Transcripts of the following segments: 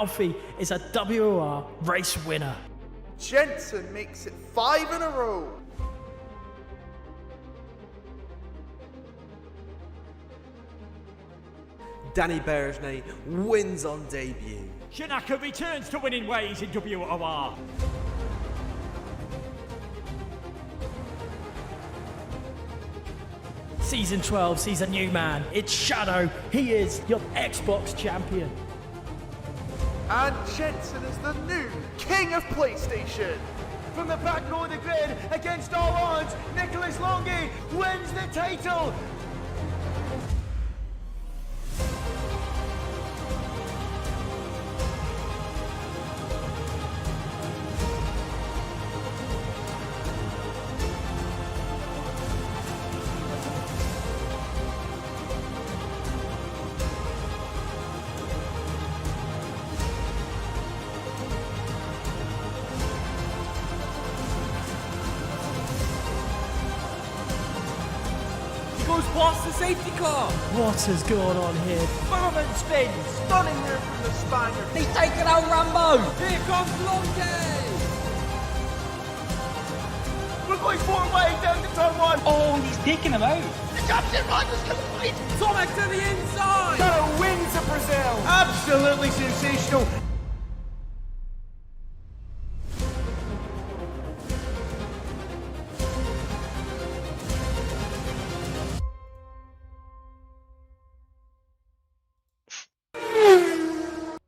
Alfie is a WOR race winner. Jensen makes it 5 in a row. Danny Bergenay wins on debut. Shinaka returns to winning ways in WOR. Season 12 sees a new man. It's Shadow. He is your Xbox champion. And Jensen is the new king of PlayStation. From the back row of the grid, against all odds, Nicholas Longy wins the title. Goes past the safety car. What has gone on here? Berman spins, Stunning there from the Spaniard. He's taken out Rambo. Here comes Longy. we're going 4 wide down to turn 1. Oh, he's taking him out. The captain Rogers collide. Tomek to the inside. Shadow wins the Brazil. Absolutely sensational.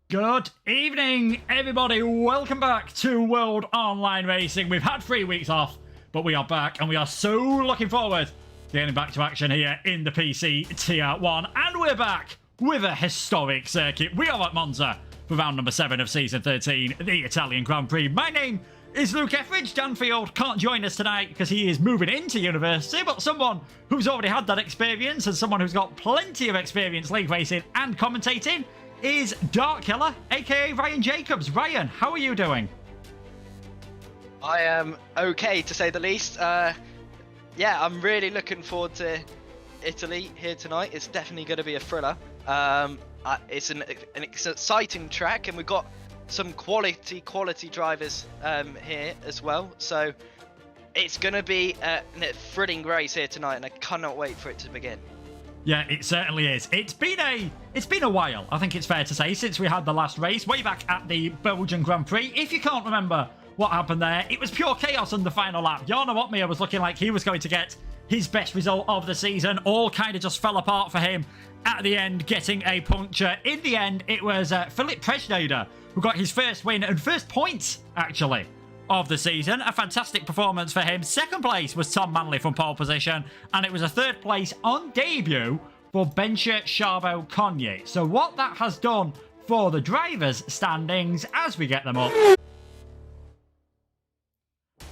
Good evening, everybody. Welcome back to World Online Racing. We've had 3 weeks off, but we are back, and we are so looking forward to getting back to action here in the PC Tier 1. And we're back with a historic circuit. We are at Monza for round number 7 of Season 13, the Italian Grand Prix. My name is Luke Etheridge. Danfield can't join us tonight because he is moving into university, but someone who's already had that experience and someone who's got plenty of experience league racing and commentating is Dark Killer, aka Ryan Jacobs. Ryan, how are you doing? I am okay, to say the least. Yeah, I'm really looking forward to Italy here tonight. It's definitely going to be a thriller. It's an exciting track, and we've got some quality drivers here as well. So it's going to be a thrilling race here tonight, and I cannot wait for it to begin. Yeah, it certainly is. It's been a while, I think it's fair to say, since we had the last race, way back at the Belgian Grand Prix. If you can't remember what happened there, it was pure chaos on the final lap. Jarno Opmeer was looking like he was going to get his best result of the season. All kind of just fell apart for him at the end, getting a puncture. In the end, it was Philip Presneder who got his first win and first point, actually, of the season. A fantastic performance for him. Second place was Tom Manley from pole position, and it was a third place on debut for Bencher Charbot Conye. So what that has done for the drivers' standings as we get them up.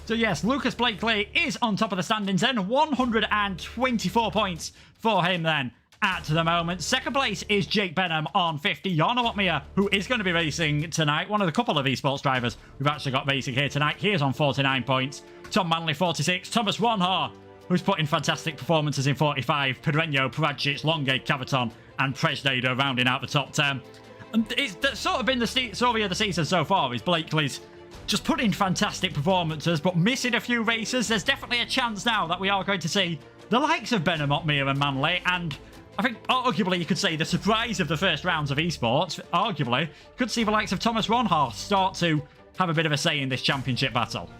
So yes, Lucas Blakely is on top of the standings then. 124 points for him then at the moment. Second place is Jake Benham on 50. Jarno Opmeer, who is going to be racing tonight. One of the couple of esports drivers we've actually got racing here tonight. He is on 49 points. Tom Manley, 46. Thomas Ronhar, who's put in fantastic performances in 45. Pedreño, Peracic, Longate, Cavaton, and Presneder rounding out the top 10. And that's sort of been the story of the season so far, is Blakely's just put in fantastic performances, but missing a few races. There's definitely a chance now that we are going to see the likes of Benham, Opmeer, and Manley, and I think arguably you could say the surprise of the first rounds of esports, arguably, you could see the likes of Thomas Ronhar start to have a bit of a say in this championship battle.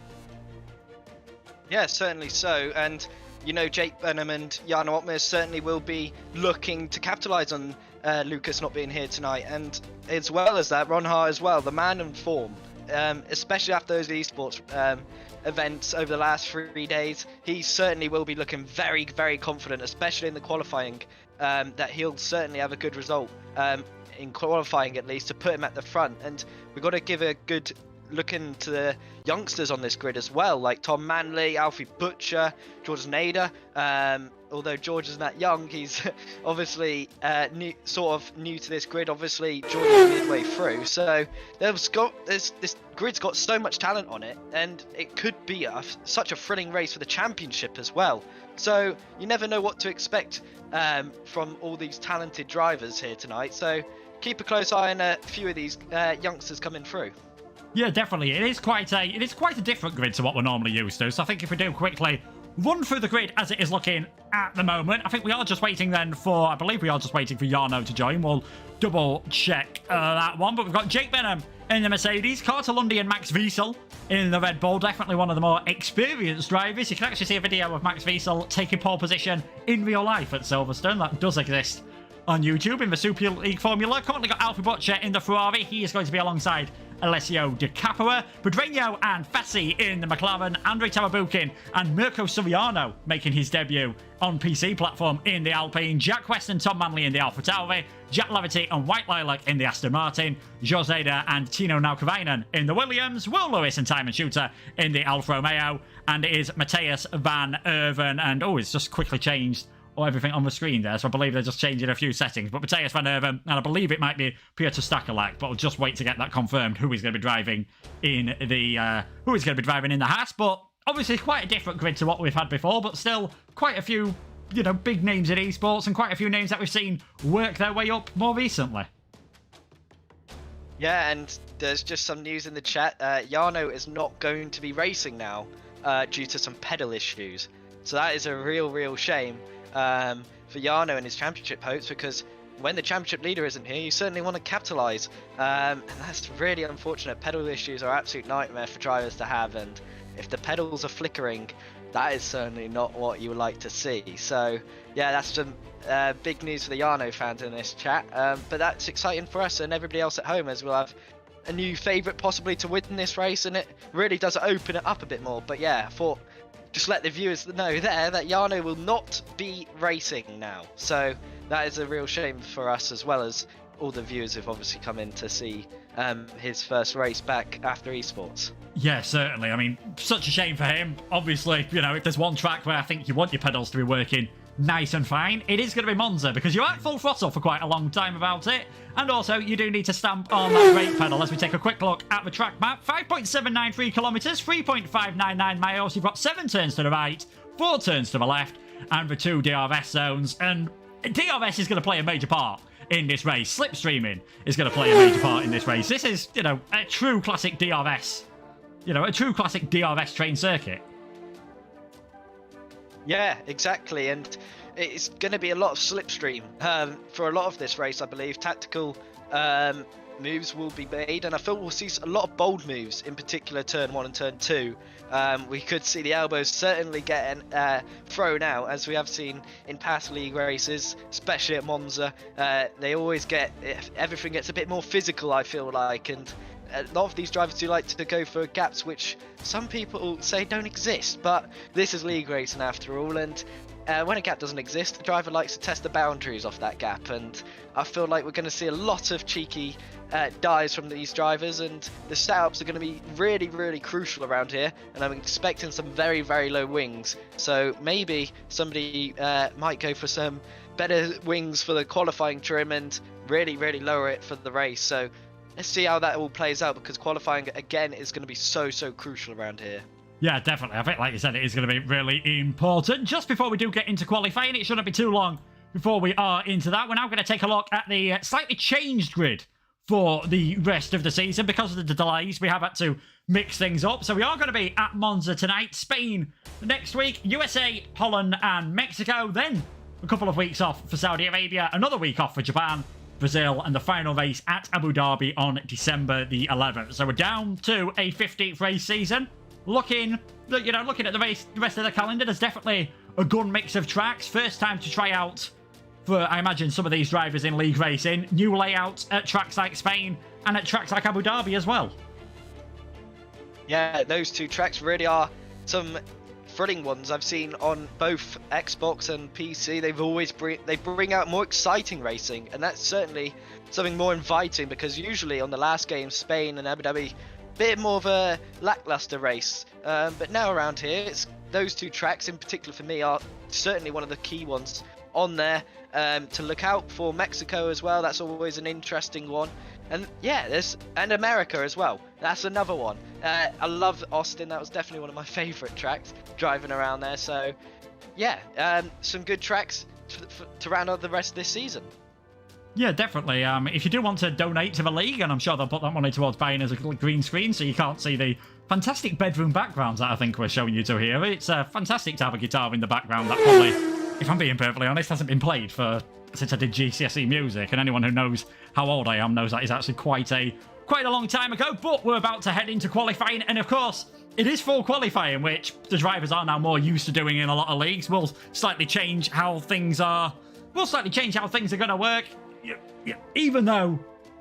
Yeah, certainly so. And, you know, Jake Benham and Jarno Opmeer certainly will be looking to capitalise on Lucas not being here tonight. And as well as that, Ronhar as well, the man in form, especially after those esports events over the last 3 days, he certainly will be looking very, very confident, especially in the qualifying, that he'll certainly have a good result in qualifying, at least, to put him at the front. And we've got to give a good look into the youngsters on this grid as well, like Tom Manley, Alfie Butcher, George Nader. Although George is not young, he's obviously new to this grid. Obviously, George is midway through, so this grid's got so much talent on it, and it could be such a thrilling race for the championship as well. So you never know what to expect from all these talented drivers here tonight. So keep a close eye on a few of these youngsters coming through. Yeah, definitely. It is quite a different grid to what we're normally used to. So I think if we do quickly run through the grid as it is looking at the moment, I think we are just waiting then for, I believe we are just waiting for Jarno to join. We'll double check that one. But we've got Jake Benham in the Mercedes, Carter Lundy and Max Wiesel in the Red Bull. Definitely one of the more experienced drivers. You can actually see a video of Max Wiesel taking pole position in real life at Silverstone. That does exist on YouTube in the Super League Formula. Currently got Alfie Butcher in the Ferrari. He is going to be alongside Alessio Di Capua, Pedreño and Fassi in the McLaren, Andrei Tarabukin and Mirko Suriano making his debut on PC platform in the Alpine, Jack West and Tom Manley in the Alfa Tauri, Jack Laverty and White Lilac in the Aston Martin, Joseda and Tino Naukavainen in the Williams, Will Lewis and Timon Shooter in the Alfa Romeo, and it is Matthias van Erven, and it's just quickly changed everything on the screen there, so I believe they're just changing a few settings. But Matthias van Erven, and I believe it might be Piotr Stakalak, but we'll just wait to get that confirmed, who is going to be driving in the Haas. But obviously quite a different grid to what we've had before, but still quite a few, big names in esports and quite a few names that we've seen work their way up more recently. Yeah, and there's just some news in the chat. Jarno is not going to be racing now due to some pedal issues. So that is a real shame for Jarno and his championship hopes, because when the championship leader isn't here, you certainly want to capitalise. And that's really unfortunate. Pedal issues are an absolute nightmare for drivers to have, and if the pedals are flickering, that is certainly not what you would like to see. So yeah, that's some big news for the Jarno fans in this chat. But that's exciting for us and everybody else at home, as we'll have a new favourite possibly to win this race, and it really does open it up a bit more. But yeah, I thought just let the viewers know there that Jarno will not be racing now. So that is a real shame for us, as well as all the viewers who've obviously come in to see his first race back after esports. Yeah, certainly. I mean, such a shame for him. Obviously, if there's one track where I think you want your pedals to be working nice and fine, it is going to be Monza, because you're at full throttle for quite a long time about it. And also, you do need to stamp on that brake pedal. As we take a quick look at the track map, 5.793 kilometres, 3.599 miles. You've got 7 turns to the right, 4 turns to the left, and the 2 DRS zones. And DRS is going to play a major part in this race. Slipstreaming is going to play a major part in this race. This is, a true classic DRS. A true classic DRS train circuit. Yeah, exactly, and it's going to be a lot of slipstream for a lot of this race, I believe. Tactical moves will be made, and I feel we'll see a lot of bold moves, in particular turn 1 and turn 2. We could see the elbows certainly getting thrown out, as we have seen in past league races, especially at Monza. They always everything gets a bit more physical, I feel like, and a lot of these drivers do like to go for gaps which some people say don't exist, but this is league racing after all, and when a gap doesn't exist, the driver likes to test the boundaries off that gap, and I feel like we're going to see a lot of cheeky dives from these drivers, and the setups are going to be really crucial around here, and I'm expecting some very low wings, so maybe somebody might go for some better wings for the qualifying trim and really lower it for the race. So let's see how that all plays out, because qualifying again is going to be so crucial around here. Yeah, definitely. I think, like you said, it is going to be really important. Just before we do get into qualifying, it shouldn't be too long before we are into that. We're now going to take a look at the slightly changed grid for the rest of the season. Because of the delays, we have had to mix things up. So we are going to be at Monza tonight, Spain next week, USA, Holland and Mexico. Then a couple of weeks off for Saudi Arabia, another week off for Japan, Brazil, and the final race at Abu Dhabi on December the 11th. So we're down to a 15th race season. Looking at the rest of the calendar, there's definitely a good mix of tracks. First time to try out for, I imagine, some of these drivers in league racing. New layouts at tracks like Spain and at tracks like Abu Dhabi as well. Yeah, those two tracks really are some thrilling ones I've seen on both Xbox and PC. They bring out more exciting racing, and that's certainly something more inviting, because usually on the last game, Spain and Abu Dhabi, bit more of a lackluster race, but now around here, those two tracks in particular for me are certainly one of the key ones on there to look out for. Mexico as well, that's always an interesting one, and yeah, and America as well, that's another one. I love Austin, that was definitely one of my favorite tracks driving around there. So yeah, some good tracks to round out the rest of this season. Yeah, definitely. If you do want to donate to the league, and I'm sure they'll put that money towards buying us a green screen so you can't see the fantastic bedroom backgrounds that I think we're showing you to here. It's fantastic to have a guitar in the background that probably, if I'm being perfectly honest, hasn't been played since I did GCSE music, and anyone who knows how old I am knows that is actually quite a long time ago. But we're about to head into qualifying, and of course, it is full qualifying, which the drivers are now more used to doing in a lot of leagues. We'll slightly change how things are going to work. Yeah, even though,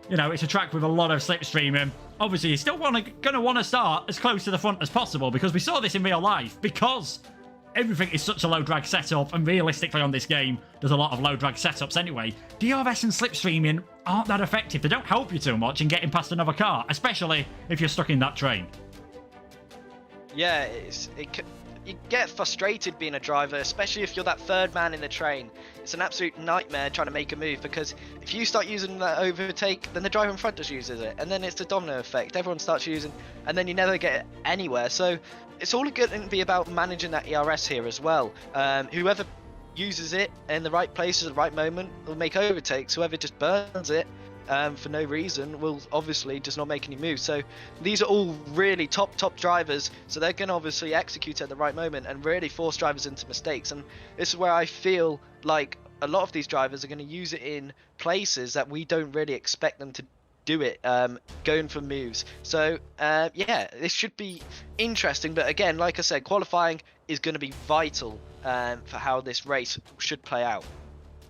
you know, it's a track with a lot of slipstreaming, obviously you still going to want to start as close to the front as possible, because we saw this in real life. Because everything is such a low drag setup, and realistically on this game there's a lot of low drag setups anyway, DRS and slipstreaming aren't that effective. They don't help you too much in getting past another car, especially if you're stuck in that train. Yeah, you get frustrated being a driver, especially if you're that third man in the train. It's an absolute nightmare trying to make a move, because if you start using that overtake, then the driver in front just uses it, and then it's the domino effect. Everyone starts using, and then you never get anywhere. So it's all going to be about managing that ERS here as well. Whoever uses it in the right places at the right moment will make overtakes. Whoever just burns it for no reason will obviously just not make any moves. So these are all really top drivers, so they're going to obviously execute at the right moment and really force drivers into mistakes. And this is where I feel like a lot of these drivers are going to use it in places that we don't really expect them to do it, going for moves. So yeah, this should be interesting, but again, like I said, qualifying is going to be vital for how this race should play out.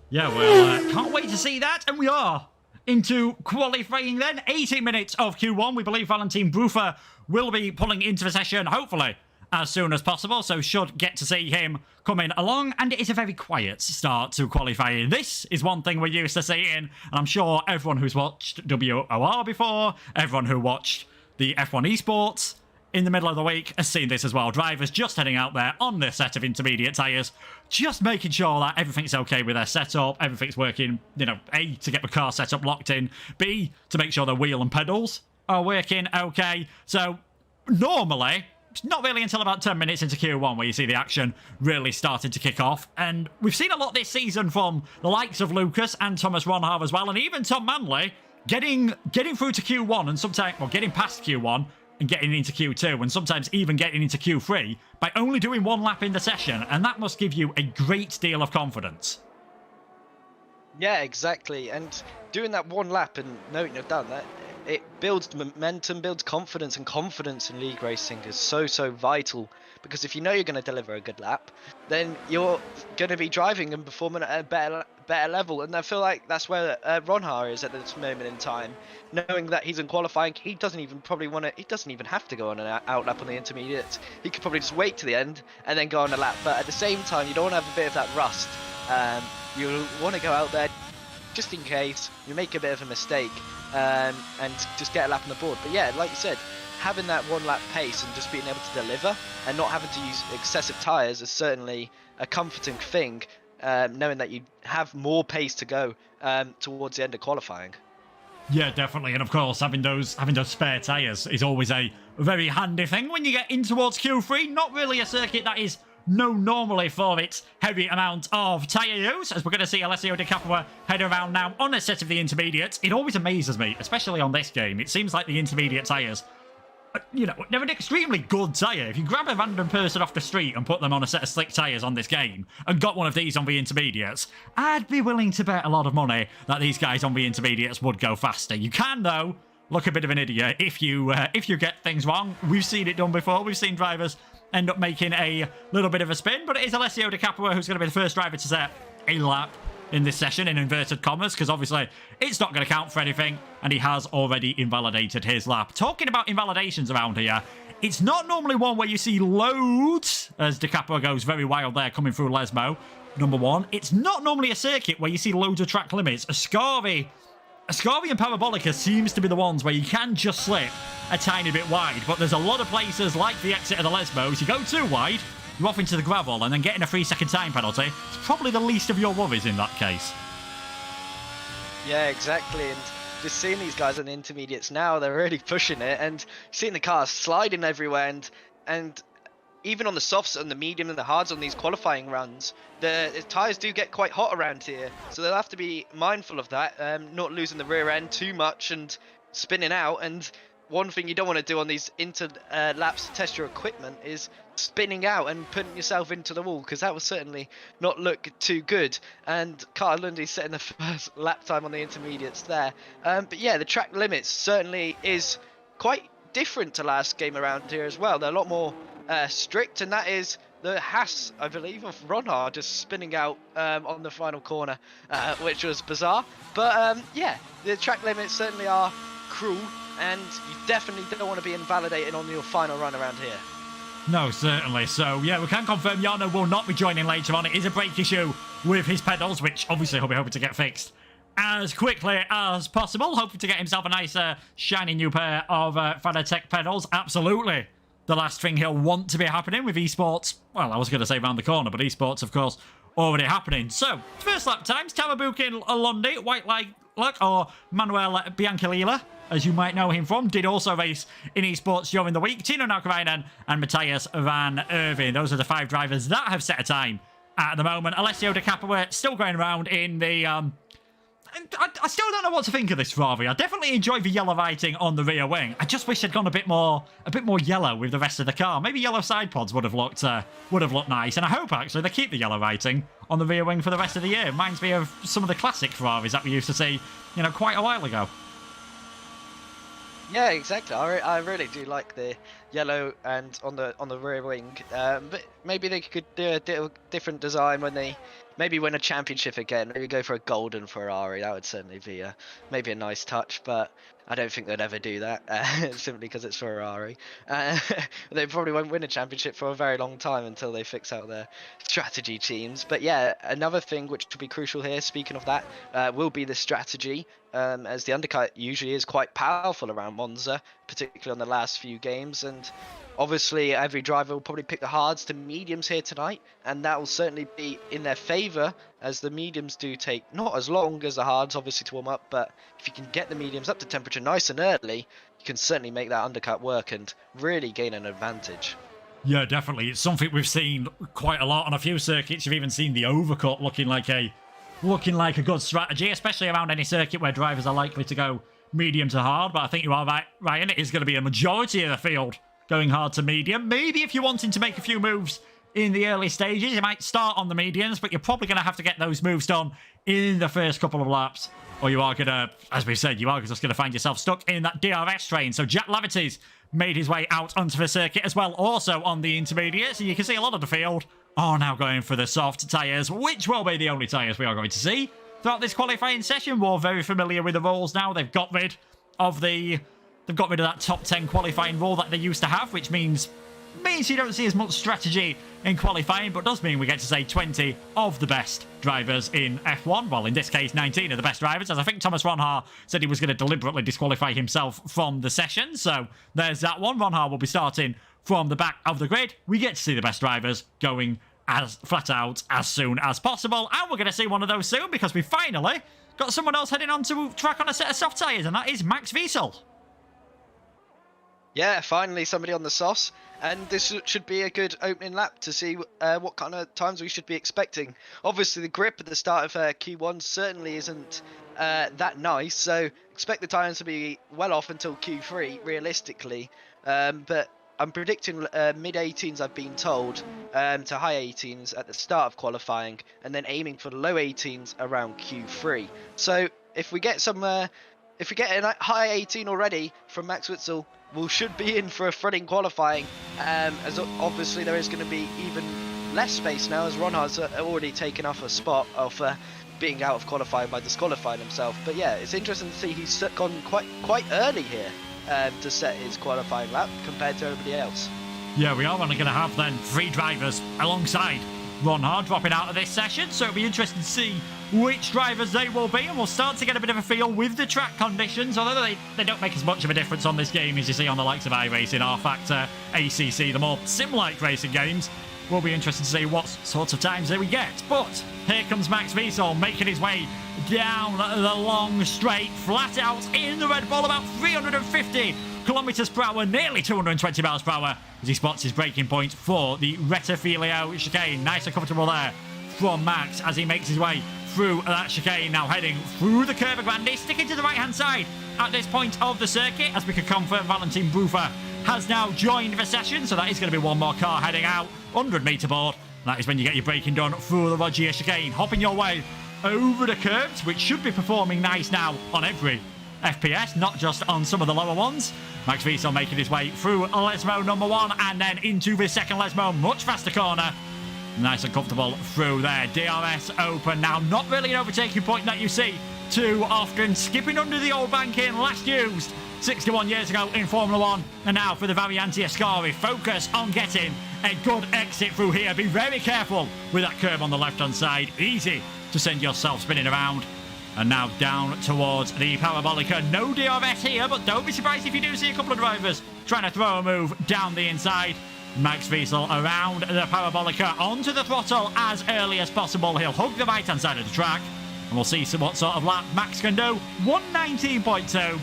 Yeah, well, can't wait to see that, and we are into qualifying then. 18 minutes of Q1. We believe Valentin Bruffer will be pulling into the session, hopefully, as soon as possible, so should get to see him coming along. And it is a very quiet start to qualifying. This is one thing we're used to seeing, and I'm sure everyone who's watched WOR before, everyone who watched the F1 esports in the middle of the week has seen this as well. Drivers just heading out there on their set of intermediate tyres, just making sure that everything's okay with their setup, everything's working, you know, A, to get the car setup locked in, B, to make sure the wheel and pedals are working okay. So normally, it's not really until about 10 minutes into Q1 where you see the action really starting to kick off. And we've seen a lot this season from the likes of Lucas and Thomas Ronhav as well, and even Tom Manley getting through to Q1 and sometimes, well, getting past Q1 and getting into Q2 and sometimes even getting into Q3 by only doing one lap in the session, and that must give you a great deal of confidence. Yeah, exactly. And doing that one lap and knowing you've done that, it builds momentum, builds confidence, and confidence in league racing is so vital, because if you know you're going to deliver a good lap, then you're going to be driving and performing at a better level. And I feel like that's where Ronhar is at this moment in time, knowing that he's in qualifying. He doesn't even have to go on an out lap on the intermediates. He could probably just wait to the end and then go on a lap. But at the same time, you don't want to have a bit of that rust. You want to go out there just in case you make a bit of a mistake, and just get a lap on the board. But yeah, like you said, having that one lap pace and just being able to deliver and not having to use excessive tyres is certainly a comforting thing, knowing that you have more pace to go towards the end of qualifying. Yeah, definitely. And of course, having those spare tyres is always a very handy thing when you get in towards Q3. Not really a circuit that is known normally for its heavy amount of tyre use, as we're going to see Alessio Di Capua head around now on a set of the intermediates. It always amazes me, especially on this game. It seems like the intermediate tyres, you know, they're an extremely good tyre. If you grab a random person off the street and put them on a set of slick tyres on this game and got one of these on the intermediates, I'd be willing to bet a lot of money that these guys on the intermediates would go faster. You can, though, look a bit of an idiot if you get things wrong. We've seen it done before. We've seen drivers end up making a little bit of a spin, but it is Alessio Di Capua who's going to be the first driver to set a lap in this session, in inverted commas, because obviously it's not going to count for anything, and he has already invalidated his lap. Talking about invalidations around here, it's not normally one where you see loads, as Di Capua goes very wild there coming through Lesmo, number one. It's not normally a circuit where you see loads of track limits. Ascari and Parabolica seems to be the ones where you can just slip a tiny bit wide, but there's a lot of places like the exit of the Lesmos, you go too wide, you're off into the gravel, and then getting a 3-second time penalty is probably the least of your worries in that case. Yeah, exactly. And just seeing these guys on the intermediates now, they're really pushing it, and seeing the cars sliding everywhere, and even on the softs and the medium and the hards on these qualifying runs, the tyres do get quite hot around here. So they'll have to be mindful of that, not losing the rear end too much and spinning out. And one thing you don't want to do on these laps to test your equipment is spinning out and putting yourself into the wall, because that will certainly not look too good. And Carl Lundy's setting the first lap time on the intermediates there. But yeah, the track limits certainly is quite different to last game around here as well. They're a lot more strict, and that is the Haas, I believe, of Ronhard just spinning out on the final corner, which was bizarre. But yeah, the track limits certainly are cruel, and you definitely don't want to be invalidated on your final run around here. No, certainly. So, yeah, we can confirm Jarno will not be joining later on. It is a brake issue with his pedals, which obviously he'll be hoping to get fixed as quickly as possible, hoping to get himself a nice, shiny new pair of Fanatec pedals. Absolutely the last thing he'll want to be happening with esports. Well, I was going to say round the corner, but esports, of course, already happening. So, first lap times, Tamabukin Lundi, White Light Luck, or Manuel Biancalila, as you might know him from, did also race in esports during the week. Tino Nakarainen and Matthias Van Irving. Those are the 5 drivers that have set a time at the moment. Alessio De Capua still going around in the... I still don't know what to think of this Ferrari. I definitely enjoy the yellow writing on the rear wing. I just wish they'd gone a bit more yellow with the rest of the car. Maybe yellow side pods would have looked nice. And I hope actually they keep the yellow writing on the rear wing for the rest of the year. It reminds me of some of the classic Ferraris that we used to see, you know, quite a while ago. Yeah, exactly. I really do like the yellow and on the rear wing. But maybe they could do a different design when they maybe win a championship again. Maybe go for a golden Ferrari. That would certainly be maybe a nice touch. But I don't think they'd ever do that simply because it's Ferrari. They probably won't win a championship for a very long time until they fix out their strategy teams. But yeah, another thing which will be crucial here, speaking of that, will be the strategy. As the undercut usually is quite powerful around Monza, particularly on the last few games. And obviously every driver will probably pick the hards to mediums here tonight, and that will certainly be in their favour, as the mediums do take not as long as the hards obviously to warm up, but if you can get the mediums up to temperature nice and early, you can certainly make that undercut work and really gain an advantage. Yeah, definitely. It's something we've seen quite a lot on a few circuits. You've even seen the overcut looking like a good strategy, especially around any circuit where drivers are likely to go medium to hard. But I think you are right, Ryan. It is going to be a majority of the field going hard to medium. Maybe if you're wanting to make a few moves in the early stages, you might start on the mediums, but you're probably going to have to get those moves done in the first couple of laps, or you are going to, as we said, you are just going to find yourself stuck in that DRS train. So Jack Lavity's made his way out onto the circuit as well, also on the intermediates, and you can see a lot of the field are now going for the soft tyres, which will be the only tyres we are going to see throughout this qualifying session. We're very familiar with the rules now. They've got rid of that top 10 qualifying rule that they used to have, which means you don't see as much strategy in qualifying, but does mean we get to say 20 of the best drivers in F1. Well, in this case, 19 of the best drivers, as I think Thomas Ronhaar said he was going to deliberately disqualify himself from the session. So there's that one. Ronhaar will be starting from the back of the grid. We get to see the best drivers going as flat out as soon as possible, and we're going to see one of those soon, because we finally got someone else heading onto track on a set of soft tyres, and that is Max Wiesel. Yeah, finally somebody on the sauce, and this should be a good opening lap to see what kind of times we should be expecting. Obviously, the grip at the start of Q1 certainly isn't that nice, so expect the times to be well off until Q3, realistically. But I'm predicting mid-18s, I've been told, to high 18s at the start of qualifying, and then aiming for the low 18s around Q3. So if we get a high 18 already from Max Wiesel, we should be in for a thrilling qualifying, as obviously there is going to be even less space now, as Ronhard's already taken off a spot of being out of qualifying by disqualifying himself. But yeah, it's interesting to see he's gone quite early here to set his qualifying lap compared to everybody else. Yeah, we are only going to have then 3 drivers alongside Ronhard dropping out of this session, so it'll be interesting to see which drivers they will be, and we'll start to get a bit of a feel with the track conditions, although they don't make as much of a difference on this game as you see on the likes of iRacing, R-Factor, ACC, the more sim-like racing games. We'll be interested to see what sorts of times that we get. But here comes Max Wiesel making his way down the long straight, flat out in the Red Bull, about 350 kilometers per hour, nearly 220 miles per hour, as he spots his braking point for the Retafilio chicane. Nice and comfortable there from Max as he makes his way through that chicane, now heading through the Curva Grande, sticking to the right-hand side at this point of the circuit. As we can confirm, Valentin Bruffa has now joined the session, so that is going to be one more car heading out, 100-metre board. That is when you get your braking done through the Rogier chicane, hopping your way over the curves, which should be performing nice now on every FPS, not just on some of the lower ones. Max Wiesel making his way through Lesmo number 1 and then into the second Lesmo, much faster corner. Nice and comfortable through there. DRS open now. Not really an overtaking point that you see too often. Skipping under the old banking, last used 61 years ago in Formula 1. And now for the Variante Ascari. Focus on getting a good exit through here. Be very careful with that curve on the left-hand side. Easy to send yourself spinning around. And now down towards the Parabolica. No DRS here, but don't be surprised if you do see a couple of drivers trying to throw a move down the inside. Max Wiesel around the Parabolica onto the throttle as early as possible. He'll hug the right-hand side of the track. And we'll see what sort of lap Max can do. 119.2.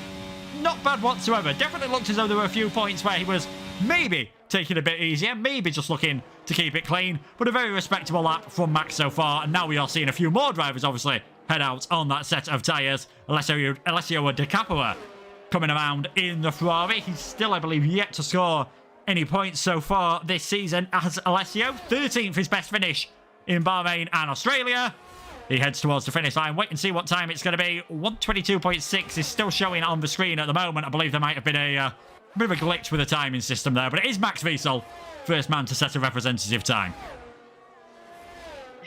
Not bad whatsoever. Definitely looked as though there were a few points where he was maybe taking a bit easier. Maybe just looking to keep it clean. But a very respectable lap from Max so far. And now we are seeing a few more drivers, obviously, head out on that set of tyres. Alessio De Capua coming around in the Ferrari. He's still, I believe, yet to score any points so far this season as Alessio. 13th, his best finish in Bahrain and Australia. He heads towards the finish line. Wait and see what time it's going to be. 122.6 is still showing on the screen at the moment. I believe there might have been a bit of a glitch with the timing system there, but it is Max Wiesel, first man to set a representative time.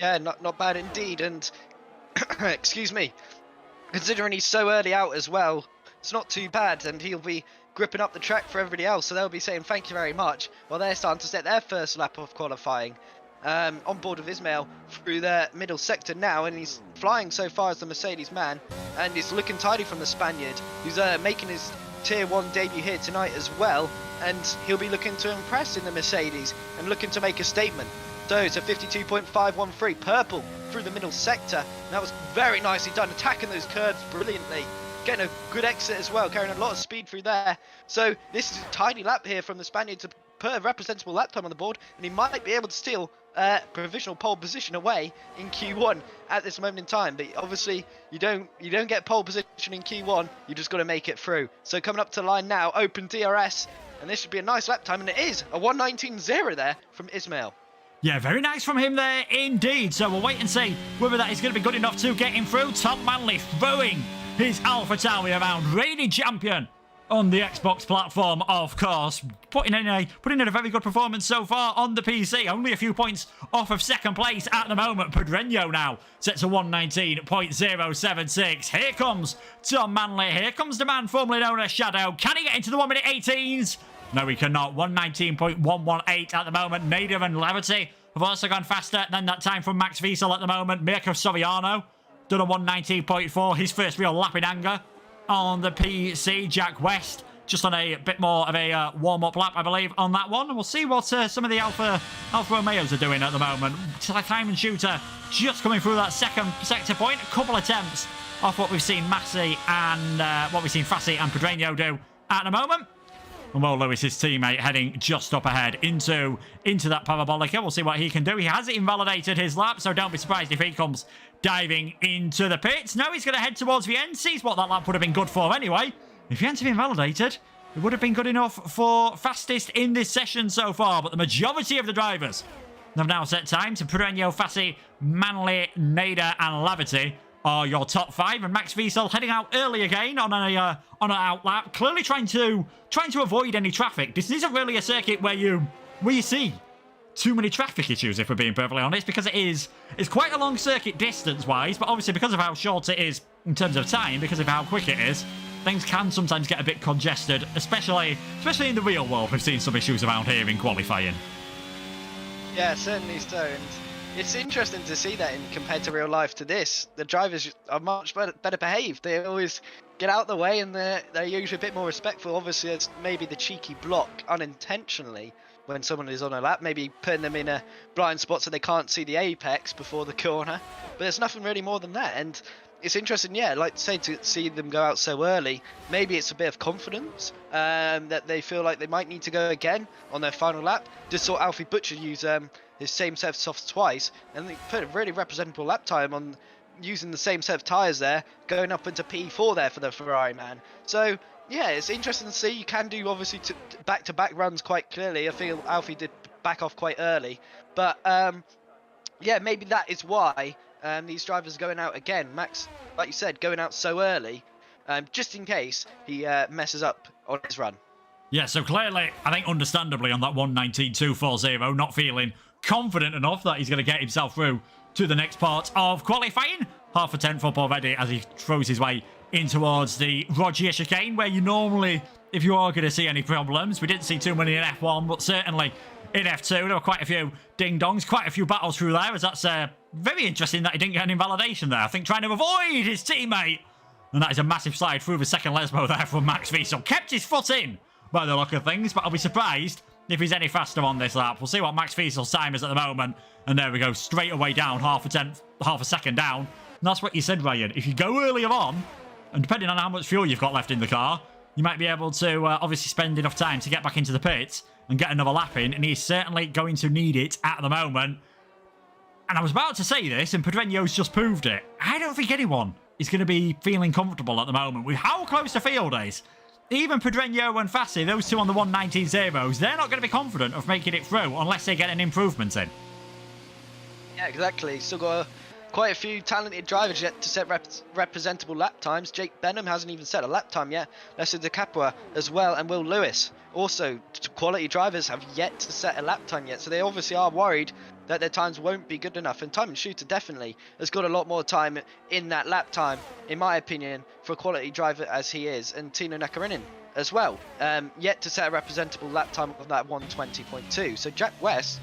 Yeah, not bad indeed. And excuse me, considering he's so early out as well, it's not too bad, and he'll be gripping up the track for everybody else, so they'll be saying thank you very much while they're starting to set their first lap of qualifying. On board with Ismail through the middle sector now, and he's flying so far as the Mercedes man, and he's looking tidy from the Spaniard, who's making his Tier 1 debut here tonight as well, and he'll be looking to impress in the Mercedes and looking to make a statement. So it's a 52.513 purple through the middle sector. That was very nicely done, attacking those curves brilliantly, getting a good exit as well, carrying a lot of speed through there. So this is a tidy lap here from the Spaniard to put a representable lap time on the board, and he might be able to steal provisional pole position away in Q1 at this moment in time. But obviously you don't get pole position in Q1, you just got to make it through. So coming up to the line now, open DRS, and this should be a nice lap time, and it is a 119.0 there from Ismail. Yeah, very nice from him there indeed. So we'll wait and see whether that is going to be good enough to get him through. Tom Manley throwing his Alpha Tauri around, reigning champion on the Xbox platform, of course, putting in a very good performance so far on the PC. Only a few points off of second place at the moment. Pedreño now sets a 119.076. Here comes Tom Manley. Here comes the man formerly known as Shadow. Can he get into the 1 minute 18s? No, he cannot. 119.118 at the moment. Nader and Levity have also gone faster than that time from Max Wiesel at the moment. Mirko Soriano done a 119.4. His first real lap in anger on the PC. Jack West just on a bit more of a warm-up lap, I believe, on that one. And we'll see what some of the Alfa Romeos are doing at the moment. Simon Shooter just coming through that second sector point. A couple attempts off what we've seen Fassi and Pedreño do at the moment. And Will Lewis, his teammate, heading just up ahead into that Parabolica. We'll see what he can do. He has invalidated his lap, so don't be surprised if he comes diving into the pits. Now he's going to head towards the end. Sees what that lap would have been good for anyway. If he hadn't been invalidated, it would have been good enough for fastest in this session so far. But the majority of the drivers have now set times. Pedreño, Fassi, Manley, Nader and Lavity are your top 5, and Max Wiesel heading out early again on an out lap, clearly trying to avoid any traffic. This isn't really a circuit where you see too many traffic issues, if we're being perfectly honest, because it's quite a long circuit distance-wise, but obviously because of how short it is in terms of time, because of how quick it is, things can sometimes get a bit congested, especially in the real world. We've seen some issues around here in qualifying. Yeah, certainly so. And it's interesting to see that compared to real life to this. The drivers are much better behaved. They always get out of the way, and they're usually a bit more respectful. Obviously, it's maybe the cheeky block unintentionally when someone is on a lap, maybe putting them in a blind spot so they can't see the apex before the corner. But there's nothing really more than that. And it's interesting, yeah, like to say, to see them go out so early. Maybe it's a bit of confidence that they feel like they might need to go again on their final lap. Just saw Alfie Butcher use his same set of softs twice, and they put a really representable lap time on using the same set of tyres there, going up into P4 there for the Ferrari man. So yeah, it's interesting to see. You can do obviously back-to-back runs quite clearly. I feel Alfie did back off quite early, but yeah, maybe that is why these drivers are going out again. Max, like you said, going out so early, just in case he messes up on his run. Yeah, so clearly, I think understandably on that 1:19.240, not feeling confident enough that he's going to get himself through to the next part of qualifying. Half a tenth up already as he throws his way in towards the Rogier chicane, where you normally, if you are going to see any problems, we didn't see too many in F1, but certainly in F2, there were quite a few ding-dongs, quite a few battles through there, as that's very interesting that he didn't get an invalidation there. I think trying to avoid his teammate. And that is a massive slide through the second Lesbo there from Max Wiesel. Kept his foot in, by the look of things, but I'll be surprised if he's any faster on this lap. We'll see what Max Wiesel's time is at the moment. And there we go, straight away down, half a second down. And that's what you said, Ryan. If you go earlier on, and depending on how much fuel you've got left in the car, you might be able to obviously spend enough time to get back into the pit and get another lap in, and he's certainly going to need it at the moment. And I was about to say this, and Pedreño's just proved it. I don't think anyone is going to be feeling comfortable at the moment with how close the field is. Even Pedreño and Fassi, those two on the 1:19.0s, they're not going to be confident of making it through unless they get an improvement in. Yeah, exactly. Still got quite a few talented drivers yet to set representable lap times. Jake Benham hasn't even set a lap time yet. Lester De Capua as well, and Will Lewis. Also, quality drivers have yet to set a lap time yet, so they obviously are worried that their times won't be good enough. And Time and Shooter definitely has got a lot more time in that lap time, in my opinion, for a quality driver as he is. And Tino Nakarinen as well, yet to set a representable lap time of that 1:20.2. So Jack West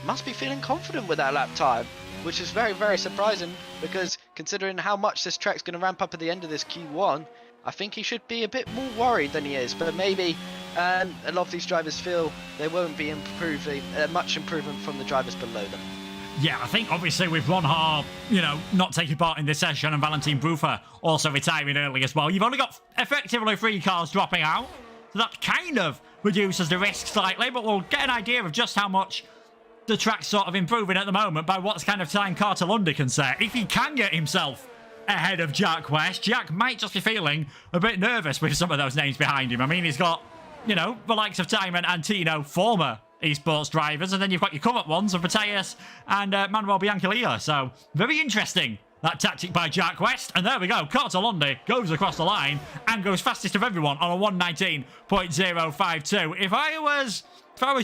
must be feeling confident with that lap time, which is very, very surprising, because considering how much this track's going to ramp up at the end of this Q1, I think he should be a bit more worried than he is. But maybe a lot of these drivers feel they won't be improving much improvement from the drivers below them. Yeah, I think obviously with Ron Haar, not taking part in this session, and Valentin Bruffer also retiring early as well, you've only got effectively 3 cars dropping out. So that kind of reduces the risk slightly, but we'll get an idea of just how much the track's sort of improving at the moment by what kind of time Carter Lundy can set. If he can get himself ahead of Jack West, Jack might just be feeling a bit nervous with some of those names behind him. I mean, he's got, the likes of Timon and Tino, former esports drivers, and then you've got your current ones of Matthias and Manuel Biancalilla. So, very interesting, that tactic by Jack West. And there we go, Carter Lundy goes across the line and goes fastest of everyone on a 1:19.052. If I was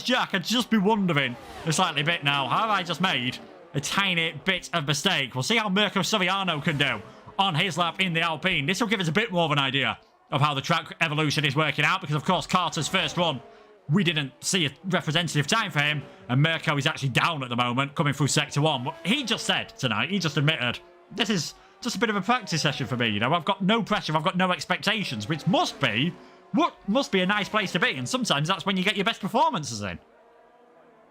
Jack, I'd just be wondering a slightly bit now, have I just made a tiny bit of mistake? We'll see how Mirko Soriano can do on his lap in the Alpine. This will give us a bit more of an idea of how the track evolution is working out, because of course Carter's first run, we didn't see a representative time for him, and Mirko is actually down at the moment, coming through Sector 1. But he just said tonight, he just admitted, this is just a bit of a practice session for me, I've got no pressure, I've got no expectations, which must be a nice place to be, and sometimes that's when you get your best performances in.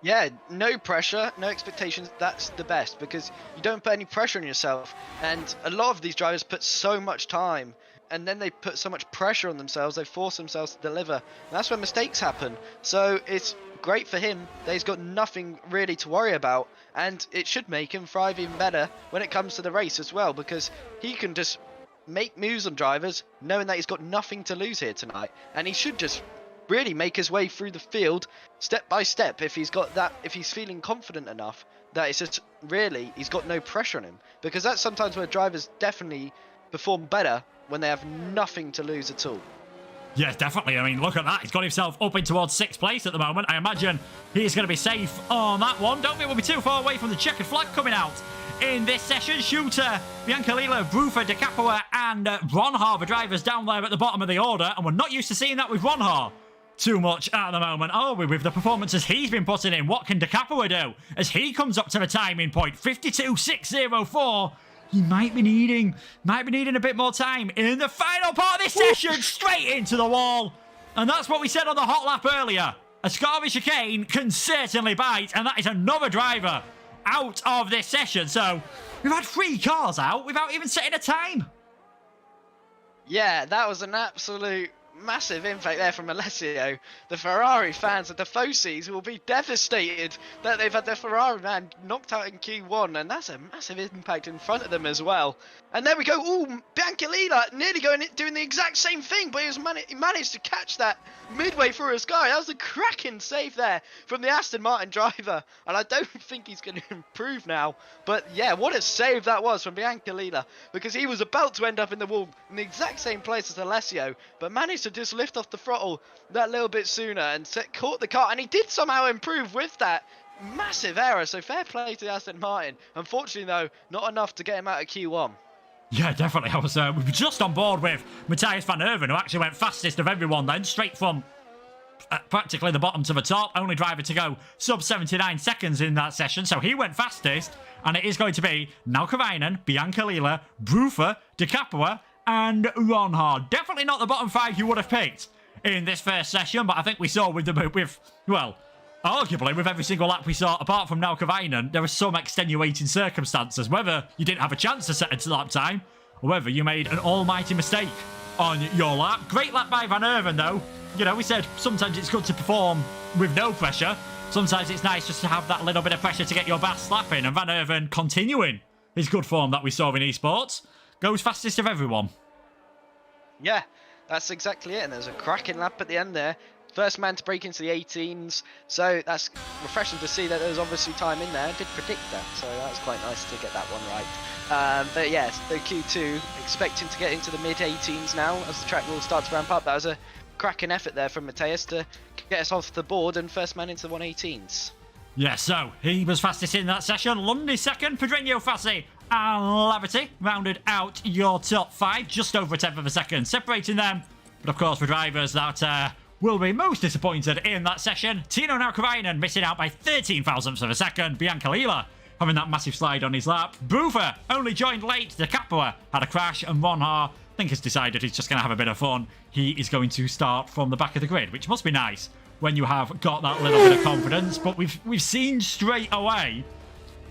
Yeah, no pressure, no expectations, that's the best, because you don't put any pressure on yourself. And a lot of these drivers put so much time, and then they put so much pressure on themselves, they force themselves to deliver. And that's when mistakes happen. So it's great for him that he's got nothing really to worry about, and it should make him thrive even better when it comes to the race as well, because he can just make moves on drivers knowing that he's got nothing to lose here tonight, and he should just really make his way through the field step by step if he's feeling confident enough that it's just really he's got no pressure on him, because that's sometimes where drivers definitely perform better, when they have nothing to lose at all. Yes, definitely. I mean, look at that. He's got himself up in towards 6th place at the moment. I imagine he's going to be safe on that one. Don't think we'll be too far away from the checkered flag coming out in this session. Shooter, Biancalilla, Bruffer, De Capua, and Ron Haar, the drivers down there at the bottom of the order. And we're not used to seeing that with Ron Haar too much at the moment, are we? With the performances he's been putting in, what can De Capua do as he comes up to the timing point? 52.604. He might be needing a bit more time in the final part of this session. Straight into the wall. And that's what we said on the hot lap earlier. A Scarby chicane can certainly bite, and that is another driver out of this session. So we've had 3 cars out without even setting a time. Yeah, that was an absolute massive impact there from Alessio. The Ferrari fans, the Tifosis, will be devastated that they've had their Ferrari man knocked out in Q1, and that's a massive impact in front of them as well. And there we go. Ooh, Biancalila nearly doing the exact same thing, but he managed to catch that midway through his sky. That was a cracking save there from the Aston Martin driver, and I don't think he's going to improve now. But yeah, what a save that was from Biancalila, because he was about to end up in the wall in the exact same place as Alessio, but managed to just lift off the throttle that little bit sooner and caught the car, and he did somehow improve with that massive error. So fair play to the Aston Martin. Unfortunately though, not enough to get him out of Q1. Yeah, definitely. We were just on board with Matthias van Erven, who actually went fastest of everyone then, straight from practically the bottom to the top. Only driver to go sub 79 seconds in that session, so he went fastest. And it is going to be Naukovainen, Biancalila, Bruffer, De Capua, and Ronhard. Definitely not the bottom 5 you would have picked in this first session, but I think we saw arguably with every single lap we saw, apart from Naukovainen, there were some extenuating circumstances. Whether you didn't have a chance to set a lap time, or whether you made an almighty mistake on your lap. Great lap by Van Erven, though. You know, we said sometimes it's good to perform with no pressure. Sometimes it's nice just to have that little bit of pressure to get your best lap in. And Van Erven, continuing his good form that we saw in esports, goes fastest of everyone. Yeah, that's exactly it. And there's a cracking lap at the end there. First man to break into the 18s, so that's refreshing to see that there's obviously time in there. I did predict that, so that was quite nice to get that one right. But yes, the Q2, expecting to get into the mid-18s now as the track will start to ramp up. That was a cracking effort there from Matthias to get us off the board and first man into the 118s. Yeah, so he was fastest in that session. Lundy second, Pedrinho Fassi and Laverty rounded out your top 5, just over a tenth of a second, separating them. But of course, for drivers that will be most disappointed in that session, Tino Naukovainen missing out by 13 thousandths of a second. Biancalila having that massive slide on his lap. Bruffer only joined late. De Capua had a crash, and Ronhard, I think, has decided he's just going to have a bit of fun. He is going to start from the back of the grid, which must be nice when you have got that little bit of confidence. But we've seen straight away,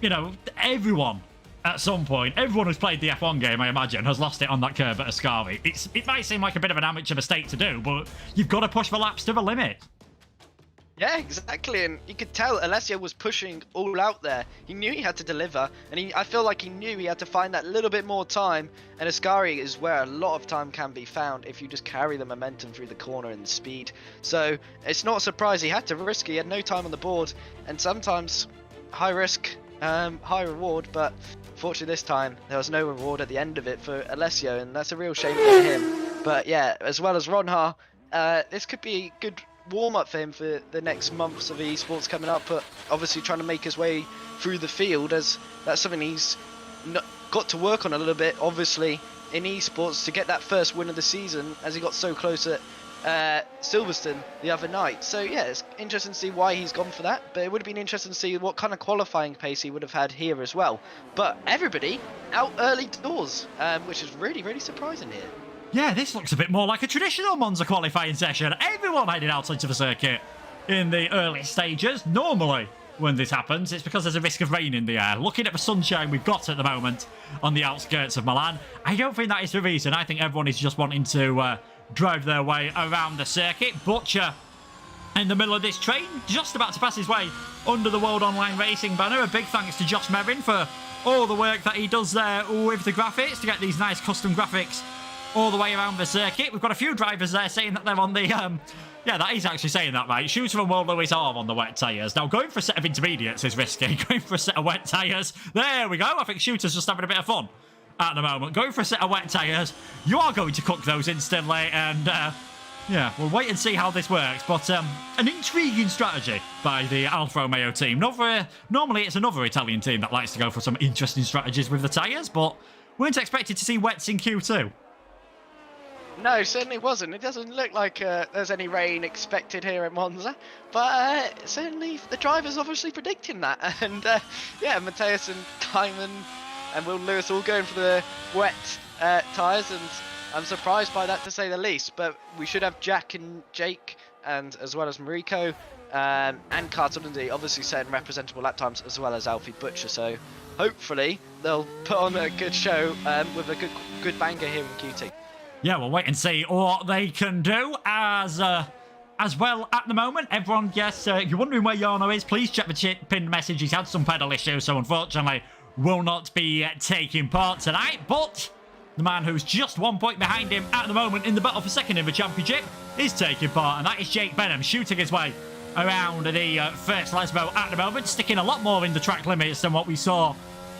you know, everyone at some point, everyone who's played the F1 game, I imagine, has lost it on that curve at Ascari. It might seem like a bit of an amateur mistake to do, but you've got to push the laps to the limit. Yeah, exactly, and you could tell Alessio was pushing all out there. He knew he had to deliver, and I feel like he knew he had to find that little bit more time, and Ascari is where a lot of time can be found if you just carry the momentum through the corner and the speed. So it's not a surprise he had to risk it. He had no time on the board, and sometimes high risk, high reward, but fortunately this time there was no reward at the end of it for Alessio, and that's a real shame for him. But yeah, as well as Ronhard, this could be a good warm-up for him for the next months of esports coming up, but obviously trying to make his way through the field, as that's something he's got to work on a little bit, obviously, in esports to get that first win of the season, as he got so close at Silverstone the other night. So yeah, it's interesting to see why he's gone for that, but it would have been interesting to see what kind of qualifying pace he would have had here as well. But everybody out early doors, which is really, really surprising here. Yeah, this looks a bit more like a traditional Monza qualifying session. Everyone headed out into the circuit in the early stages. Normally, when this happens, it's because there's a risk of rain in the air. Looking at the sunshine we've got at the moment on the outskirts of Milan, I don't think that is the reason. I think everyone is just wanting to drive their way around the circuit. Butcher in the middle of this train, just about to pass his way under the World Online Racing banner. A big thanks to Josh Merrin for all the work that he does there with the graphics to get these nice custom graphics all the way around the circuit. We've got a few drivers there saying that they're on the yeah, that is actually saying that, right. Shooter and Will Lewis are on the wet tyres. Now, going for a set of intermediates is risky. Going for a set of wet tyres, there we go. I think Shooter's just having a bit of fun at the moment. Going for a set of wet tyres, you are going to cook those instantly, and yeah, we'll wait and see how this works. But an intriguing strategy by the Alfa Romeo team. Normally it's another Italian team that likes to go for some interesting strategies with the tyres, but weren't expected to see wets in Q2. No, certainly wasn't. It doesn't look like there's any rain expected here at Monza, but certainly the driver's obviously predicting that. And yeah, Matthias and Diamond and Will Lewis all going for the wet tyres, and I'm surprised by that, to say the least. But we should have Jack and Jake, and as well as Mariko, and Carter Lundy obviously setting representable lap times as well as Alfie Butcher. So hopefully they'll put on a good show with a good banger here in QT. Yeah, we'll wait and see what they can do as well at the moment. Everyone, yes, if you're wondering where Yarno is, please check the pinned message. He's had some pedal issues, so unfortunately will not be taking part tonight. But the man who's just 1 point behind him at the moment in the battle for second in the championship is taking part, and that is Jake Benham, shooting his way around the first Lesbo at the moment, sticking a lot more in the track limits than what we saw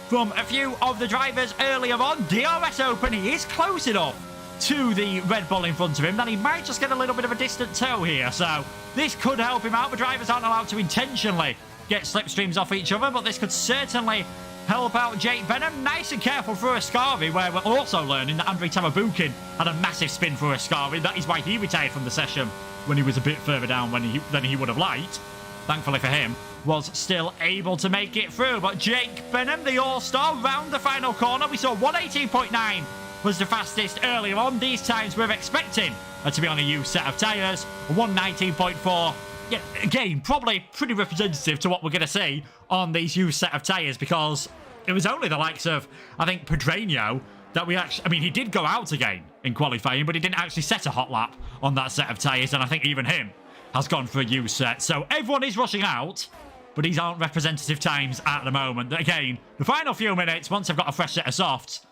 from a few of the drivers earlier on. DRS Open, he is close enough to the Red Bull in front of him that he might just get a little bit of a distant tow here, so this could help him out. The drivers aren't allowed to intentionally get slipstreams off each other, but this could certainly help out Jake Benham. Nice and careful through a Scarvi, where we're also learning that Andrei Tamabukin had a massive spin through a Scarvi. That is why he retired from the session when he was a bit further down than he would have liked. Thankfully for him, was still able to make it through. But Jake Benham, the all-star, round the final corner. We saw 118.9 was the fastest earlier on. These times we're expecting to be on a used set of tyres. 119.4. Yeah, again, probably pretty representative to what we're going to see on these used set of tyres, because it was only the likes of, I think, Pedreño that we actually... I mean, he did go out again in qualifying, but he didn't actually set a hot lap on that set of tyres, and I think even him has gone for a used set. So everyone is rushing out, but these aren't representative times at the moment. Again, the final few minutes, once I've got a fresh set of softs,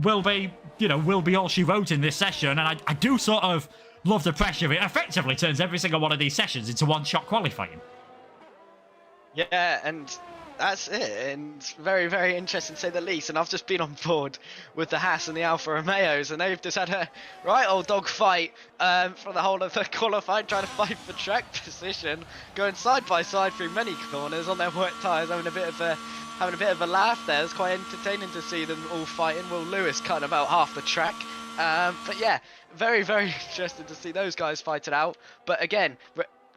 will be all she wrote in this session, and I do sort of love the pressure. It effectively turns every single one of these sessions into one-shot qualifying. Yeah, and that's it, and very, very interesting to say the least. And I've just been on board with the Haas and the Alfa Romeos, and they've just had a right old dog fight for the whole of the qualifying, trying to fight for track position, going side by side through many corners on their wet tyres, having a bit of a laugh there. It's quite entertaining to see them all fighting. Will Lewis cut about half the track. But yeah, very, very interesting to see those guys fight it out. But again,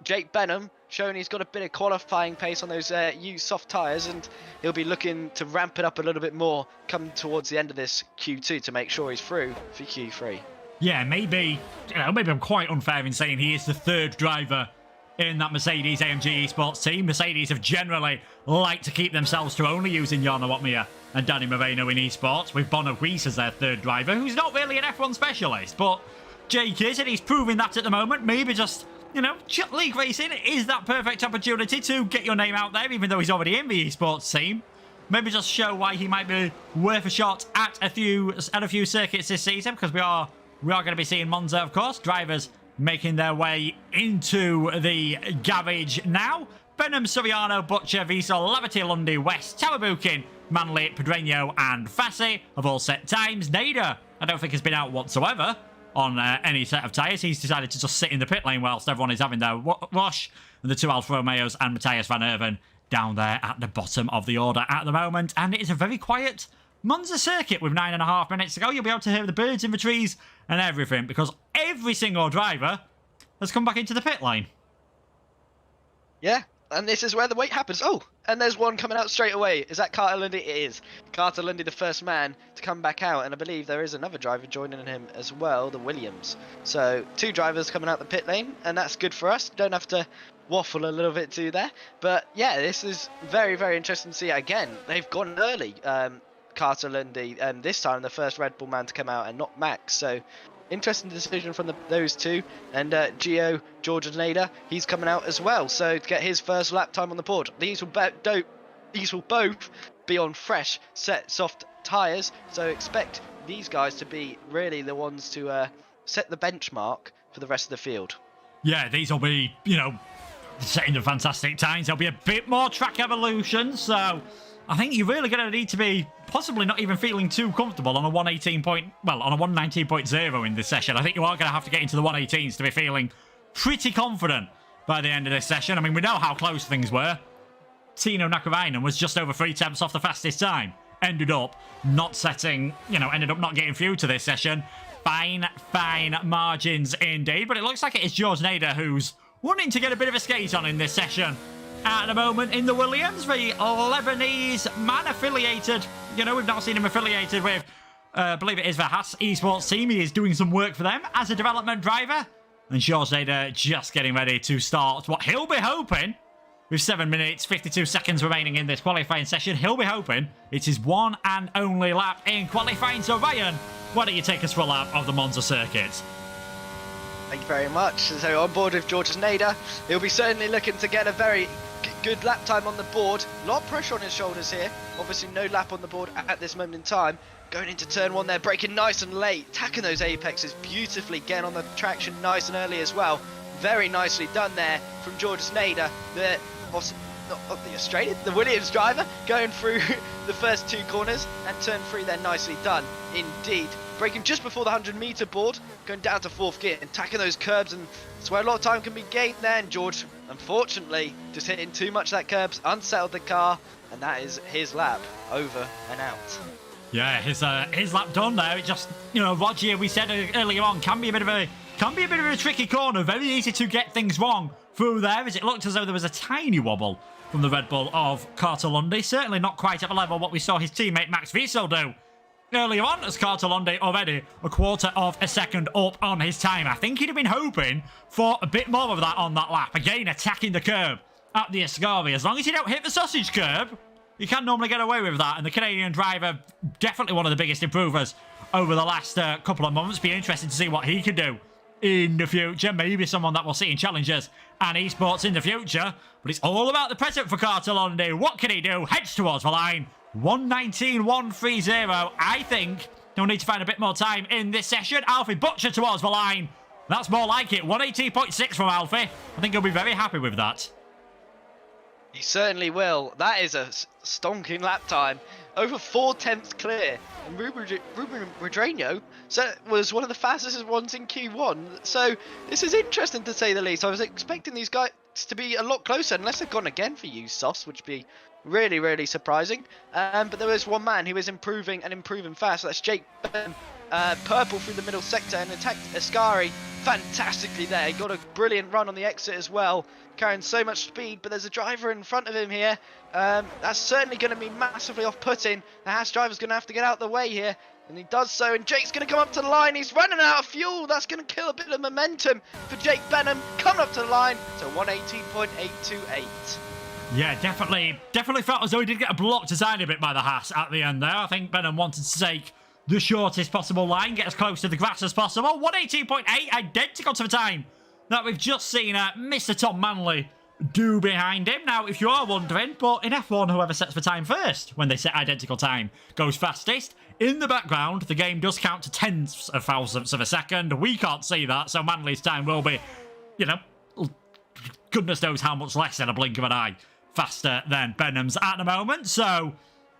Jake Benham showing he's got a bit of qualifying pace on those used soft tyres, and he'll be looking to ramp it up a little bit more come towards the end of this Q2 to make sure he's through for Q3. Yeah, maybe I'm quite unfair in saying he is the third driver in that Mercedes AMG Esports team. Mercedes have generally liked to keep themselves to only using Jarno Opmeer and Danny Moreno in esports, with Bono Weiss as their third driver, who's not really an F1 specialist, but Jake is, and he's proving that at the moment. Maybe just, league racing is that perfect opportunity to get your name out there, even though he's already in the esports team. Maybe just show why he might be worth a shot at a few circuits this season, because we are going to be seeing Monza, of course. Drivers making their way into the garage now. Benham, Soriano, Butcher, Wiesel, Laverty, Lundy, West, Tawabukin, Manley, Pedreño, and Fassi have all set times. Nader, I don't think has been out whatsoever on any set of tyres. He's decided to just sit in the pit lane whilst everyone is having their wash. And the two Alfa Romeos and Matthias van Erven down there at the bottom of the order at the moment. And it is a very quiet Monza circuit with 9.5 minutes to go. You'll be able to hear the birds in the trees and everything, because every single driver has come back into the pit lane. Yeah, and this is where the wait happens. Oh, and there's one coming out straight away. Is that Carter Lundy? It is. Carter Lundy, the first man to come back out, and I believe there is another driver joining him as well, the Williams. So 2 drivers coming out the pit lane, and that's good for us. Don't have to waffle a little bit too there. But yeah, this is very, very interesting to see. Again, they've gone early. Carter Lundy, and this time the first Red Bull man to come out, and not Max. So interesting decision from those two. And George Nader, he's coming out as well, so to get his first lap time on the board. These will both be on fresh set soft tyres, so expect these guys to be really the ones to set the benchmark for the rest of the field. Yeah, these will be, setting the fantastic times. There'll be a bit more track evolution, so I think you're really going to need to be possibly not even feeling too comfortable on a 119.0 in this session. I think you are going to have to get into the 118s to be feeling pretty confident by the end of this session. I mean, we know how close things were. Tino Nakarainen was just over 3 tenths off the fastest time. Ended up not getting through to this session. Fine margins indeed. But it looks like it is George Nader who's wanting to get a bit of a skate on in this session. At the moment in the Williams, the Lebanese man affiliated. We've not seen him affiliated with, I believe it is the Haas Esports team. He is doing some work for them as a development driver. And Schwarzenegger just getting ready to start what he'll be hoping, with 7 minutes, 52 seconds remaining in this qualifying session, he'll be hoping it's his one and only lap in qualifying. So Ryan, why don't you take us for a lap of the Monza circuit? Thank you very much. So on board with George Nader, he'll be certainly looking to get a very good lap time on the board. A lot of pressure on his shoulders here. Obviously no lap on the board at this moment in time. Going into turn one there, braking nice and late, tacking those apexes beautifully, getting on the traction nice and early as well. Very nicely done there from George Nader, the Australian, the Williams driver, going through the first 2 corners, and turn 3 there, nicely done indeed. Braking just before the 100-meter board, going down to 4th gear and tacking those curbs, and that's where a lot of time can be gained there. And George, unfortunately, just hitting too much of that curbs, unsettled the car, and that is his lap over and out. Yeah, his lap done there. It just, Roger, we said earlier on, can be a bit of a tricky corner. Very easy to get things wrong through there, as it looked as though there was a tiny wobble from the Red Bull of Carter-Lundy. Certainly not quite at the level what we saw his teammate Max Wiesel do earlier on, as Carter-Lundy already a quarter of a second up on his time. I think he'd have been hoping for a bit more of that on that lap. Again, attacking the curb at the Ascari. As long as you don't hit the sausage curb, you can normally get away with that. And the Canadian driver, definitely one of the biggest improvers over the last couple of months. Be interesting to see what he can do in the future. Maybe someone that we'll see in Challengers and esports in the future. But it's all about the present for Carter-Lundy. What can he do? Heads towards the line. 1:19.130. I think he'll need to find a bit more time in this session. Alfie Butcher towards the line. That's more like it. 1:18.6 from Alfie. I think he'll be very happy with that. He certainly will. That is a stonking lap time. Over 4/10 clear. And Ruben Rodreno was one of the fastest ones in Q1. So this is interesting to say the least. I was expecting these guys to be a lot closer, unless they've gone again for you, Sauce, which would be really, really surprising. But there was one man who was improving and improving fast. That's Jake Benham, purple through the middle sector, and attacked Ascari fantastically there. He got a brilliant run on the exit as well, carrying so much speed, but there's a driver in front of him here. That's certainly going to be massively off-putting. The Haas driver's going to have to get out of the way here, and he does so, and Jake's going to come up to the line. He's running out of fuel. That's going to kill a bit of momentum for Jake Benham, coming up to the line to 1:18.828. Yeah, definitely felt as though he did get blocked a tiny bit by the Haas at the end there. I think Benham wanted to take the shortest possible line, get as close to the grass as possible. 1:18.8, identical to the time that we've just seen Mr. Tom Manley do behind him. Now, if you are wondering, but in F1, whoever sets the time first when they set identical time goes fastest. In the background, the game does count to tenths of thousandths of a second. We can't see that, so Manley's time will be, goodness knows how much less in a blink of an eye faster than Benham's at the moment. So,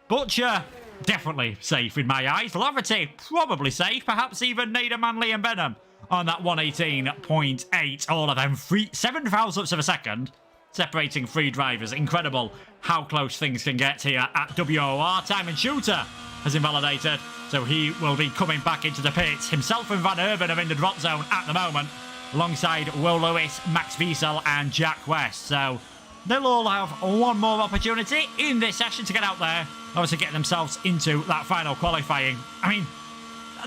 Butcher, definitely safe in my eyes. Laverty, probably safe. Perhaps even Nader, Manley and Benham on that 1:18.8. All of them 7 thousandths of a second separating 3 drivers. Incredible how close things can get here at WOR. Time and Shooter has invalidated, so he will be coming back into the pits. Himself and Van Urban are in the drop zone at the moment, alongside Will Lewis, Max Wiesel and Jack West. So they'll all have one more opportunity in this session to get out there, obviously get themselves into that final qualifying. I mean,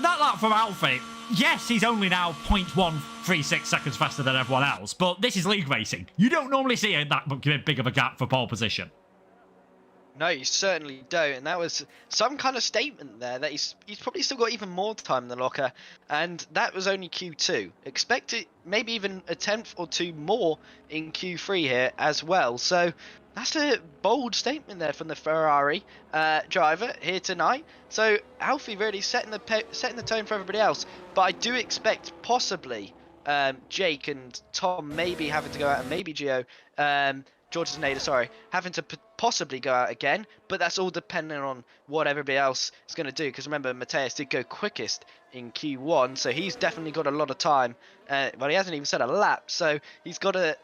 that lap from Alfie, yes, he's only now 0.136 seconds faster than everyone else, but this is league racing. You don't normally see that big of a gap for pole position. No, you certainly don't, and that was some kind of statement there that he's probably still got even more time in the locker, and that was only Q2. Expect it, maybe even a tenth or two more in Q3 here as well. So that's a bold statement there from the Ferrari driver here tonight. So Alfie really setting the tone for everybody else, but I do expect possibly Jake and Tom maybe having to go out, and maybe Gio. George Nader, sorry, having to possibly go out again, but that's all depending on what everybody else is going to do, because remember, Mateus did go quickest in Q1, so he's definitely got a lot of time. Well, he hasn't even said a lap, so he's got to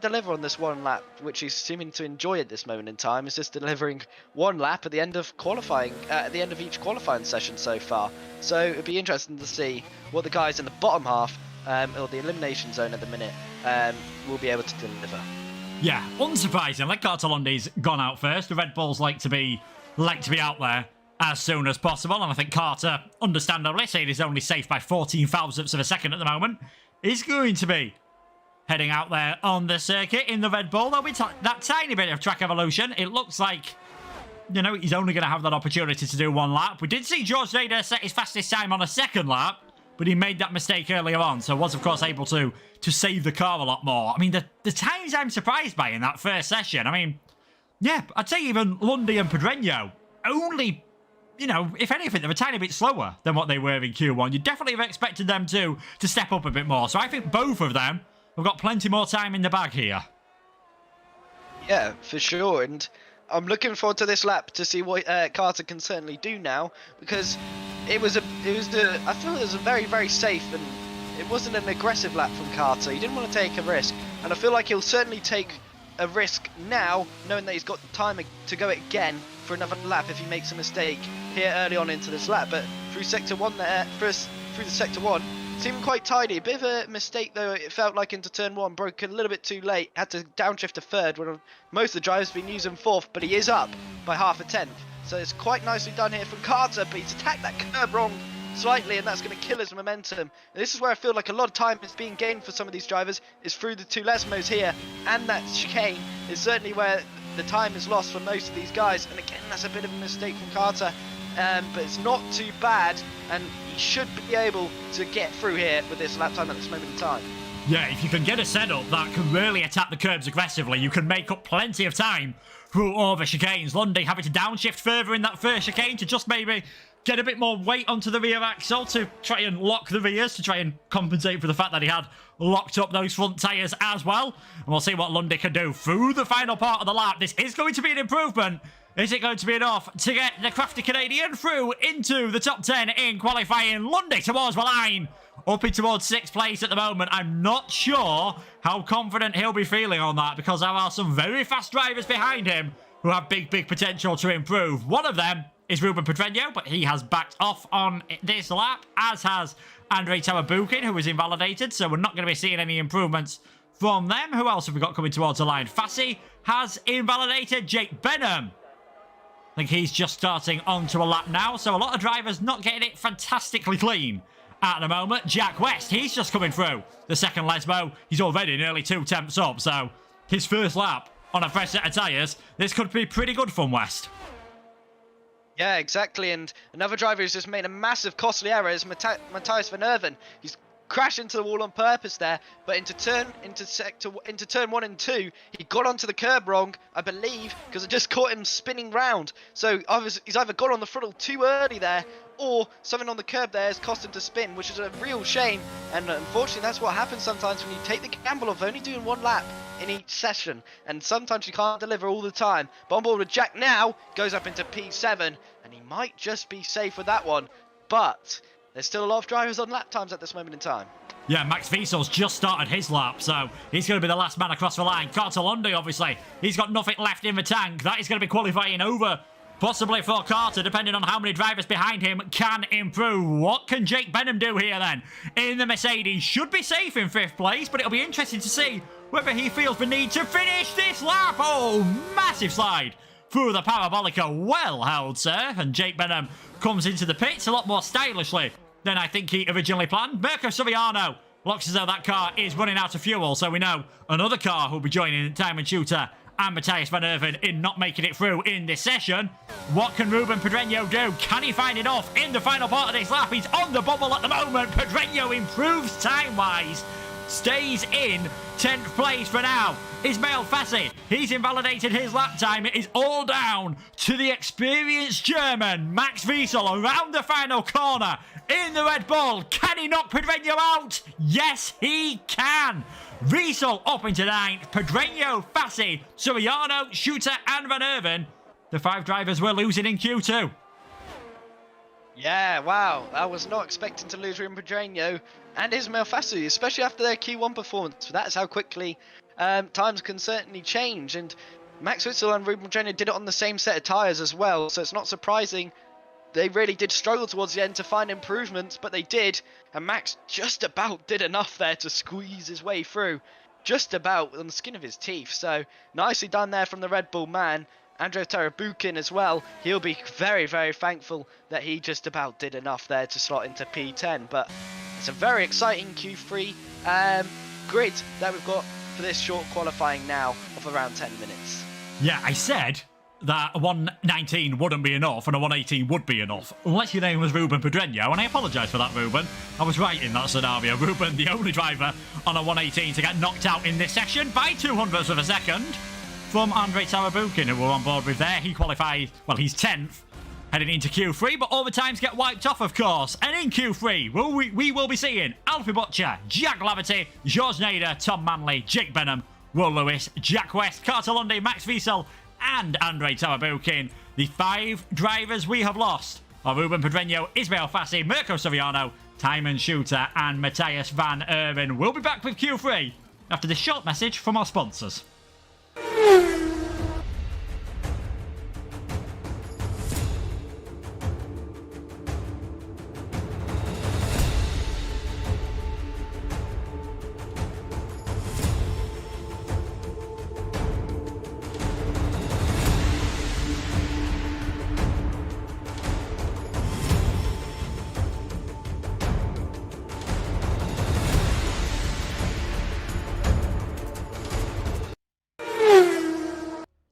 deliver on this one lap, which he's seeming to enjoy at this moment in time. Is just delivering one lap at the end of qualifying, at the end of each qualifying session so far. So it'd be interesting to see what the guys in the bottom half, or the elimination zone at the minute, will be able to deliver. Yeah, unsurprisingly, Carter-Lundy's gone out first. The Red Bulls like to be out there as soon as possible, and I think Carter, understandably, saying he's only safe by 14 thousandths of a second at the moment is going to be heading out there on the circuit in the Red Bull. There'll be that tiny bit of track evolution. It looks like, you know, he's only going to have that opportunity to do one lap. We did see George Nader set his fastest time on a second lap, but he made that mistake earlier on, so was, of course, able to save the car a lot more. I mean, the times I'm surprised by in that first session, I mean, yeah, I'd say even Lundy and Pedreño only, you know, if anything, they're a tiny bit slower than what they were in Q1. You definitely have expected them to step up a bit more. So I think both of them have got plenty more time in the bag here. Yeah, for sure. And I'm looking forward to this lap to see what Carter can certainly do now, because I feel it was a very, very safe, and it wasn't an aggressive lap from Carter. He didn't want to take a risk, and I feel like he'll certainly take a risk now, knowing that he's got time to go again for another lap if he makes a mistake here early on into this lap. But through sector one there, through the sector one, seemed quite tidy. A bit of a mistake though, it felt like into turn one, broke a little bit too late, had to downshift to third when most of the drivers have been using fourth, but he is up by half a tenth. So it's quite nicely done here from Carter, but he's attacked that curb wrong slightly, and that's going to kill his momentum. And this is where I feel like a lot of time is being gained for some of these drivers, is through the two Lesmos here, and that chicane is certainly where the time is lost for most of these guys. And again, that's a bit of a mistake from Carter, but it's not too bad, and he should be able to get through here with this lap time at this moment in time. Yeah, if you can get a setup that can really attack the curbs aggressively, you can make up plenty of time through all the chicanes. Lundy having to downshift further in that first chicane to just maybe get a bit more weight onto the rear axle to try and lock the rears, to try and compensate for the fact that he had locked up those front tyres as well. And we'll see what Lundy can do through the final part of the lap. This is going to be an improvement. Is it going to be enough to get the crafty Canadian through into the top 10 in qualifying? Lundy towards the line, up in towards 6th place at the moment. I'm not sure how confident he'll be feeling on that, because there are some very fast drivers behind him who have big, big potential to improve. One of them is Ruben Pedreño, but he has backed off on this lap, as has Andrei Tarabukin, who was invalidated, so we're not going to be seeing any improvements from them. Who else have we got coming towards the line? Fassi has invalidated. Jake Benham, I think he's just starting onto a lap now, so a lot of drivers not getting it fantastically clean at the moment. Jack West, he's just coming through the second Lesmo. He's already nearly 2 tenths up, so his first lap on a fresh set of tyres. This could be pretty good from West. Yeah, exactly. And another driver who's just made a massive costly error is Matthias van Erven. He's crashed into the wall on purpose there, but into turn 1 and 2, he got onto the curb wrong, I believe, because it just caught him spinning round. So he's either got on the throttle too early there, or something on the curb there has cost him to spin, which is a real shame. And unfortunately, that's what happens sometimes when you take the gamble of only doing one lap in each session, and sometimes you can't deliver all the time. But on board with Jack now, goes up into P7, and he might just be safe with that one, but there's still a lot of drivers on lap times at this moment in time. Yeah, Max Wiesel's just started his lap, so he's going to be the last man across the line. Carter Lundy, obviously, he's got nothing left in the tank. That is going to be qualifying over, possibly for Carter, depending on how many drivers behind him can improve. What can Jake Benham do here then? In the Mercedes, should be safe in 5th place, but it'll be interesting to see whether he feels the need to finish this lap. Oh, massive slide through the Parabolica. Well held, sir. And Jake Benham comes into the pits a lot more stylishly than I think he originally planned. Mirko Soriano looks as though that car is running out of fuel, so we know another car will be joining Time and Shooter and Matthias van Erven in not making it through in this session. What can Ruben Pedreño do? Can he find it off in the final part of this lap? He's on the bubble at the moment. Pedreño improves time-wise, stays in 10th place for now. Ismail Fassi, he's invalidated his lap time. It is all down to the experienced German, Max Wiesel, around the final corner in the Red Bull. Can he knock Pedreño out? Yes, he can. Wiesel up into 9th. Pedreño, Fassi, Soriano, Shooter and Van Erven. The 5 drivers we're losing in Q2. Yeah, wow. I was not expecting to lose Ruben Pedreño and Ismail Fassi, especially after their Q1 performance. That's how quickly times can certainly change. And Max Witzel and Ruben Pedreño did it on the same set of tyres as well, so it's not surprising. They really did struggle towards the end to find improvements, but they did. And Max just about did enough there to squeeze his way through. Just about on the skin of his teeth. So nicely done there from the Red Bull man. Andrei Tarabukin as well. He'll be very, very thankful that he just about did enough there to slot into P10. But it's a very exciting Q3 grid that we've got for this short qualifying now of around 10 minutes. Yeah, I said that a 119 wouldn't be enough and a 118 would be enough, unless your name was Ruben Pedreño, and I apologise for that, Ruben. I was right in that scenario. Ruben, the only driver on a 118 to get knocked out in this session by 200ths of a second from Andrei Tarabukin, who we're on board with there. He qualified, well, he's 10th heading into Q3, but overtimes get wiped off, of course. And in Q3, we will be seeing Alfie Butcher, Jack Laverty, George Nader, Tom Manley, Jake Benham, Will Lewis, Jack West, Carter Lundy, Max Wiesel, and Andrei Tarabukin. The 5 drivers we have lost are Ruben Pedreño, Ismail Fassi, Mirko Soriano, Timon Shooter, and Matthias Van Erven. We'll be back with Q3 after this short message from our sponsors.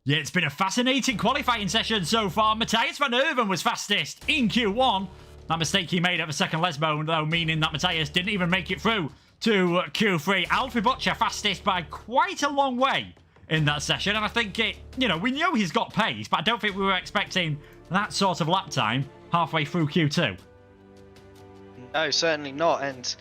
Yeah, it's been a fascinating qualifying session so far. Matthias Van Erven was fastest in Q1. That mistake he made at the second Lesbo, though, meaning that Matthias didn't even make it through to Q3. Alfie Butcher fastest by quite a long way in that session. And I think we know he's got pace, but I don't think we were expecting that sort of lap time halfway through Q2. No, certainly not. And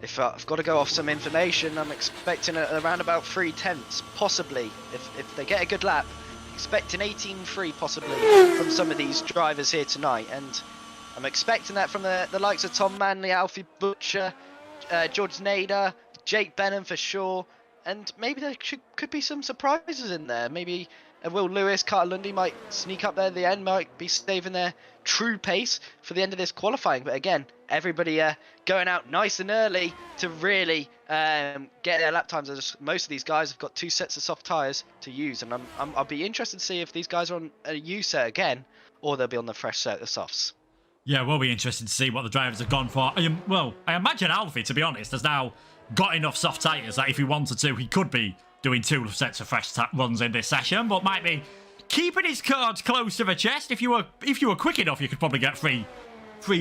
if I've got to go off some information, I'm expecting around about 3/10, possibly. If they get a good lap, expecting 18.3 possibly from some of these drivers here tonight. And I'm expecting that from the likes of Tom Manley, Alfie Butcher, George Nader, Jake Benham for sure. And maybe there could be some surprises in there. Maybe Will Lewis, Carter Lundy might sneak up there at the end, might be saving their true pace for the end of this qualifying. But again, everybody going out nice and early to really get their lap times. As most of these guys have got 2 sets of soft tyres to use, and I'll be interested to see if these guys are on a U set again, or they'll be on the fresh set of softs. Yeah, we'll be interested to see what the drivers have gone for. I imagine Alfie, to be honest, has now got enough soft tyres that if he wanted to, he could be doing 2 sets of fresh runs in this session, but might be keeping his cards close to the chest. If you were quick enough, you could probably get three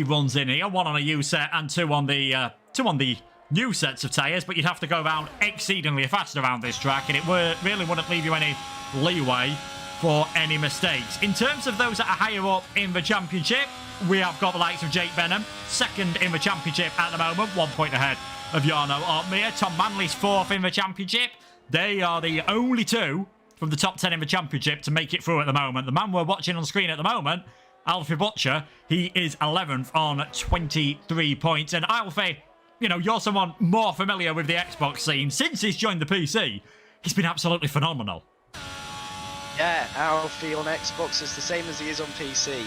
runs in here, 1 on a U set and 2 on the new sets of tyres, but you'd have to go around exceedingly fast around this track, and it really wouldn't leave you any leeway for any mistakes. In terms of those that are higher up in the championship, we have got the likes of Jake Benham, 2nd in the championship at the moment, 1 point ahead of Jarno Opmeer. Tom Manley's 4th in the championship. They are the only 2 from the top 10 in the championship to make it through at the moment. The man we're watching on screen at the moment, Alfie Butcher, he is 11th on 23 points. And Alfie, you're someone more familiar with the Xbox scene. Since he's joined the PC, he's been absolutely phenomenal. Yeah, Alfie on Xbox is the same as he is on PC.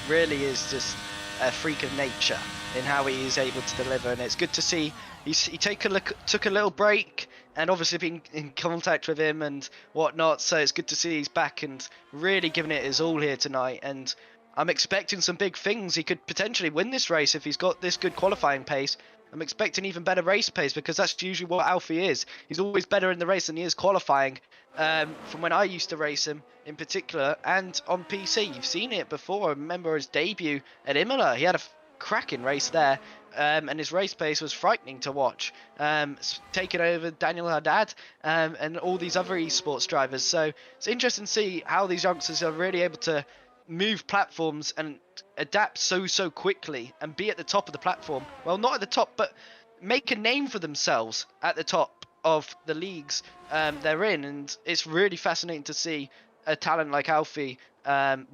Really is just a freak of nature in how he is able to deliver, and it's good to see he took a little break, and obviously been in contact with him and whatnot, so it's good to see he's back and really giving it his all here tonight. And I'm expecting some big things. He could potentially win this race if he's got this good qualifying pace. I'm expecting even better race pace, because that's usually what Alfie is. He's always better in the race than he is qualifying. From when I used to race him in particular, and on PC, you've seen it before. I remember his debut at Imola. He had a cracking race there, and his race pace was frightening to watch. Taking over Daniel Haddad and all these other esports drivers. So it's interesting to see how these youngsters are really able to move platforms and adapt so quickly and be at the top of the platform. Well, not at the top, but make a name for themselves at the top of the leagues they're in. And it's really fascinating to see a talent like Alfie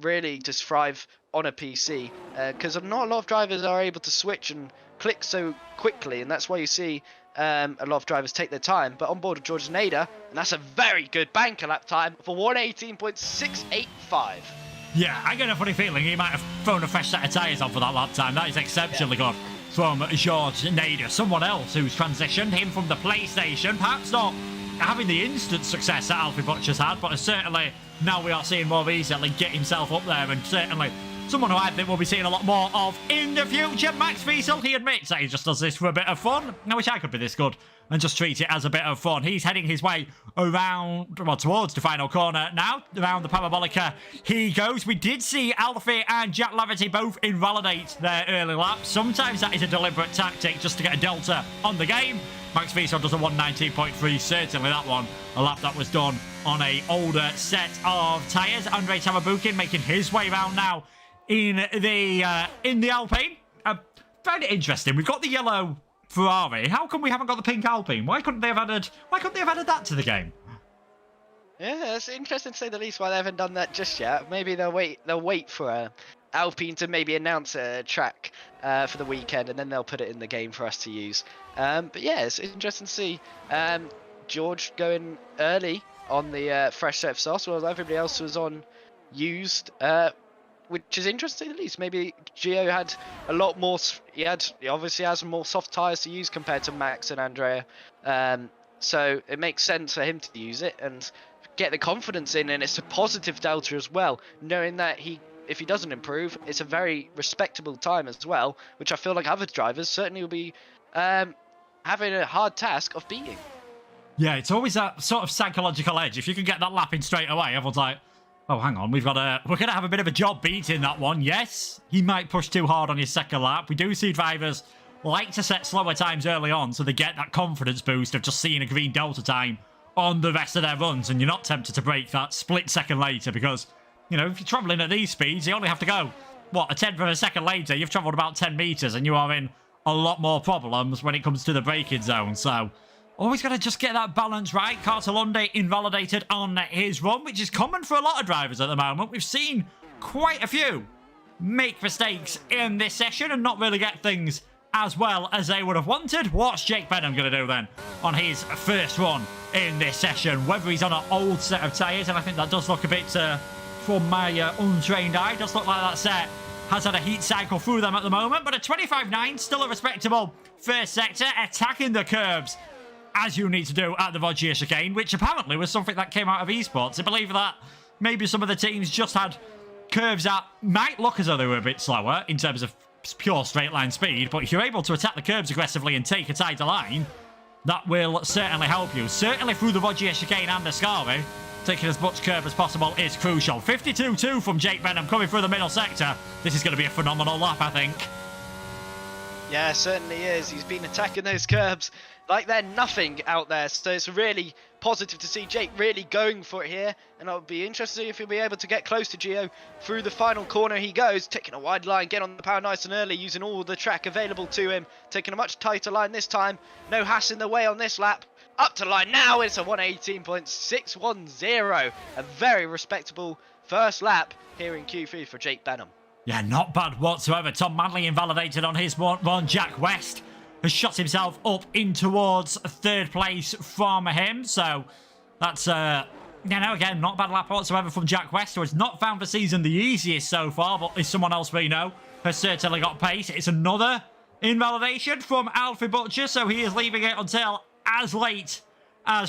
really just thrive on a PC, because not a lot of drivers are able to switch and click so quickly, and that's why you see a lot of drivers take their time. But on board with George Nader, and that's a very good banker lap time for 118.685. Yeah, I get a funny feeling he might have thrown a fresh set of tyres on for that lap time. That is exceptionally good from George Nader. Someone else who's transitioned, him from the PlayStation, perhaps not having the instant success that Alfie Butcher's had, but certainly now we are seeing more recently get himself up there and certainly Someone who I think we'll be seeing a lot more of in the future, Max Wiesel. He admits that he just does this for a bit of fun. I wish I could be this good and just treat it as a bit of fun. He's heading his way around, well, towards the final corner now. Around the Parabolica he goes. We did see Alfie and Jack Laverty both invalidate their early laps. Sometimes that is a deliberate tactic just to get a delta on the game. Max Wiesel does a 119.3, certainly that one. A lap that was done on a older set of tyres. Andrei Tarabukin making his way around now in the Alpine. I find it interesting. We've got the yellow Ferrari. How come we haven't got the pink Alpine? Why couldn't they have added that to the game? Yeah, it's interesting to say the least why they haven't done that just yet. Maybe they'll wait for Alpine to maybe announce a track for the weekend, and then they'll put it in the game for us to use. But yeah, it's interesting to see George going early on the fresh set of sauce, while everybody else was on used, which is interesting at least. Maybe Gio had a lot more. He obviously has more soft tyres to use compared to Max and Andrea, so it makes sense for him to use it and get the confidence in, and it's a positive delta as well, knowing that if he doesn't improve, it's a very respectable time as well, which I feel like other drivers certainly will be having a hard task of beating. Yeah, it's always that sort of psychological edge. If you can get that lap in straight away, everyone's like, oh, hang on, we're going to have a bit of a job beating that one. Yes, he might push too hard on his second lap. We do see drivers like to set slower times early on so they get that confidence boost of just seeing a green delta time on the rest of their runs, and you're not tempted to break that split second later because, you know, if you're travelling at these speeds, you only have to go, what, a tenth of a second later, you've travelled about 10 metres and you are in a lot more problems when it comes to the braking zone. So always got to just get that balance right. Cartalundi invalidated on his run, which is common for a lot of drivers at the moment. We've seen quite a few make mistakes in this session and not really get things as well as they would have wanted. What's Jake Benham going to do then on his first run in this session? Whether he's on an old set of tyres, and I think that does look a bit, from my untrained eye, does look like that set has had a heat cycle through them at the moment, but a 25.9, still a respectable first sector, attacking the curbs as you need to do at the Voggia chicane, which apparently was something that came out of esports. I believe that maybe some of the teams just had curves that might look as though they were a bit slower in terms of pure straight line speed, but if you're able to attack the curbs aggressively and take a tighter line, that will certainly help you. Certainly through the Voggia chicane and Ascari, taking as much curve as possible is crucial. 52.2 from Jake Benham coming through the middle sector. This is going to be a phenomenal lap, I think. Yeah, certainly is. He's been attacking those curbs like they're nothing out there. So it's really positive to see Jake really going for it here. And I'll be interested if he'll be able to get close to Gio through the final corner. He goes, taking a wide line, get on the power nice and early, using all the track available to him. Taking a much tighter line this time. No Haas in the way on this lap. Up to line now, it's a 118.610. A very respectable first lap here in Q3 for Jake Benham. Yeah, not bad whatsoever. Tom Manley invalidated on his one. Jack West has shot himself up in towards third place from him. So that's, again, not bad lap whatsoever from Jack West, who has not found the season the easiest so far, but is someone else we know has certainly got pace. It's another invalidation from Alfie Butcher, so he is leaving it until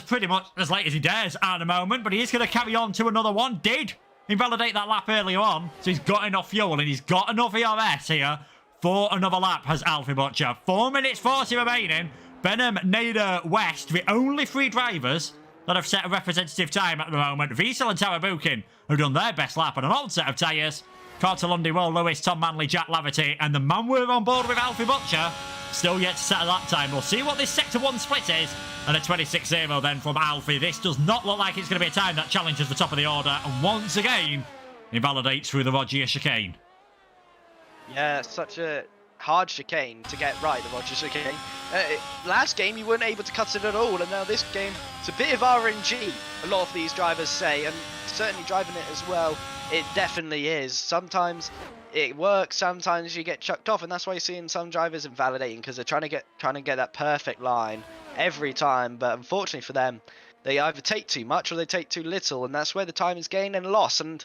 pretty much as late as he dares at the moment, but he is going to carry on to another one. Did invalidate that lap earlier on, so he's got enough fuel and he's got enough ERS here for another lap, has Alfie Butcher. 4 minutes 40 remaining. Benham, Nader, West, the only three drivers that have set a representative time at the moment. Wiesel and Tarabukin have done their best lap on an old set of tyres. Cartalundi, Will Lewis, Tom Manley, Jack Laverty, and the man we're on board with, Alfie Butcher, still yet to set a lap time. We'll see what this Sector 1 split is. And a 26.0 then from Alfie. This does not look like it's going to be a time that challenges the top of the order. And once again, invalidates through the Voggia chicane. Yeah, such a hard chicane to get right, the Voggia chicane. Last game, you weren't able to cut it at all. And now this game, it's a bit of RNG, a lot of these drivers say. And certainly driving it as well, it definitely is. Sometimes it works, sometimes you get chucked off, and that's why you're seeing some drivers invalidating, because they're trying to get that perfect line every time. But unfortunately for them, they either take too much or they take too little, and that's where the time is gained and lost. And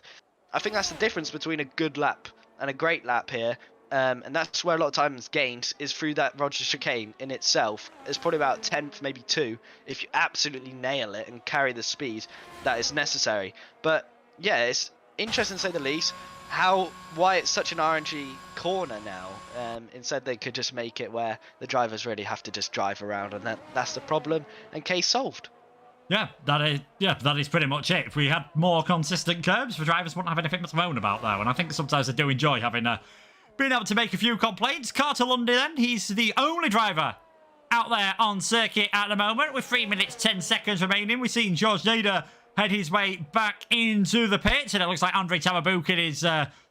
I think that's the difference between a good lap and a great lap here. And that's where a lot of time is gained, is through that Voggia chicane in itself. It's probably about a tenth, maybe 2, if you absolutely nail it and carry the speed that is necessary. But yeah, it's interesting to say the least. why it's such an RNG corner now. Instead, they could just make it where the drivers really have to just drive around, and that's the problem. And case solved. Yeah, that is pretty much it. If we had more consistent curbs, the drivers wouldn't have anything to moan about, though. And I think sometimes I do enjoy having being able to make a few complaints. Carter Lundy, then, he's the only driver out there on circuit at the moment with 3 minutes 10 seconds remaining. We've seen George Nader head his way back into the pits, and it looks like Andrei Tawabukin is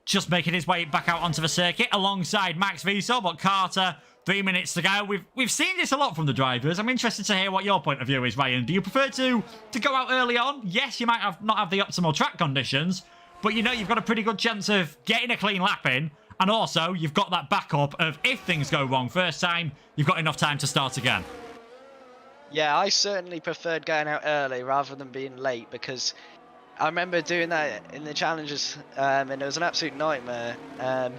just making his way back out onto the circuit alongside Max Wiesel. But Carter, 3 minutes to go. We've seen this a lot from the drivers. I'm interested to hear what your point of view is, Ryan. Do you prefer to go out early on? Yes, you might not have the optimal track conditions, but you know you've got a pretty good chance of getting a clean lap in, and also you've got that backup of if things go wrong first time, you've got enough time to start again. Yeah, I certainly preferred going out early rather than being late, because I remember doing that in the challenges, and it was an absolute nightmare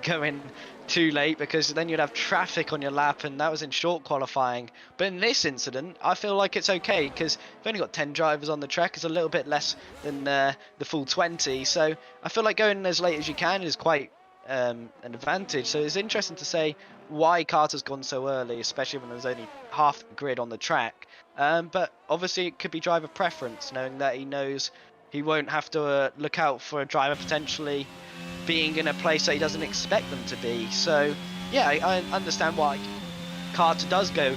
going too late, because then you'd have traffic on your lap, and that was in short qualifying. But in this incident, I feel like it's okay, because we've only got 10 drivers on the track. It's a little bit less than the full 20, so I feel like going as late as you can is quite an advantage. So it's interesting to say why Carter's gone so early, especially when there's only half the grid on the track. But obviously it could be driver preference, knowing that he knows he won't have to look out for a driver potentially being in a place that he doesn't expect them to be. So yeah, I understand why Carter does go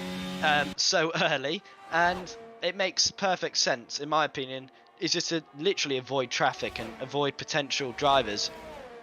so early, and it makes perfect sense in my opinion. It's just to literally avoid traffic and avoid potential drivers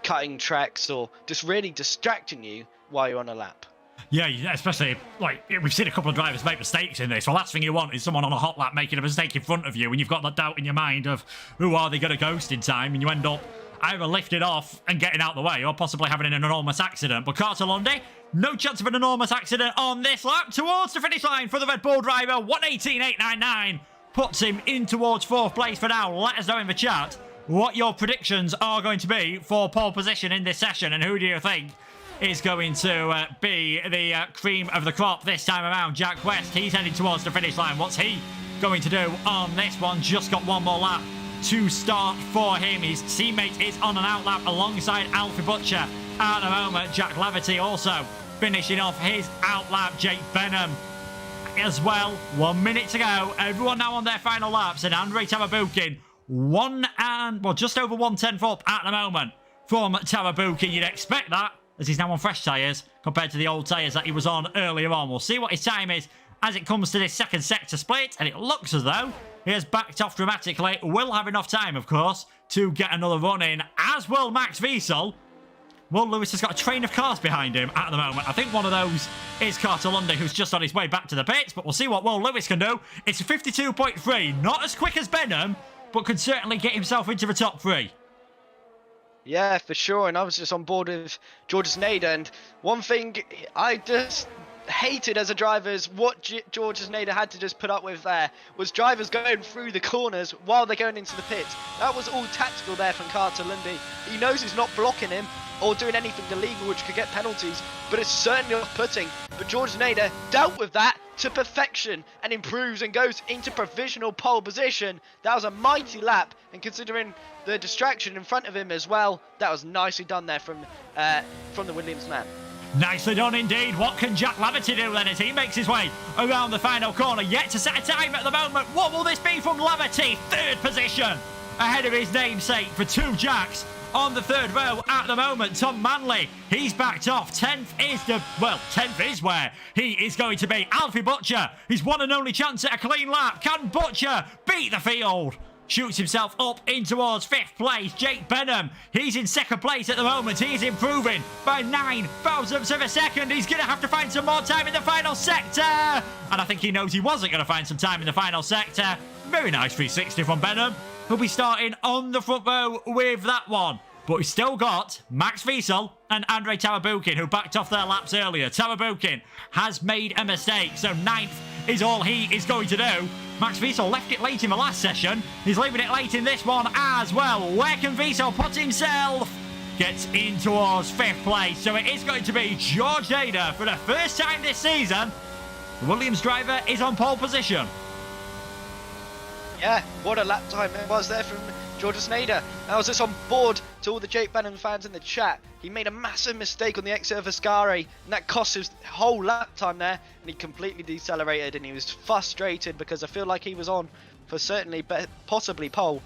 cutting tracks or just really distracting you while you're on a lap. Yeah, especially, like, we've seen a couple of drivers make mistakes in this. The last thing you want is someone on a hot lap making a mistake in front of you, and you've got that doubt in your mind of, who are they going to ghost in time? And you end up either lifted off and getting out the way, or possibly having an enormous accident. But Carter Lundy, no chance of an enormous accident on this lap. Towards the finish line for the Red Bull driver, 1:18.899. Puts him in towards 4th place for now. Let us know in the chat what your predictions are going to be for pole position in this session, and who do you think is going to be the cream of the crop this time around. Jack West, he's heading towards the finish line. What's he going to do on this one? Just got one more lap to start for him. His teammate is on an out lap alongside Alfie Butcher at the moment. Jack Laverty also finishing off his out lap. Jake Benham as well. 1 minute to go. Everyone now on their final laps, and Andrei Tawabukin just over 1/10 up at the moment from Tawabukin. You'd expect that, as he's now on fresh tyres compared to the old tyres that he was on earlier on. We'll see what his time is as it comes to this second sector split, and it looks as though he has backed off dramatically. Will have enough time, of course, to get another run in, as will Max Wiesel. Will Lewis has got a train of cars behind him at the moment. I think one of those is Carter Lundy, who's just on his way back to the pits, but we'll see what Will Lewis can do. It's a 52.3, not as quick as Benham, but could certainly get himself into the top 3. Yeah, for sure, and I was just on board with George Nader, and one thing I just hated as a driver is what George Nader had to just put up with there was drivers going through the corners while they're going into the pits. That was all tactical there from Carter Lundy. He knows he's not blocking him or doing anything illegal which could get penalties, but it's certainly off-putting. But George Nader dealt with that to perfection and improves and goes into provisional pole position. That was a mighty lap, and considering the distraction in front of him as well, that was nicely done there from the Williams man. Nicely done indeed. What can Jack Laverty do then as he makes his way around the final corner? Yet to set a time at the moment. What will this be from Laverty? 3rd position ahead of his namesake for 2 Jacks on the 3rd row at the moment. Tom Manley, he's backed off. 10th is where he is going to be. Alfie Butcher, his one and only chance at a clean lap. Can Butcher beat the field? Shoots himself up in towards 5th place. Jake Benham, he's in 2nd place at the moment. He's improving by 9 thousandths of a second. He's going to have to find some more time in the final sector. And I think he knows he wasn't going to find some time in the final sector. Very nice 360 from Benham. He'll be starting on the front row with that one. But we've still got Max Wiesel and Andrei Tawabukin, who backed off their laps earlier. Tawabukin has made a mistake, so 9th is all he is going to do. Max Wiesel left it late in the last session. He's leaving it late in this one as well. Where can Wiesel put himself? Gets in towards 5th place. So it is going to be George Nader for the first time this season. The Williams driver is on pole position. Yeah, what a lap time it was there from George Nader. I was just on board to all the Jake Benham fans in the chat. He made a massive mistake on the exit of Ascari, and that cost his whole lap time there, and he completely decelerated, and he was frustrated because I feel like he was on for certainly possibly pole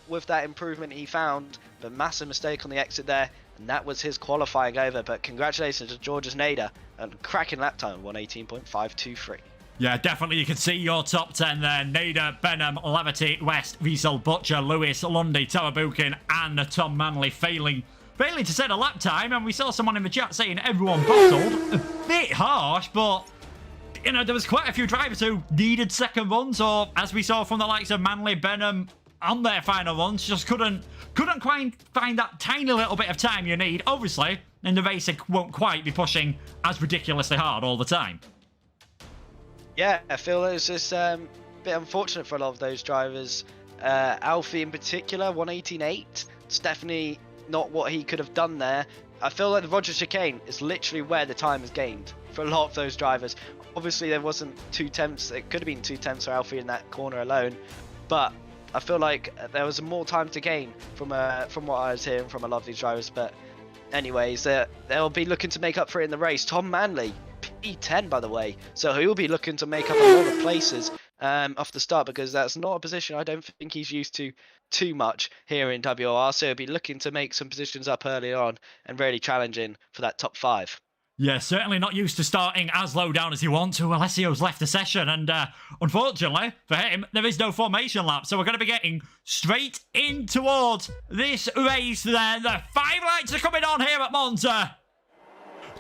with that improvement he found, but massive mistake on the exit there, and that was his qualifying over. But congratulations to George Nader, and cracking lap time, 118.523. Yeah, definitely you can see your top 10 there. Nader, Benham, Levity, West, Wiesel, Butcher, Lewis, Lundy, Tawabukin, and Tom Manley failing to set a lap time. And we saw someone in the chat saying everyone bottled. A bit harsh, but you know, there was quite a few drivers who needed second runs, or as we saw from the likes of Manley, Benham on their final runs, just couldn't quite find that tiny little bit of time you need. Obviously, in the race, it won't quite be pushing as ridiculously hard all the time. Yeah, I feel it was just a bit unfortunate for a lot of those drivers. Alfie in particular, 118.8. It's definitely not what he could have done there. I feel like the Roger chicane is literally where the time is gained for a lot of those drivers. Obviously, there wasn't 2 tenths. It could have been 2 tenths for Alfie in that corner alone, but I feel like there was more time to gain from what I was hearing from a lot of these drivers. But anyways, they'll be looking to make up for it in the race. Tom Manley, P10 by the way, so he'll be looking to make up a lot of places off the start, because that's not a position I don't think he's used to too much here in WOR. So he'll be looking to make some positions up early on and really challenging for that top 5. Yeah, certainly not used to starting as low down as you want to. Alessio's left the session, and unfortunately for him, there is no formation lap. So we're going to be getting straight in towards this race then. The 5 lights are coming on here at Monza.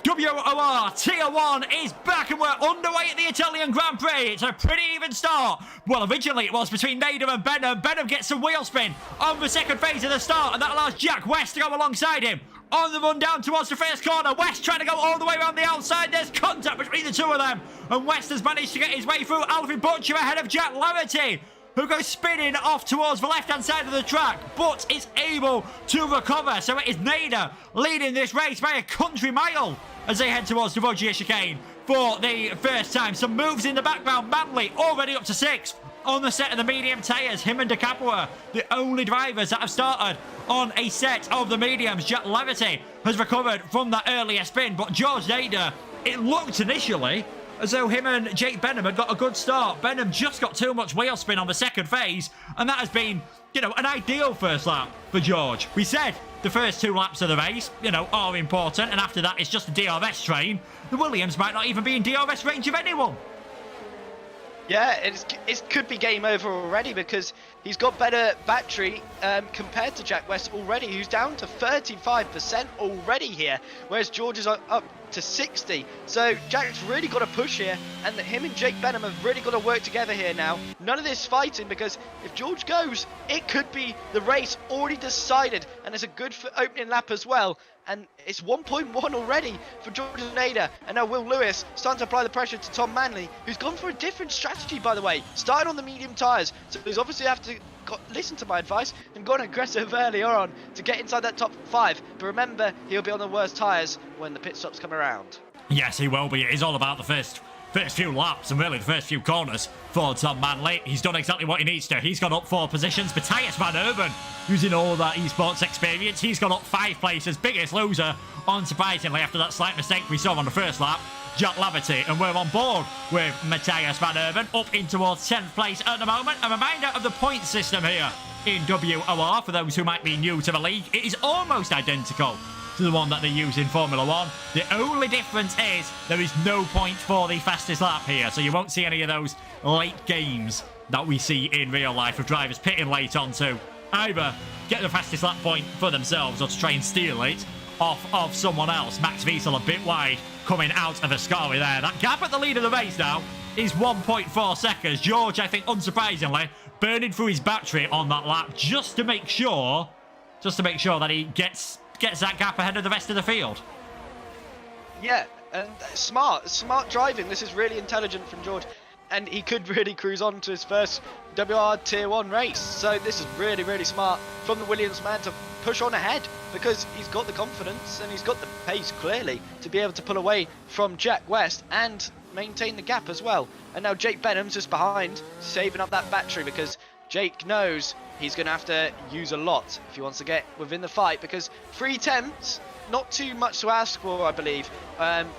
WOR Tier 1 is back, and we're underway at the Italian Grand Prix. It's a pretty even start. Well, originally it was between Nader and Benham. Benham gets some wheel spin on the second phase of the start, and that allows Jack West to go alongside him. On the run down towards the first corner, West trying to go all the way around the outside. There's contact between the two of them, and West has managed to get his way through. Alfie Butcher ahead of Jack Levity, who goes spinning off towards the left-hand side of the track, but is able to recover. So it is Nader leading this race by a country mile as they head towards the Voggia chicane for the first time. Some moves in the background. Manley already up to 6th on the set of the medium tyres. Him and De Capua, the only drivers that have started on a set of the mediums. Jack Levity has recovered from that earlier spin, but George Nader, it looked initially as though him and Jake Benham had got a good start. Benham just got too much wheel spin on the second phase, and that has been, you know, an ideal first lap for George. We said the first 2 laps of the race, you know, are important, and after that it's just a DRS train. The Williams might not even be in DRS range of anyone. Yeah, it could be game over already, because he's got better battery compared to Jack West already, who's down to 35% already here, whereas George is up to 60. So Jack's really got to push here, and him and Jake Benham have really got to work together here now. None of this fighting, because if George goes, it could be the race already decided, and it's a good opening lap as well. And it's 1.1 already for George Nader. And now Will Lewis starting to apply the pressure to Tom Manley, who's gone for a different strategy, by the way. Started on the medium tyres, so he's obviously have to listen to my advice and gone aggressive earlier on to get inside that top 5. But remember, he'll be on the worst tyres when the pit stops come around. Yes, he will be. It is all about the first few laps and really the first few corners for Tom Manley. He's done exactly what he needs to. He's gone up 4 positions. Matthias Van Urban, using all that esports experience, he's gone up 5 places. Biggest loser, unsurprisingly, after that slight mistake we saw on the first lap, Jack Levity. And we're on board with Matthias Van Urban up in towards 10th place at the moment. A reminder of the point system here in WOR for those who might be new to the league. It is almost identical to the one that they use in Formula 1. The only difference is there is no point for the fastest lap here, so you won't see any of those late games that we see in real life of drivers pitting late on to either get the fastest lap point for themselves or to try and steal it off of someone else. Max Wiesel a bit wide coming out of Ascari there. That gap at the lead of the race now is 1.4 seconds. George, I think, unsurprisingly, burning through his battery on that lap just to make sure that he gets that gap ahead of the rest of the field. Yeah, and smart driving. This is really intelligent from George, and he could really cruise on to his first WR Tier 1 race. So this is really, really smart from the Williams man to push on ahead, because he's got the confidence and he's got the pace clearly to be able to pull away from Jack West and maintain the gap as well. And now Jake Benham's just behind, saving up that battery, because Jake knows he's going to have to use a lot if he wants to get within the fight, because 3 attempts, not too much to ask for, I believe,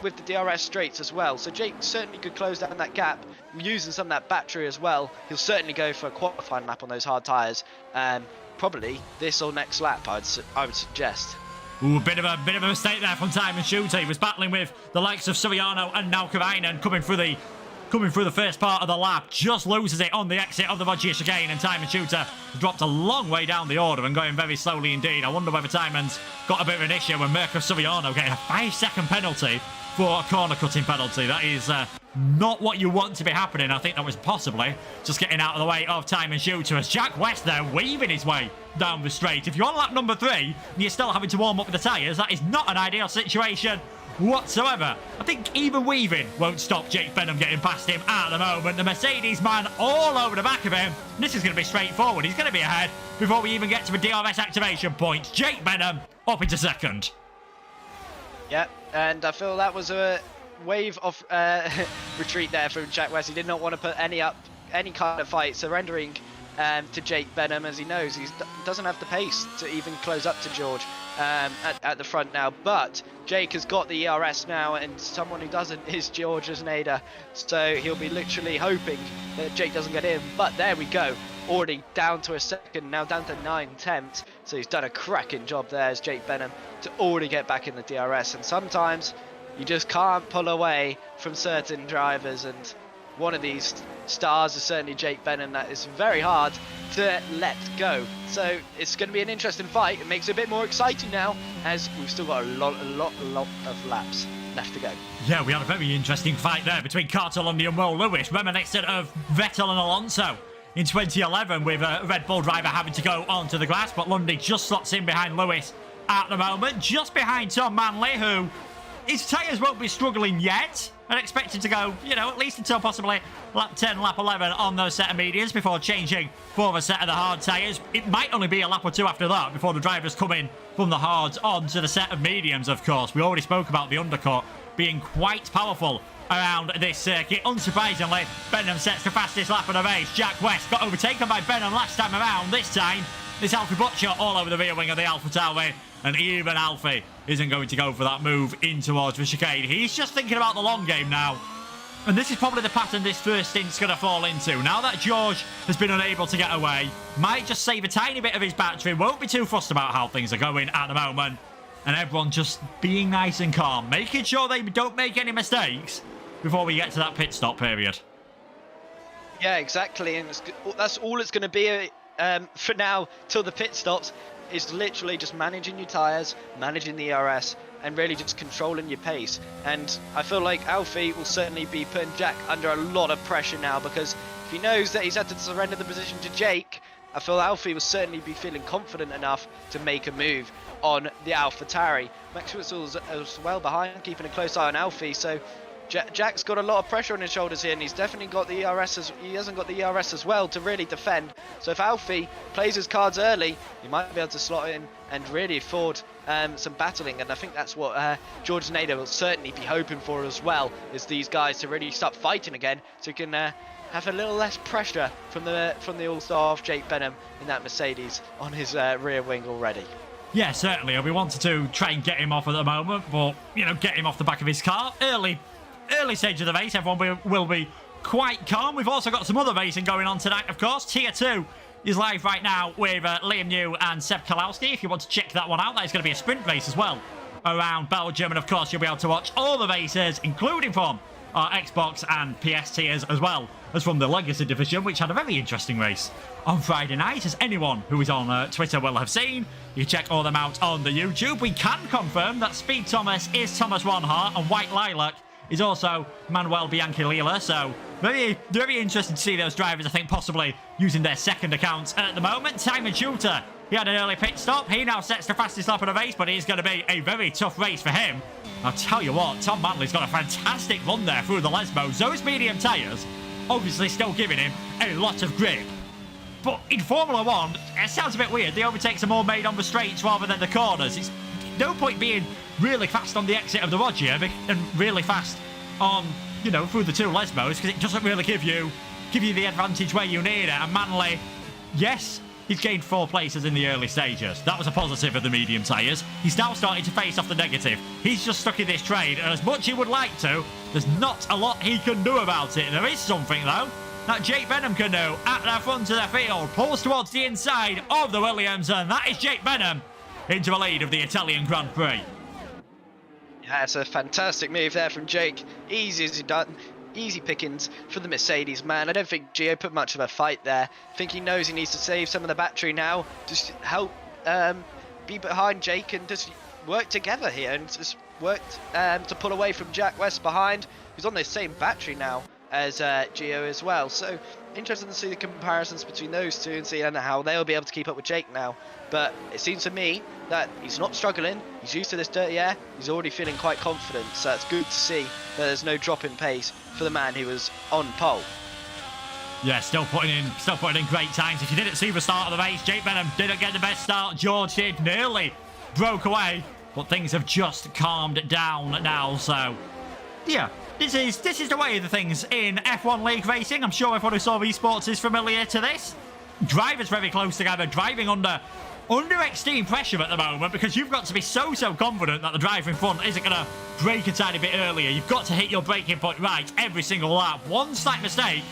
with the DRS straights as well. So Jake certainly could close down that gap using some of that battery as well. He'll certainly go for a qualifying lap on those hard tyres. Probably this or next lap, I would suggest. Ooh, a bit of a mistake there from Time and Shooter. He was battling with the likes of Suriano and now Kavainen coming through the first part of the lap. Just loses it on the exit of the Voggia chicane, and Time and Shooter dropped a long way down the order and going very slowly indeed. I wonder whether Timon's got a bit of an issue when Mirko Suriano getting a 5-second penalty for a corner cutting penalty. That is not what you want to be happening. I think that was possibly just getting out of the way of Time and Shooter as Jack West there weaving his way down the straight. If you're on lap number 3 and you're still having to warm up with the tyres, that is not an ideal situation whatsoever. I think even weaving won't stop Jake Benham getting past him at the moment. The Mercedes man all over the back of him. This is going to be straightforward. He's going to be ahead before we even get to the DRS activation point. Jake Benham up into second. Yeah, and I feel that was a wave of retreat there from Jack West. He did not want to put any kind of fight, surrendering to Jake Benham, as he knows he doesn't have the pace to even close up to George at the front now. But Jake has got the ERS now, and someone who doesn't is George Asneda, so he'll be literally hoping that Jake doesn't get in. But there we go, already down to a second, now down to 9 attempts, so he's done a cracking job there as Jake Benham to already get back in the DRS. And sometimes you just can't pull away from certain drivers, and one of these stars is certainly Jake Benham. That is very hard to let go. So it's going to be an interesting fight. It makes it a bit more exciting now, as we've still got a lot of laps left to go. Yeah, we had a very interesting fight there between Carter Lundy and Will Lewis, reminiscent of Vettel and Alonso in 2011, with a Red Bull driver having to go onto the grass, but Lundy just slots in behind Lewis at the moment, just behind Tom Manley, who his tyres won't be struggling yet. I'd expect him to go, at least until possibly lap 10, lap 11 on those set of mediums before changing for a set of the hard tyres. It might only be a lap or two after that before the drivers come in from the hards onto the set of mediums, of course. We already spoke about the undercut being quite powerful around this circuit. Unsurprisingly, Benham sets the fastest lap of the race. Jack West got overtaken by Benham last time around. This time, it's Alfie Butcher all over the rear wing of the Alpha Tauri. And even Alfie isn't going to go for that move in towards the chicane. He's just thinking about the long game now. And this is probably the pattern this first stint's going to fall into. Now that George has been unable to get away, might just save a tiny bit of his battery, won't be too fussed about how things are going at the moment. And everyone just being nice and calm, making sure they don't make any mistakes before we get to that pit stop period. Yeah, exactly. And that's all it's going to be for now till the pit stops. Is literally just managing your tyres, managing the ERS, and really just controlling your pace. And I feel like Alfie will certainly be putting Jack under a lot of pressure now, because if he knows that he's had to surrender the position to Jake, I feel Alfie will certainly be feeling confident enough to make a move on the Alpha Tauri. Max Whistle's as well behind, keeping a close eye on Alfie, so Jack's got a lot of pressure on his shoulders here, and he's definitely got the ERS he hasn't got the ERS as well to really defend. So if Alfie plays his cards early, he might be able to slot in and really afford some battling. And I think that's what George Nader will certainly be hoping for as well, is these guys to really start fighting again, so he can have a little less pressure from the all-star of Jake Benham in that Mercedes on his rear wing already. Yeah, certainly. We wanted to try and get him off at the moment, but get him off the back of his car early stage of the race. Everyone will be quite calm. We've also got some other racing going on tonight, of course. Tier 2 is live right now with Liam New and Seb Kalowski. If you want to check that one out, that is going to be a sprint race as well around Belgium. And of course, you'll be able to watch all the races, including from our Xbox and PS tiers, as well as from the Legacy division, which had a very interesting race on Friday night, as anyone who is on Twitter will have seen. You check all them out on the YouTube. We can confirm that Speed Thomas is Thomas Ronhart, and White Lilac is also Manuel Bianchi-Lila, so very, very interesting to see those drivers, I think, possibly using their second accounts at the moment. Time and Shooter, he had an early pit stop. He now sets the fastest lap of the race, but it is going to be a very tough race for him. I'll tell you what, Tom Manley's got a fantastic run there through the Lesbos. Those medium tyres obviously still giving him a lot of grip. But in Formula 1, it sounds a bit weird. The overtakes are more made on the straights rather than the corners. It's no point being really fast on the exit of the Voggia and really fast on, through the two Lesbos, because it doesn't really give you the advantage where you need it. And Manley Yes, he's gained 4 places in the early stages. That was a positive of the medium tyres. He's now starting to face off the negative. He's just stuck in this trade, and as much as he would like to, there's not a lot he can do about it. There is something, though, that Jake Benham can do at the front of the field. Pulls towards the inside of the Williams, and that is Jake Benham into a lead of the Italian Grand Prix. Yeah, it's a fantastic move there from Jake. Easy as he done. Easy pickings for the Mercedes, man. I don't think Gio put much of a fight there. I think he knows he needs to save some of the battery now. Just help be behind Jake and just work together here and just work to pull away from Jack West behind, who's on the same battery now as Gio as well. So interesting to see the comparisons between those two and see how they'll be able to keep up with Jake now. But it seems to me that he's not struggling. He's used to this dirty air. He's already feeling quite confident. So it's good to see that there's no drop in pace for the man who was on pole. Yeah, still putting in great times. If you didn't see the start of the race, Jake Benham didn't get the best start. George did, nearly broke away, but things have just calmed down now. So yeah, this is the way of the things in F1 League racing. I'm sure everyone who saw esports is familiar to this. Drivers very close together, driving under extreme pressure at the moment, because you've got to be so confident that the driver in front isn't going to brake a tiny bit earlier. You've got to hit your braking point right every single lap. One slight mistake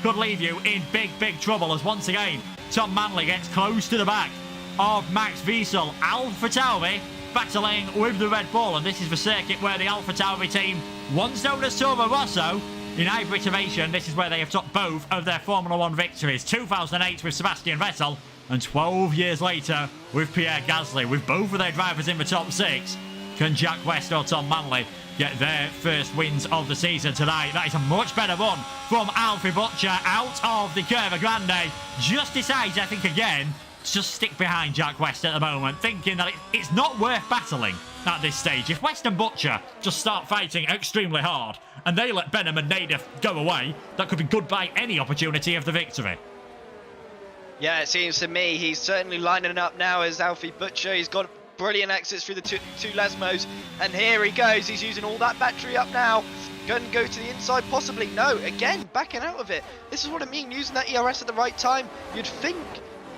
could leave you in big trouble, as once again Tom Manley gets close to the back of Max Wiesel. AlphaTauri battling with the Red Bull, and this is the circuit where the AlphaTauri team, once known as Toro Rosso, in either iteration, this is where they have took both of their Formula 1 victories. 2008 with Sebastian Vettel, and 12 years later with Pierre Gasly. With both of their drivers in the top 6, can Jack West or Tom Manley get their first wins of the season tonight? That is a much better run from Alfie Butcher out of the Curva Grande. Just decides, I think, again, to just stick behind Jack West at the moment, thinking that it's not worth battling at this stage. If West and Butcher just start fighting extremely hard and they let Benham and Nader go away, that could be goodbye any opportunity of the victory. Yeah, it seems to me he's certainly lining up now as Alfie Butcher. He's got brilliant exits through the two Lesmos, and here he goes. He's using all that battery up now. Going to go to the inside, possibly. No, again, backing out of it. This is what I mean, using that ERS at the right time. You'd think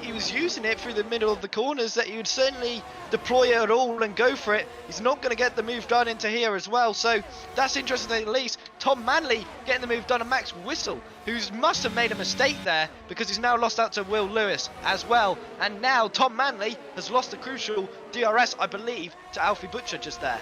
he was using it through the middle of the corners, that he would certainly deploy it all and go for it. He's not going to get the move done into here as well, so that's interesting at least. Tom Manley getting the move done, and Max Whistle, who must have made a mistake there, because he's now lost out to Will Lewis as well. And now Tom Manley has lost the crucial DRS, I believe, to Alfie Butcher just there.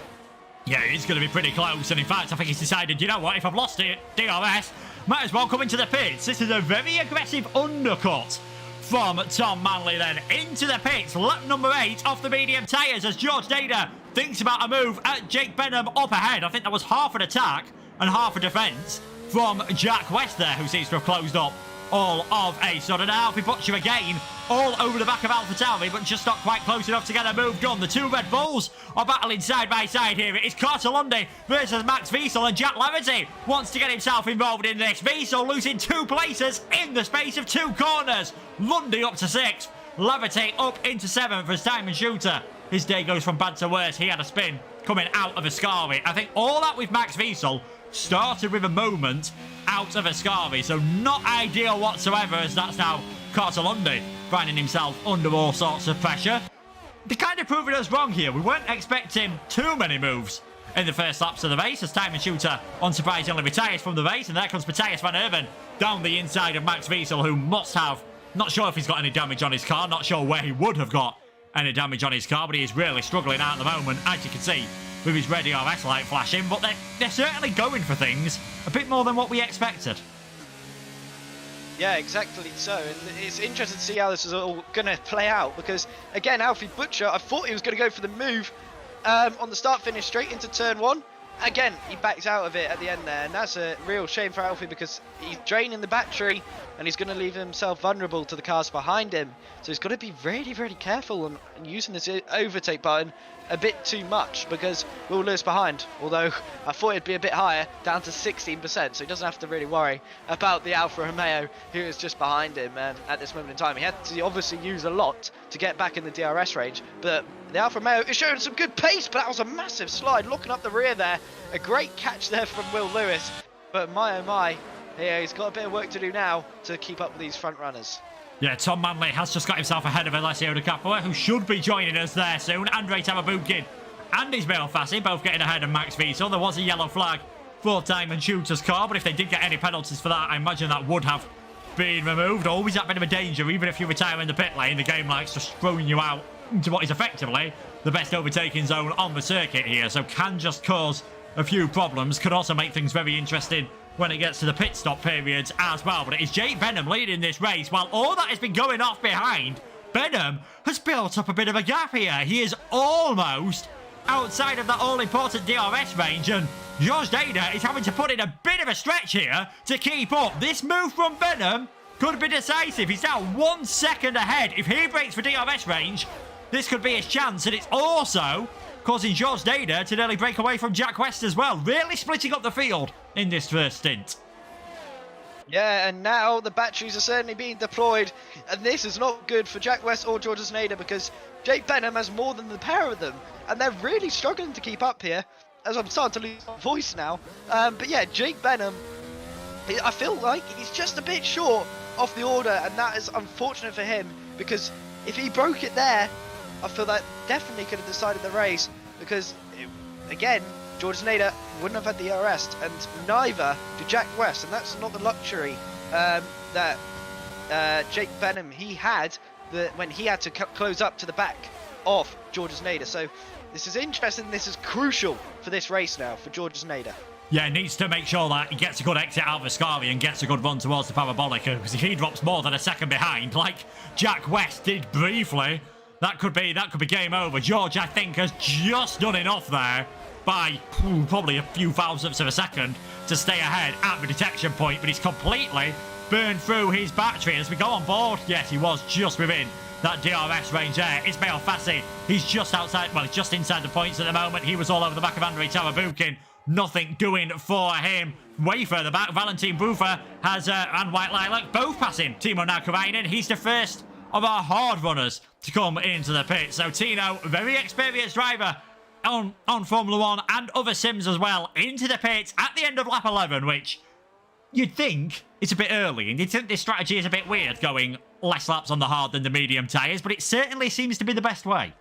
Yeah, it's going to be pretty close, and in fact I think he's decided, you know what, if I've lost it, DRS, might as well come into the pits. This is a very aggressive undercut from Tom Manley then into the pits. Lap number 8 off the medium tyres as George Nader thinks about a move at Jake Benham up ahead. I think that was half an attack and half a defence from Jack West there, who seems to have closed up all of a sudden. Alfie Butcher again all over the back of AlphaTauri, but just not quite close enough to get a move done. The two Red Bulls are battling side by side here. It is Carter versus Max Wiesel, and Jack Laverty wants to get himself involved in this. Wiesel losing 2 places in the space of 2 corners. Lundy up to 6th, Laverty up into 7th as Diamond Shooter. His day goes from bad to worse. He had a spin coming out of Ascari. I think all that with Max Wiesel started with a moment out of Ascari, so not ideal whatsoever, as that's now Carter Lundy finding himself under all sorts of pressure. They kind of proving us wrong here. We weren't expecting too many moves in the first laps of the race, as Diamond Shooter unsurprisingly retires from the race, and there comes Matthias van Erven down the inside of Max Wiesel, who must have, not sure if he's got any damage on his car, not sure where he would have got any damage on his car, but he is really struggling out at the moment, as you can see, with his red DRS light flashing. But they're certainly going for things a bit more than what we expected. Yeah, exactly so, and it's interesting to see how this is all going to play out, because again, Alfie Butcher, I thought he was going to go for the move on the start-finish straight into turn 1. Again, he backs out of it at the end there, and that's a real shame for Alfie, because he's draining the battery and he's going to leave himself vulnerable to the cars behind him. So he's got to be really, really careful on using this overtake button a bit too much, because Will Lewis behind, although I thought it'd be a bit higher, down to 16%, so he doesn't have to really worry about the Alfa Romeo who is just behind him at this moment in time. He had to obviously use a lot to get back in the DRS range, but the Alfa Romeo is showing some good pace, but that was a massive slide, looking up the rear there. A great catch there from Will Lewis, but my oh my, yeah, he's got a bit of work to do now to keep up with these front runners. Yeah, Tom Manley has just got himself ahead of Alessio De Capua, who should be joining us there soon. Andrei Tavabukin and Ismail Fassi both getting ahead of Max Wiesel. There was a yellow flag for time and shooter's car, but if they did get any penalties for that, I imagine that would have been removed. Always that bit of a danger, even if you retire in the pit lane. The game likes just throwing you out into what is effectively the best overtaking zone on the circuit here, so can just cause a few problems. Could also make things very interesting when it gets to the pit stop periods as well. But it is Jake Benham leading this race. While all that has been going off behind, Benham has built up a bit of a gap here. He is almost outside of that all-important DRS range, and George Dada is having to put in a bit of a stretch here to keep up. This move from Benham could be decisive. He's now 1 second ahead. If he breaks for DRS range, this could be his chance, and it's also causing George Dada to nearly break away from Jack West as well. Really splitting up the field in this first stint. Yeah, and now the batteries are certainly being deployed, and this is not good for Jack West or George Nader, because Jake Benham has more than the pair of them, and they're really struggling to keep up here, as I'm starting to lose my voice now. But yeah, Jake Benham, I feel like he's just a bit short of the order, and that is unfortunate for him, because if he broke it there, I feel that definitely could have decided the race, because, again, George Nader wouldn't have had the arrest, and neither did Jack West, and that's not the luxury that Jake Benham he had when he had to close up to the back of George Nader. So this is interesting. This is crucial for this race now for George Nader. Yeah, he needs to make sure that he gets a good exit out of Ascari and gets a good run towards the Parabolica, because if he drops more than a second behind, like Jack West did briefly, that could be game over. George, I think, has just done enough there by probably a few thousandths of a second to stay ahead at the detection point, but he's completely burned through his battery. As we go on board, yes, he was just within that DRS range there. Ismail Fassi, he's just outside, well, he's just inside the points at the moment. He was all over the back of Andrei Tarabukin. Nothing doing for him. Way further back, Valentin Bufa has, and White Lilac both passing Timo Nakarainen. He's the first of our hard runners to come into the pit. So Tino, very experienced driver on Formula 1 and other sims as well, into the pits at the end of lap 11, which you'd think it's a bit early, and you'd think this strategy is a bit weird, going less laps on the hard than the medium tyres, but it certainly seems to be the best way.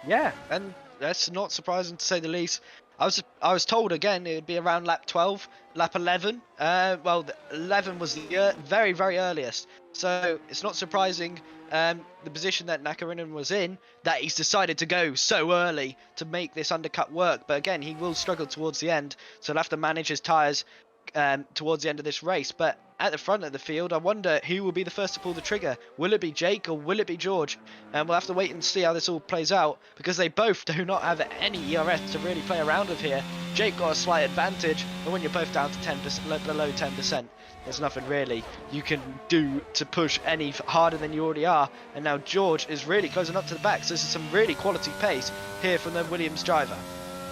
Yeah, and that's not surprising to say the least. I was told again it would be around lap 12, lap 11. Well, 11 was the very, very earliest. So it's not surprising the position that Nakarinen was in, that he's decided to go so early to make this undercut work. But again, he will struggle towards the end, so he'll have to manage his tyres towards the end of this race. But at the front of the field, I wonder who will be the first to pull the trigger. Will it be Jake or will it be George? And we'll have to wait and see how this all plays out, because they both do not have any ERS to really play around with here. Jake got a slight advantage, but when you're both down to 10%, below 10%, there's nothing really you can do to push any harder than you already are. And now George is really closing up to the back, so this is some really quality pace here from the Williams driver.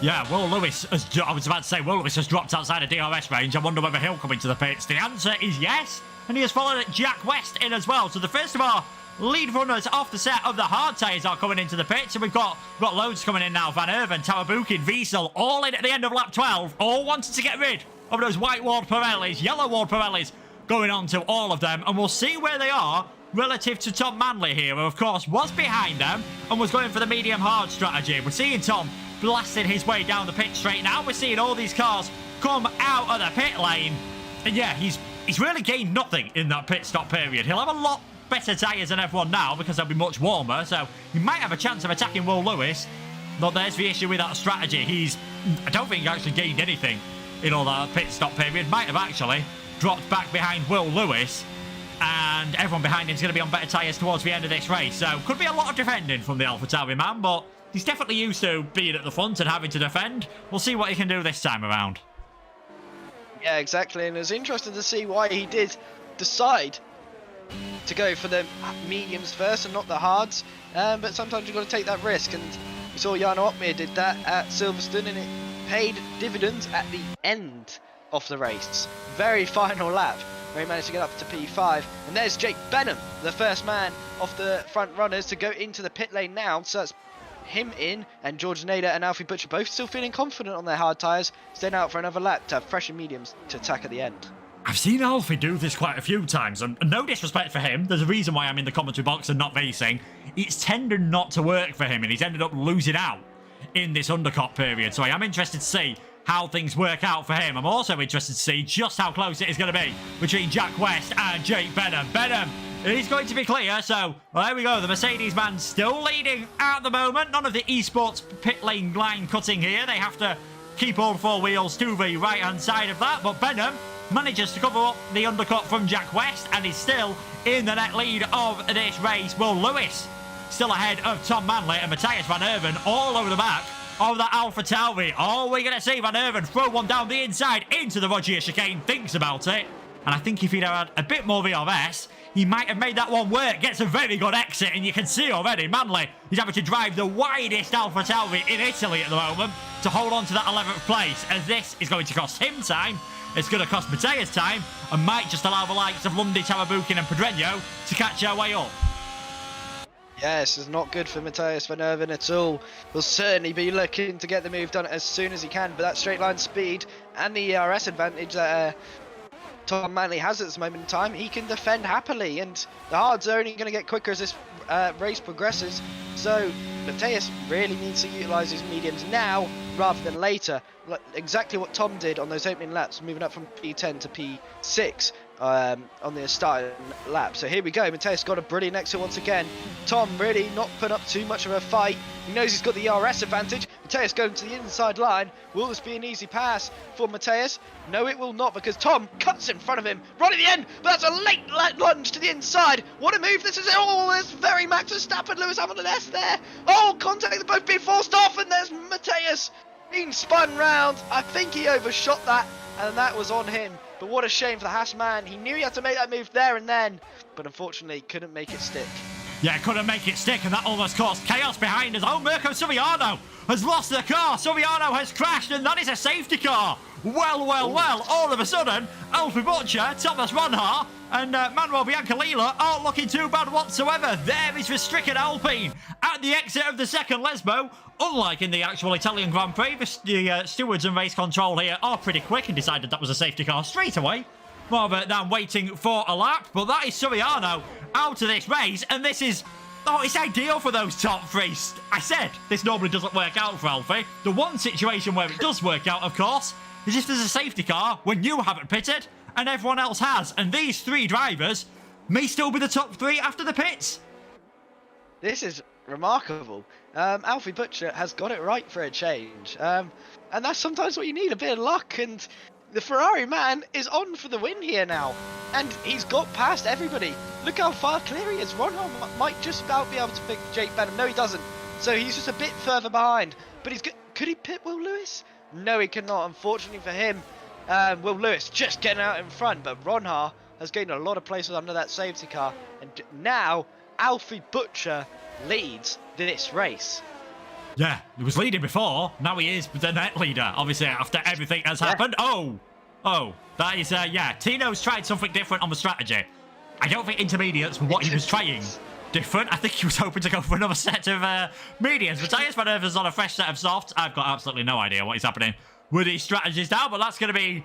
Yeah, Will Lewis, I was about to say, Will Lewis has dropped outside of DRS range. I wonder whether he'll come into the pits. The answer is yes, and he has followed Jack West in as well. So the first of our lead runners off the set of the hard tyres are coming into the pits, and we've got loads coming in now. Van Erven, Tarabukin, Wiesel, all in at the end of lap 12, all wanting to get rid of those white walled Pirellis, yellow walled Pirellis, going on to all of them, and we'll see where they are relative to Tom Manley here, who of course was behind them and was going for the medium hard strategy. We're seeing Tom blasting his way down the pit straight. Now we're seeing all these cars come out of the pit lane, and yeah, he's really gained nothing in that pit stop period. He'll have a lot better tyres than everyone now, because they'll be much warmer, so he might have a chance of attacking Will Lewis. But there's the issue with that strategy. I don't think he actually gained anything in all that pit stop period. Might have actually dropped back behind Will Lewis, and everyone behind him is going to be on better tyres towards the end of this race. So could be a lot of defending from the AlphaTauri man, but he's definitely used to being at the front and having to defend. We'll see what he can do this time around. Yeah, exactly, and it was interesting to see why he did decide to go for the mediums first and not the hards. But sometimes you've got to take that risk, and we saw Jarno Opmeer did that at Silverstone, and it paid dividends at the end of the race. Very final lap, where he managed to get up to P5. And there's Jake Benham, the first man of the front runners to go into the pit lane now. So that's him in, and George Nader and Alfie Butcher both still feeling confident on their hard tyres, staying out for another lap to have fresher mediums to attack at the end. I've seen Alfie do this quite a few times, and no disrespect for him. There's a reason why I'm in the commentary box and not racing. It's tended not to work for him, and he's ended up losing out in this undercut period. So I am interested to see how things work out for him. I'm also interested to see just how close it is going to be between Jack West and Jake Benham. Benham is going to be clear, so well, there we go. The Mercedes man still leading at the moment. None of the esports pit lane line cutting here. They have to keep all four wheels to the right-hand side of that, but Benham manages to cover up the undercut from Jack West and is still in the net lead of this race. Will Lewis still ahead of Tom Manley and Matthias Van Erven all over the back of the Alpha Tauri. Oh, we're going to see Van Erven throw one down the inside into the Roger chicane. Thinks about it. And I think if he'd had a bit more VRS, he might have made that one work. Gets a very good exit, and you can see already Manley is having to drive the widest Alpha Tauri in Italy at the moment to hold on to that 11th place, as this is going to cost him time. It's going to cost Matthias time, and might just allow the likes of Lundy, Tarabukin and Pedreño to catch their way up. Yeah, this is not good for Matthias Van Erven at all. Will certainly be looking to get the move done as soon as he can, but that straight line speed and the ERS advantage that Tom Manley has at this moment in time, he can defend happily, and the hards are only going to get quicker as this race progresses. So Matthias really needs to utilise his mediums now rather than later. Exactly what Tom did on those opening laps, moving up from P10 to P6 on the starting lap. So here we go. Matthias got a brilliant exit once again. Tom really not put up too much of a fight. He knows he's got the ERS advantage. Matthias going to the inside line. Will this be an easy pass for Matthias? No, it will not, because Tom cuts in front of him right at the end. But that's a late lunge to the inside. What a move this is. Oh, there's very Max Verstappen, Lewis Hamilton S there. Oh, contact, they're both being forced off, and there's Matthias being spun round. I think he overshot that, and that was on him. But what a shame for the Haas man. He knew he had to make that move there and then, but unfortunately couldn't make it stick. Yeah, couldn't make it stick, and that almost caused chaos behind us. Oh, Mirko Suriano has lost the car. Suriano has crashed, and that is a safety car. Well, all of a sudden, Alfie Butcher, Thomas Ronhar, and Manuel Biancalila aren't looking too bad whatsoever. There is restricted Alpine at the exit of the second Lesbo. Unlike in the actual Italian Grand Prix, the stewards and race control here are pretty quick and decided that was a safety car straight away, rather than waiting for a lap. But that is Suriano out of this race, and this is... oh, it's ideal for those top three. I said this normally doesn't work out for Alfie. The one situation where it does work out, of course, is if there's a safety car when you haven't pitted and everyone else has. And these three drivers may still be the top three after the pits. This is remarkable. Alfie Butcher has got it right for a change. And that's sometimes what you need, a bit of luck. And the Ferrari man is on for the win here now. And he's got past everybody. Look how far clear he is. Ronald might just about be able to pick Jake Benham. No, he doesn't. So he's just a bit further behind. But he's good. Could he pit Will Lewis? No, he cannot. Unfortunately for him, Will Lewis just getting out in front. But Ronhar has gained a lot of places under that safety car. And now Alfie Butcher leads this race. Yeah, he was leading before. Now he is the net leader, obviously, after everything has happened. Oh, that is, yeah, Tino's tried something different on the strategy. I don't think intermediates were what he was trying different. I think he was hoping to go for another set of mediums. Matthias Van Erven's on a fresh set of softs. I've got absolutely no idea what is happening with these strategies now, but that's gonna be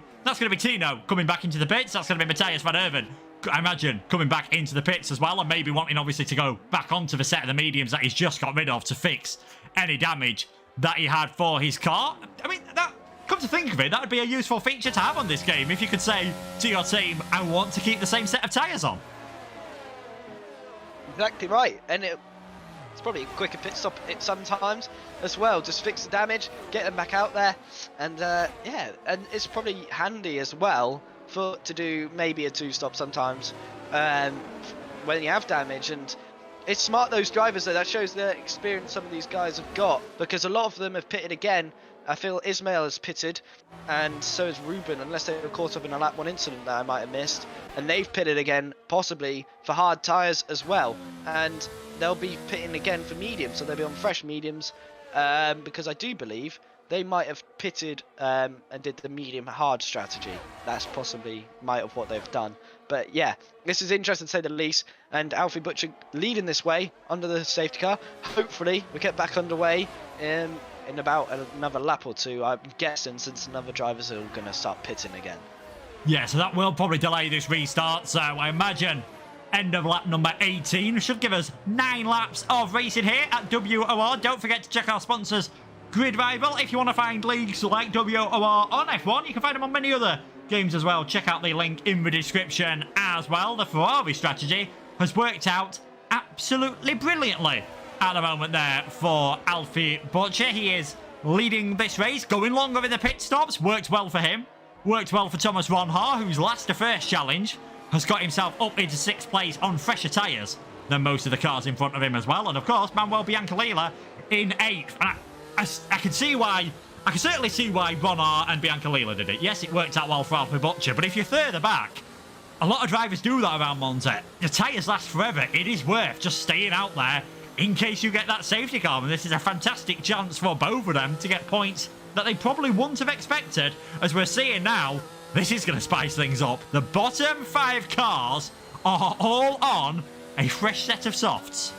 Tino coming back into the pits. That's gonna be Matthias Van Erven, I imagine, coming back into the pits as well, and maybe wanting obviously to go back onto the set of the mediums that he's just got rid of to fix any damage that he had for his car. I mean, that, come to think of it, that would be a useful feature to have on this game if you could say to your team, I want to keep the same set of tyres on. Exactly right, and it's probably a quicker pit stop sometimes as well. Just fix the damage, get them back out there, and yeah, and it's probably handy as well to do maybe a two-stop sometimes when you have damage. And it's smart, those drivers, that shows the experience some of these guys have got, because a lot of them have pitted again. I feel Ismail has pitted, and so has Ruben, unless they were caught up in a lap 1 incident that I might have missed. And they've pitted again, possibly for hard tyres as well. And they'll be pitting again for mediums, so they'll be on fresh mediums, because I do believe they might have pitted and did the medium hard strategy. That's possibly might have what they've done. But yeah, this is interesting to say the least. And Alfie Butcher leading this way under the safety car. Hopefully we get back underway in about another lap or two, I'm guessing, since another drivers are going to start pitting again. Yeah, so that will probably delay this restart. So I imagine end of lap number 18 should give us 9 laps of racing here at WOR. Don't forget to check our sponsors, Grid Rival. If you want to find leagues like WOR on F1, you can find them on many other games as well. Check out the link in the description as well. The Ferrari strategy has worked out absolutely brilliantly at the moment there for Alfie Butcher. He is leading this race, going longer in the pit stops. Worked well for him. Worked well for Thomas Ronhaar, who's last the first challenge, has got himself up into 6th place on fresher tyres than most of the cars in front of him as well. And of course, Manuel Biancalila in 8th. And I can see why. I can certainly see why Ronhaar and Biancalila did it. Yes, it worked out well for Alfie Butcher, but if you're further back, a lot of drivers do that around Monza. The tyres last forever. It is worth just staying out there in case you get that safety car. And this is a fantastic chance for both of them to get points that they probably wouldn't have expected. As we're seeing now, this is going to spice things up. The bottom 5 cars are all on a fresh set of softs.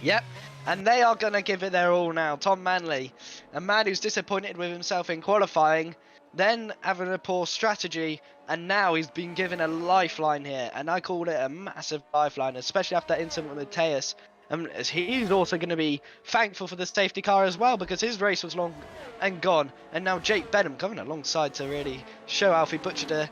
Yep, and they are going to give it their all now. Tom Manley, a man who's disappointed with himself in qualifying, then having a poor strategy, and now he's been given a lifeline here. And I called it a massive lifeline, especially after that incident with Mateus. He's also going to be thankful for the safety car as well, because his race was long and gone. And now Jake Benham coming alongside to really show Alfie Butcher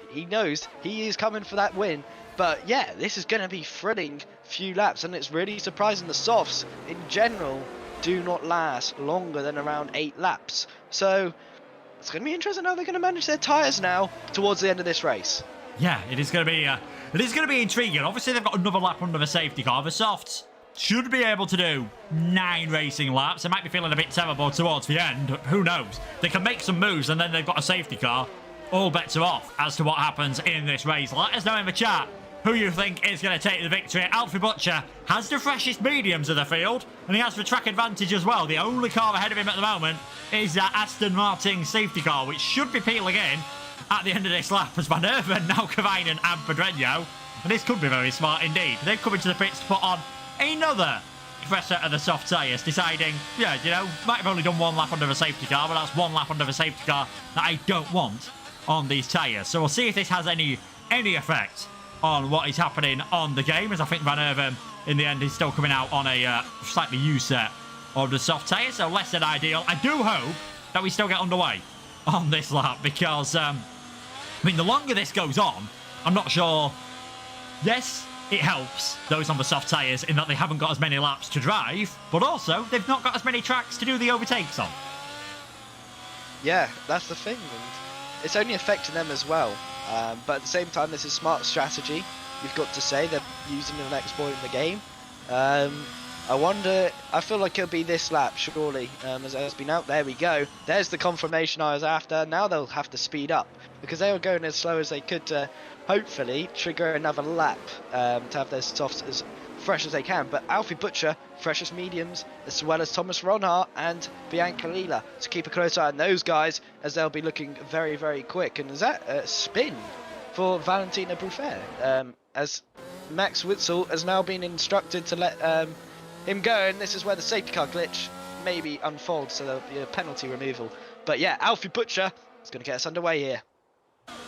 he knows he is coming for that win. But yeah, this is going to be thrilling few laps, and it's really surprising the softs in general do not last longer than around 8 laps. So it's going to be interesting how they're going to manage their tyres now towards the end of this race. Yeah, it is going to be intriguing. Obviously, they've got another lap under the safety car. The softs should be able to do 9 racing laps. They might be feeling a bit terrible towards the end. Who knows? They can make some moves, and then they've got a safety car. All bets are off as to what happens in this race. Let us know in the chat who you think is going to take the victory. Alfie Butcher has the freshest mediums of the field, and he has the track advantage as well. The only car ahead of him at the moment is that Aston Martin safety car, which should be peeling in at the end of this lap as Van Erven, now Kavainen and Pedreño. And this could be very smart indeed. They've come into the pits to put on another fresh set of the soft tyres, deciding, yeah, you know, might have only done 1 lap under the safety car, but that's 1 lap under the safety car that I don't want on these tyres. So we'll see if this has any effect on what is happening on the game, as I think Van Erven, in the end, is still coming out on a slightly used set of the soft tyres, so less than ideal. I do hope that we still get underway on this lap, because, I mean, the longer this goes on, I'm not sure. Yes, it helps those on the soft tyres in that they haven't got as many laps to drive, but also they've not got as many tracks to do the overtakes on. Yeah, that's the thing, and it's only affecting them as well. But at the same time, this is smart strategy. You've got to say they're using an exploit in the game. I wonder, I feel like it'll be this lap, surely, as it has been out. There we go. There's the confirmation I was after. Now they'll have to speed up, because they were going as slow as they could to hopefully trigger another lap to have their softs as fresh as they can. But Alfie Butcher, freshest mediums, as well as Thomas Ronhaar and Biancalila. So keep a close eye on those guys, as they'll be looking very, very quick. And is that a spin for Valentino Buffet? As Max Witzel has now been instructed to let him go, and this is where the safety car glitch maybe unfolds, so there'll be a penalty removal. But yeah, Alfie Butcher is going to get us underway here.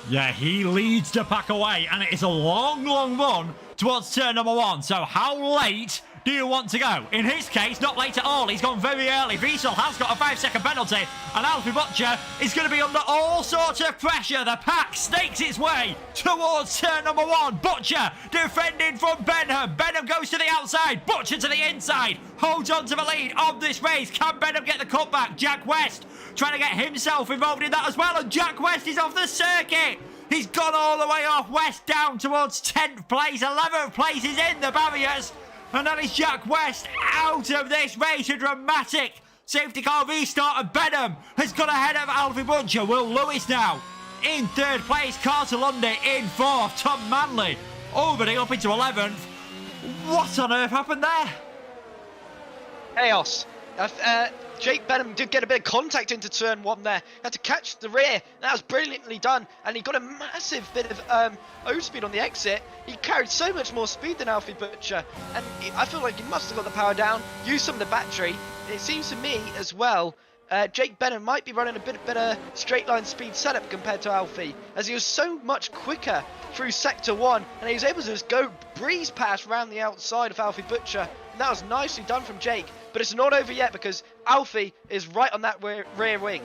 Yeah, he leads the pack away, and it is a long, long run towards turn number 1. So how late do you want to go? In his case, not late at all. He's gone very early. Wiesel has got a 5-second penalty, and Alfie Butcher is going to be under all sorts of pressure. The pack stakes its way towards turn number 1. Butcher defending from Benham. Benham goes to the outside. Butcher to the inside. Holds on to the lead of this race. Can Benham get the cutback? Jack West trying to get himself involved in that as well, and Jack West is off the circuit. He's gone all the way off. West down towards 10th place. 11th place is in the barriers. And that is Jack West out of this race. A dramatic safety car restart, and Benham has got ahead of Alfie Butcher. Will Lewis now in 3rd place. Carter Lundy in 4th. Tom Manley opening up into 11th. What on earth happened there? Chaos. Jake Benham did get a bit of contact into turn 1 there. Had to catch the rear. That was brilliantly done. And he got a massive bit of O-speed on the exit. He carried so much more speed than Alfie Butcher. And I feel like he must have got the power down, used some of the battery. It seems to me as well, Jake Benham might be running a bit better straight line speed setup compared to Alfie, as he was so much quicker through Sector 1, and he was able to just go breeze past around the outside of Alfie Butcher, and that was nicely done from Jake. But it's not over yet, because Alfie is right on that rear wing.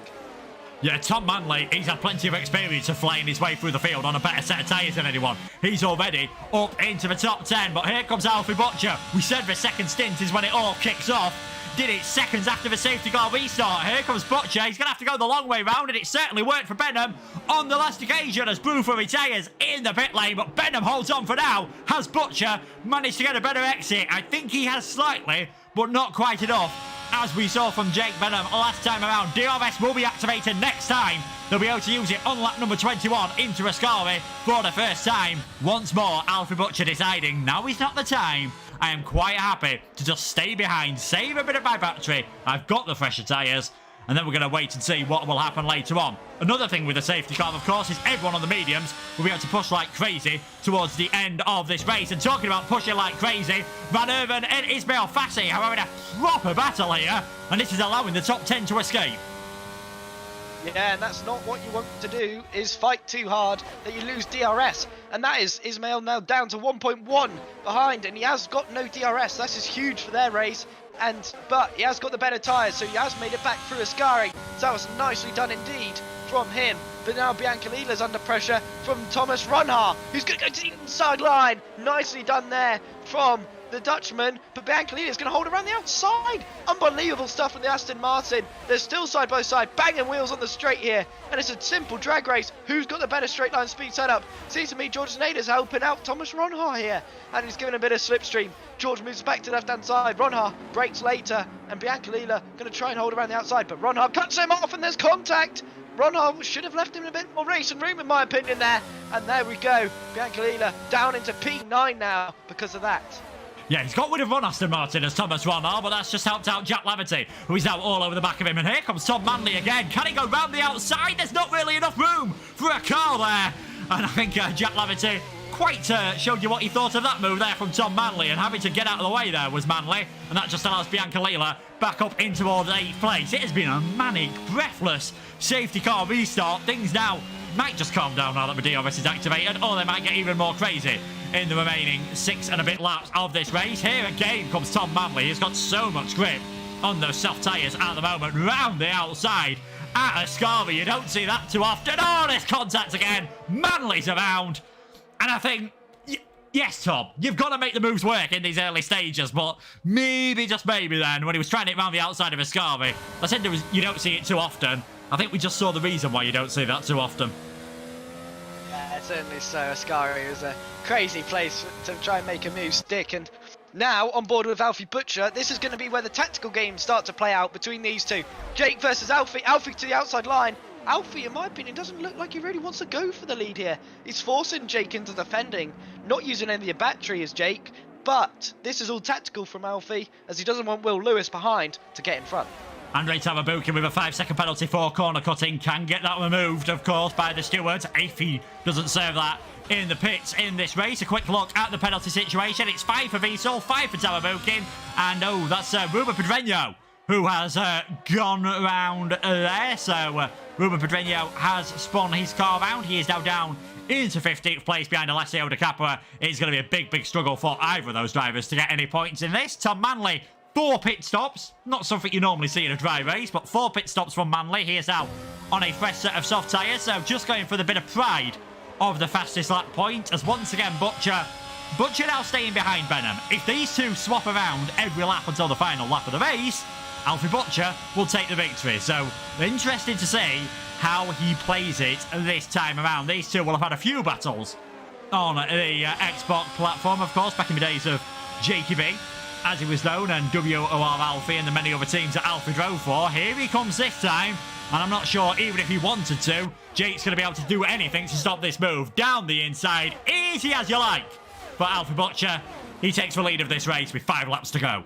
Yeah, Tom Manley, he's had plenty of experience of flying his way through the field on a better set of tyres than anyone. He's already up into the top 10, but here comes Alfie Butcher. We said the second stint is when it all kicks off. Did it seconds after the safety car restart. Here comes Butcher. He's going to have to go the long way round, and it certainly worked for Benham on the last occasion as Bruford retires in the pit lane, but Benham holds on for now. Has Butcher managed to get a better exit? I think he has slightly, but not quite enough. As we saw from Jake Benham last time around, DRS will be activated next time. They'll be able to use it on lap number 21 into Ascari for the first time. Once more, Alfie Butcher deciding now is not the time. I am quite happy to just stay behind, save a bit of my battery. I've got the fresher tyres, and then we're going to wait and see what will happen later on. Another thing with the safety car, of course, is everyone on the mediums will be able to push like crazy towards the end of this race. And talking about pushing like crazy, Van Erven and Ismail Fassi are having a proper battle here, and this is allowing the top 10 to escape. Yeah, and that's not what you want to do, is fight too hard that you lose DRS. And that is Ismail now down to 1.1 behind, and he has got no DRS. This is huge for their race. But he has got the better tyres, so he has made it back through Ascari. So that was nicely done indeed from him. But now Biancalila's under pressure from Thomas Runhar, who's going to go to the inside line. Nicely done there from the Dutchman, but Biancalila is going to hold around the outside. Unbelievable stuff from the Aston Martin. They're still side by side, banging wheels on the straight here, and it's a simple drag race. Who's got the better straight line speed setup? Seems to me George Nader's helping out Thomas Ronhar here, and he's giving a bit of slipstream. George moves back to the left hand side. Ronhar brakes later, and Biancalila going to try and hold around the outside, but Ronhar cuts him off, and there's contact. Ronhar should have left him a bit more racing room, in my opinion, there. And there we go. Biancalila down into P9 now because of that. Yeah, he's got rid of one Aston Martin as Thomas Ronhar, but that's just helped out Jack Laverty, who is now all over the back of him. And here comes Tom Manley again. Can he go round the outside? There's not really enough room for a car there. And I think Jack Laverty quite showed you what he thought of that move there from Tom Manley. And having to get out of the way there was Manley. And that just allows Biancalila back up into towards 8th place. It has been a manic, breathless safety car restart. Things now might just calm down now that the DRS is activated, or they might get even more crazy in the remaining 6 and a bit laps of this race. Here again comes Tom Manley. He's got so much grip on those soft tyres at the moment, round the outside at Ascari. You don't see that too often. Oh, there's contact again. Manley's around. And I think, yes, Tom, you've got to make the moves work in these early stages, but maybe, just maybe then, when he was trying it around the outside of Ascari, I said you don't see it too often. I think we just saw the reason why you don't see that too often. Yeah, certainly so. Ascari was a crazy place to try and make a move stick. And now, on board with Alfie Butcher, this is going to be where the tactical games start to play out between these two. Jake versus Alfie. Alfie to the outside line. Alfie, in my opinion, doesn't look like he really wants to go for the lead here. He's forcing Jake into defending, not using any of the battery as Jake. But this is all tactical from Alfie, as he doesn't want Will Lewis behind to get in front. Andrei Tavabukin with a 5-second penalty for corner cutting can get that removed, of course, by the stewards if he doesn't serve that in the pits in this race. A quick look at the penalty situation. It's 5 for Wiesel, 5 for Tavabukin, and oh, that's Ruben Pedreño who has gone round there. So Ruben Pedreño has spun his car round. He is now down into 15th place behind Alessio De Capua. It's going to be a big, big struggle for either of those drivers to get any points in this. Tom Manley, 4 pit stops. Not something you normally see in a dry race, but 4 pit stops from Manley. He is now on a fresh set of soft tyres, so just going for the bit of pride of the fastest lap point, as once again Butcher now staying behind Benham. If these two swap around every lap until the final lap of the race, Alfie Butcher will take the victory. So interesting to see how he plays it this time around. These two will have had a few battles on the Xbox platform, of course, back in the days of JQB, as he was known, and WOR Alfie and the many other teams that Alfie drove for. Here he comes this time, and I'm not sure, even if he wanted to, Jake's going to be able to do anything to stop this move. Down the inside, easy as you like. But Alfie Butcher, he takes the lead of this race with 5 laps to go.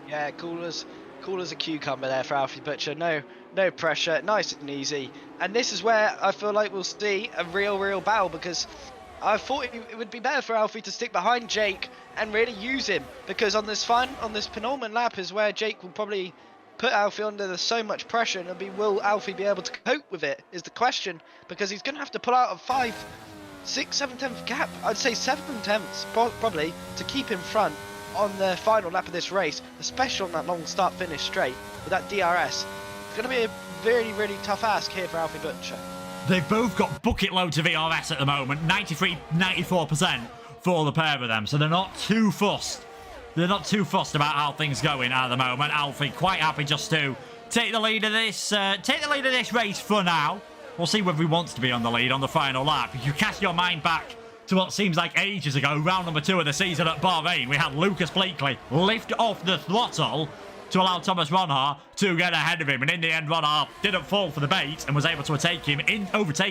Yeah, cool as a cucumber there for Alfie Butcher. No pressure, nice and easy. And this is where I feel like we'll see a real battle, because I thought it would be better for Alfie to stick behind Jake and really use him, because on this penultimate lap is where Jake will probably put Alfie under so much pressure, and will Alfie be able to cope with it is the question, because he's going to have to pull out a 5, 6, 7/10 gap. I'd say 7/10 probably to keep in front on the final lap of this race, especially on that long start finish straight with that DRS. It's going to be a really, really tough ask here for Alfie Butcher. They've both got bucket loads of ERS at the moment, 93, 94% for the pair of them, so they're not too fussed. They're not too fussed about how things going at the moment. Alfie quite happy just to take the lead of this race for now. We'll see whether he wants to be on the lead on the final lap. If you cast your mind back to what seems like ages ago, round number 2 of the season at Bahrain, we had Lucas Blakely lift off the throttle to allow Thomas Ronhaar to get ahead of him, and in the end Ronhaar didn't fall for the bait and was able to overtake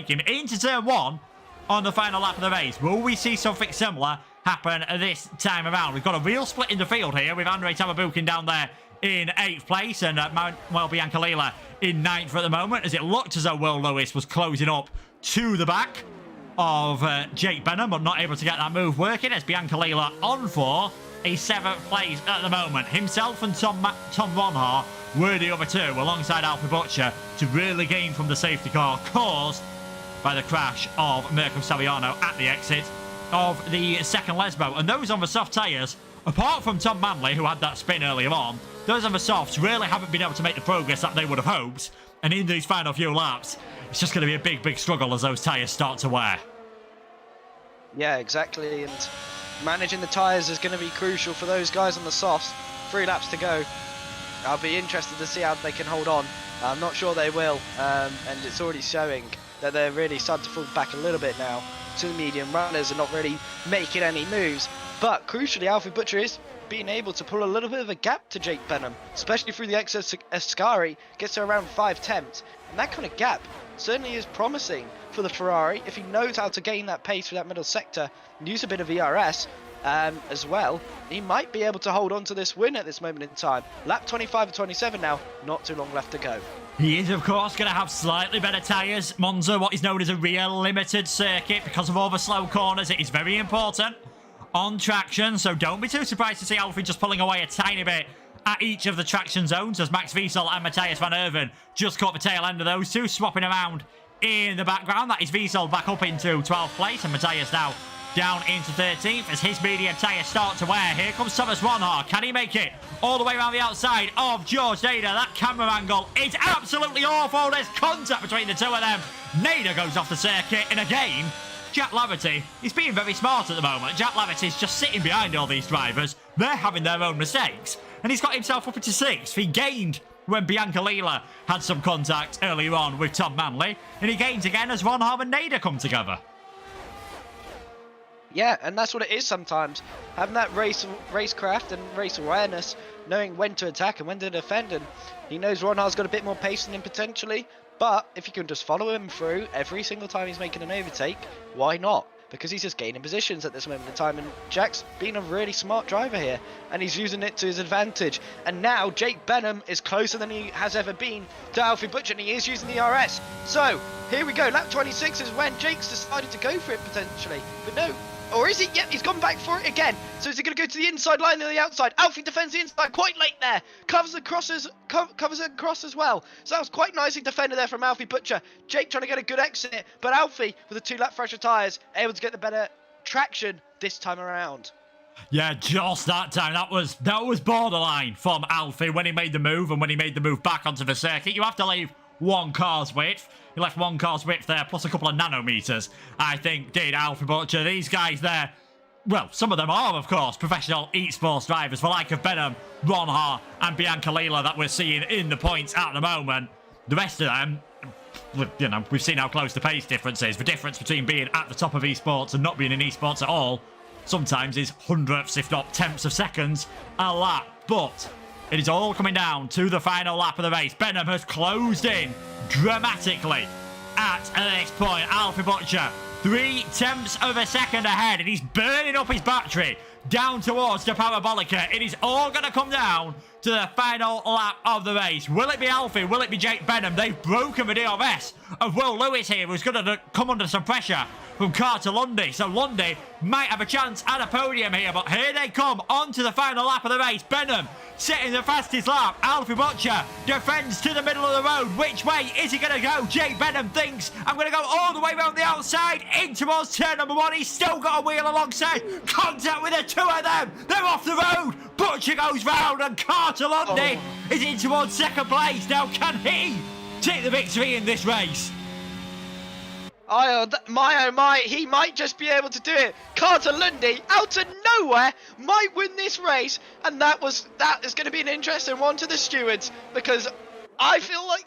him into turn 1 on the final lap of the race. Will we see something similar happen this time around? We've got a real split in the field here with Andrei Tamabukin down there in 8th place and Manuel Biancalila in 9th at the moment, as it looked as though Will Lewis was closing up to the back of Jake Benham, but not able to get that move working, as Biancalila on for a 7th place at the moment. Himself and Tom Ronhaar were the other 2 alongside Alfie Butcher to really gain from the safety car caused by the crash of Mirko Saviano at the exit of the second Lesbo. And those on the soft tyres, apart from Tom Manley, who had that spin earlier on, those on the softs really haven't been able to make the progress that they would have hoped. And in these final few laps, it's just going to be a big, big struggle as those tyres start to wear. Yeah, exactly. And managing the tyres is going to be crucial for those guys on the softs. 3 laps to go. I'll be interested to see how they can hold on. I'm not sure they will. And it's already showing that they're really starting to fall back a little bit now to the medium runners and not really making any moves. But crucially, Alfie Butcher is being able to pull a little bit of a gap to Jake Benham, especially through the exit Ascari, gets to around 5/10. And that kind of gap certainly is promising for the Ferrari if he knows how to gain that pace through that middle sector and use a bit of ERS as well. He might be able to hold on to this win at this moment in time. Lap 25 and 27 now, not too long left to go. He is, of course, going to have slightly better tyres. Monza, what is known as a real limited circuit because of all the slow corners. It is very important on traction, so don't be too surprised to see Alfie just pulling away a tiny bit at each of the traction zones, as Max Wiesel and Matthias van Erven just caught the tail end of those 2, swapping around in the background. That is Wiesel back up into 12th place, and Matthias now down into 13th as his medium tyres start to wear. Here comes Thomas Ronhaar. Can he make it all the way around the outside of George Nader? That camera angle is absolutely awful. There's contact between the 2 of them. Nader goes off the circuit, and again, Jack Laverty is being very smart at the moment. Jack Laverty is just sitting behind all these drivers. They're having their own mistakes, and he's got himself up into 6th. He gained when Biancalila had some contact earlier on with Tom Manley, and he gains again as Ronhaar and Nader come together. Yeah, and that's what it is sometimes. Having that racecraft and race awareness, knowing when to attack and when to defend. And he knows Ronhaar's got a bit more pace than him potentially. But if you can just follow him through every single time he's making an overtake, why not? Because he's just gaining positions at this moment in time. And Jack's been a really smart driver here. And he's using it to his advantage. And now Jake Benham is closer than he has ever been to Alfie Butcher. And he is using the RS. So, here we go. Lap 26 is when Jake's decided to go for it potentially. But no. Or is it? Yep, he's gone back for it again. So is he going to go to the inside line or the outside? Alfie defends the inside quite late there. Covers the crosses, covers it across as well. So that was quite nicely defended there from Alfie Butcher. Jake trying to get a good exit, but Alfie with the 2-lap fresher tyres able to get the better traction this time around. Yeah, just that time. That was borderline from Alfie when he made the move and when he made the move back onto the circuit. You have to leave 1 car's width. He left 1 car's width there, plus a couple of nanometers, I think, did Alfie Butcher. These guys there, well, some of them are, of course, professional esports drivers, the like of Benham, Ronhaar, and Biancalila that we're seeing in the points at the moment. The rest of them, you know, we've seen how close the pace difference is. The difference between being at the top of esports and not being in esports at all sometimes is hundredths, if not tenths of seconds a lap. But it is all coming down to the final lap of the race. Benham has closed in dramatically at this point. Alfie Butcher 0.3 of a second ahead, and he's burning up his battery down towards the Parabolica. It is all going to come down to the final lap of the race. Will it be Alfie? Will it be Jake Benham? They've broken the DRS of Will Lewis here, who's going to come under some pressure from Carter Lundy. So Lundy might have a chance at a podium here, but here they come onto the final lap of the race. Benham setting the fastest lap. Alfie Butcher defends to the middle of the road. Which way is he going to go? Jake Benham thinks, I'm going to go all the way around the outside in towards turn number 1. He's still got a wheel alongside. Contact with the two of them. They're off the road. Butcher goes round and Carter Lundy is in towards second place. Now, can he take the victory in this race? Oh my, he might just be able to do it. Carter Lundy, out of nowhere, might win this race. And that is going to be an interesting one to the stewards, because I feel like,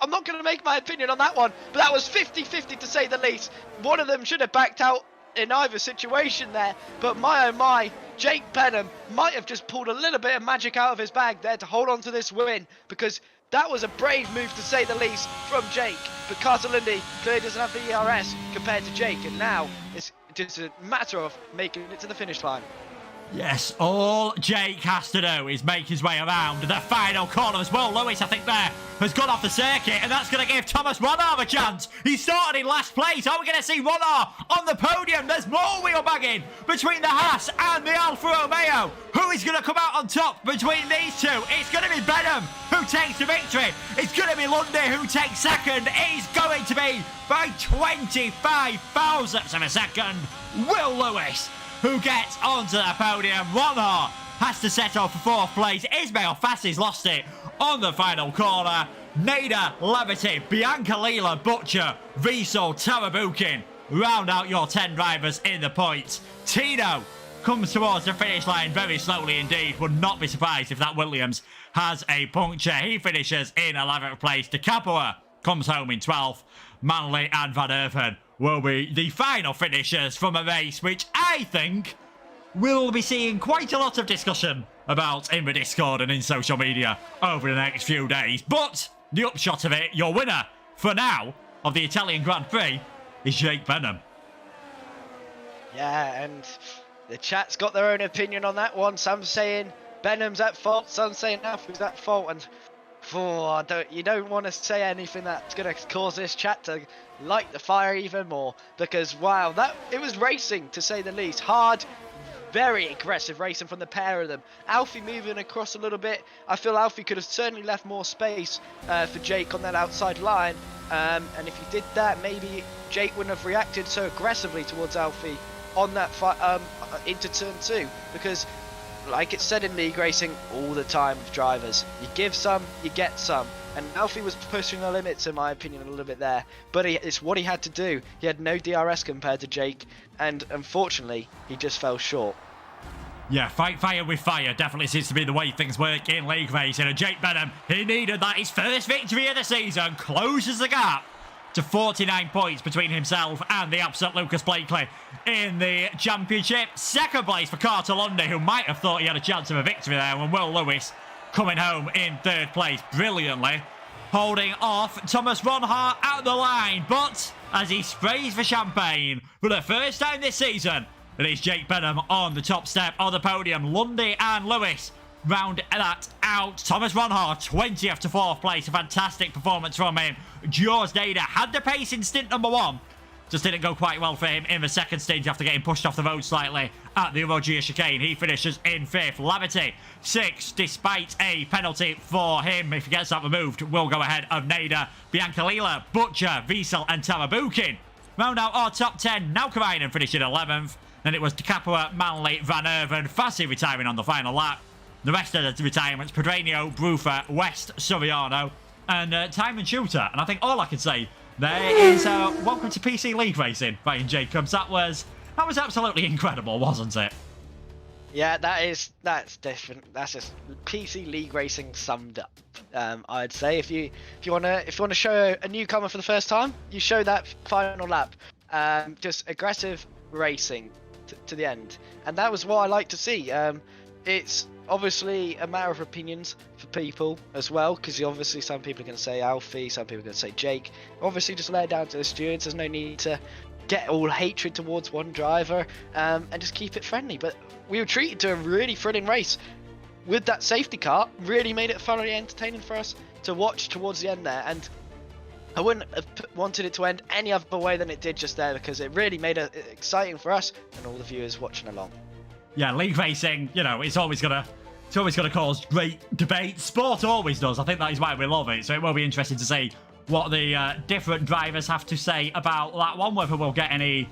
I'm not going to make my opinion on that one, but that was 50-50 to say the least. One of them should have backed out in either situation there, but my, Jake Benham might have just pulled a little bit of magic out of his bag there to hold on to this win, because that was a brave move to say the least from Jake. But Carter Lundy clearly doesn't have the ERS compared to Jake, and now it's just a matter of making it to the finish line. Yes, all Jake has to do is make his way around the final corner as well. Lewis, I think, there has gone off the circuit, and that's going to give Thomas Ronnar a chance. He started in last place. Are we going to see Ronnar on the podium? There's more wheel bagging between the Haas and the Alfa Romeo. Who is going to come out on top between these two? It's going to be Benham who takes the victory. It's going to be Lundy who takes second. It's going to be by 25 thousandths of a second, Will Lewis who gets onto the podium. Ronnar has to settle for fourth place. Ismail Fassi's lost it on the final corner. Nader, Levity, Bianca Lila, Butcher, Wiesel, Tarabukin round out your 10 drivers in the points. Tino comes towards the finish line very slowly indeed. Would not be surprised if that Williams has a puncture. He finishes in 11th place. De Capua comes home in 12th. Manley and Van Erven will be the final finishers from a race which I think we'll be seeing quite a lot of discussion about in the Discord and in social media over the next few days. But the upshot of it, your winner for now of the Italian Grand Prix is Jake Benham. Yeah, and the chat's got their own opinion on that one. Some saying Benham's at fault, some saying Alfie's at fault, and you don't want to say anything that's going to cause this chat to light the fire even more, because wow, it was racing to say the least. Hard, very aggressive racing from the pair of them. Alfie moving across a little bit. I feel Alfie could have certainly left more space for Jake on that outside line, and if he did that, maybe Jake wouldn't have reacted so aggressively towards Alfie on that into turn 2, because like it's said in league racing all the time with drivers, you give some, you get some. And Alfie was pushing the limits, in my opinion, a little bit there. But it's what he had to do. He had no DRS compared to Jake, and unfortunately, he just fell short. Yeah, fight fire with fire definitely seems to be the way things work in league racing. And Jake Benham, he needed that. His first victory of the season, closes the gap to 49 points between himself and the absent Lucas Blakely in the championship. Second place for Carter Lundy, who might have thought he had a chance of a victory there, and Will Lewis coming home in third place brilliantly, holding off Thomas Ronnar at the line. But as he sprays for champagne for the first time this season, it is Jake Benham on the top step of the podium. Lundy and Lewis round that out. Thomas Ronnar 20th to 4th place. A fantastic performance from him. George Nader had the pace in stint number 1. Just didn't go quite well for him in the second stage after getting pushed off the road slightly at the Rogier chicane. He finishes in 5th. Lavity 6th, despite a penalty for him. If he gets that removed, will go ahead of Nader, Bianca Lila, Butcher, Wiesel and Tarabukin. Round out our top 10. Now Karainen finishing 11th. Then it was De Capua, Manley, Van Erven, Fassi retiring on the final lap. The rest of the retirements, Pedreño, Bruffa, West, Soriano, and Time and Shooter. And I think all I can say there is welcome to PC League Racing, Ryan Jacobs. That was absolutely incredible, wasn't it? Yeah, that's different. That's just PC League Racing summed up. I'd say if you want to show a newcomer for the first time, you show that final lap. Just aggressive racing to the end, and that was what I like to see. It's obviously a matter of opinions for people as well, because obviously some people are going to say Alfie, some people are going to say Jake. Obviously just lay it down to the stewards. There's no need to get all hatred towards one driver, and just keep it friendly. But we were treated to a really thrilling race with that safety car. Really made it thoroughly entertaining for us to watch towards the end there, and I wouldn't have wanted it to end any other way than it did just there, because it really made it exciting for us and all the viewers watching along. Yeah, league racing, it's always going to It's always going to cause great debate. Sport always does. I think that is why we love it. So it will be interesting to see what the different drivers have to say about that one, whether we'll get any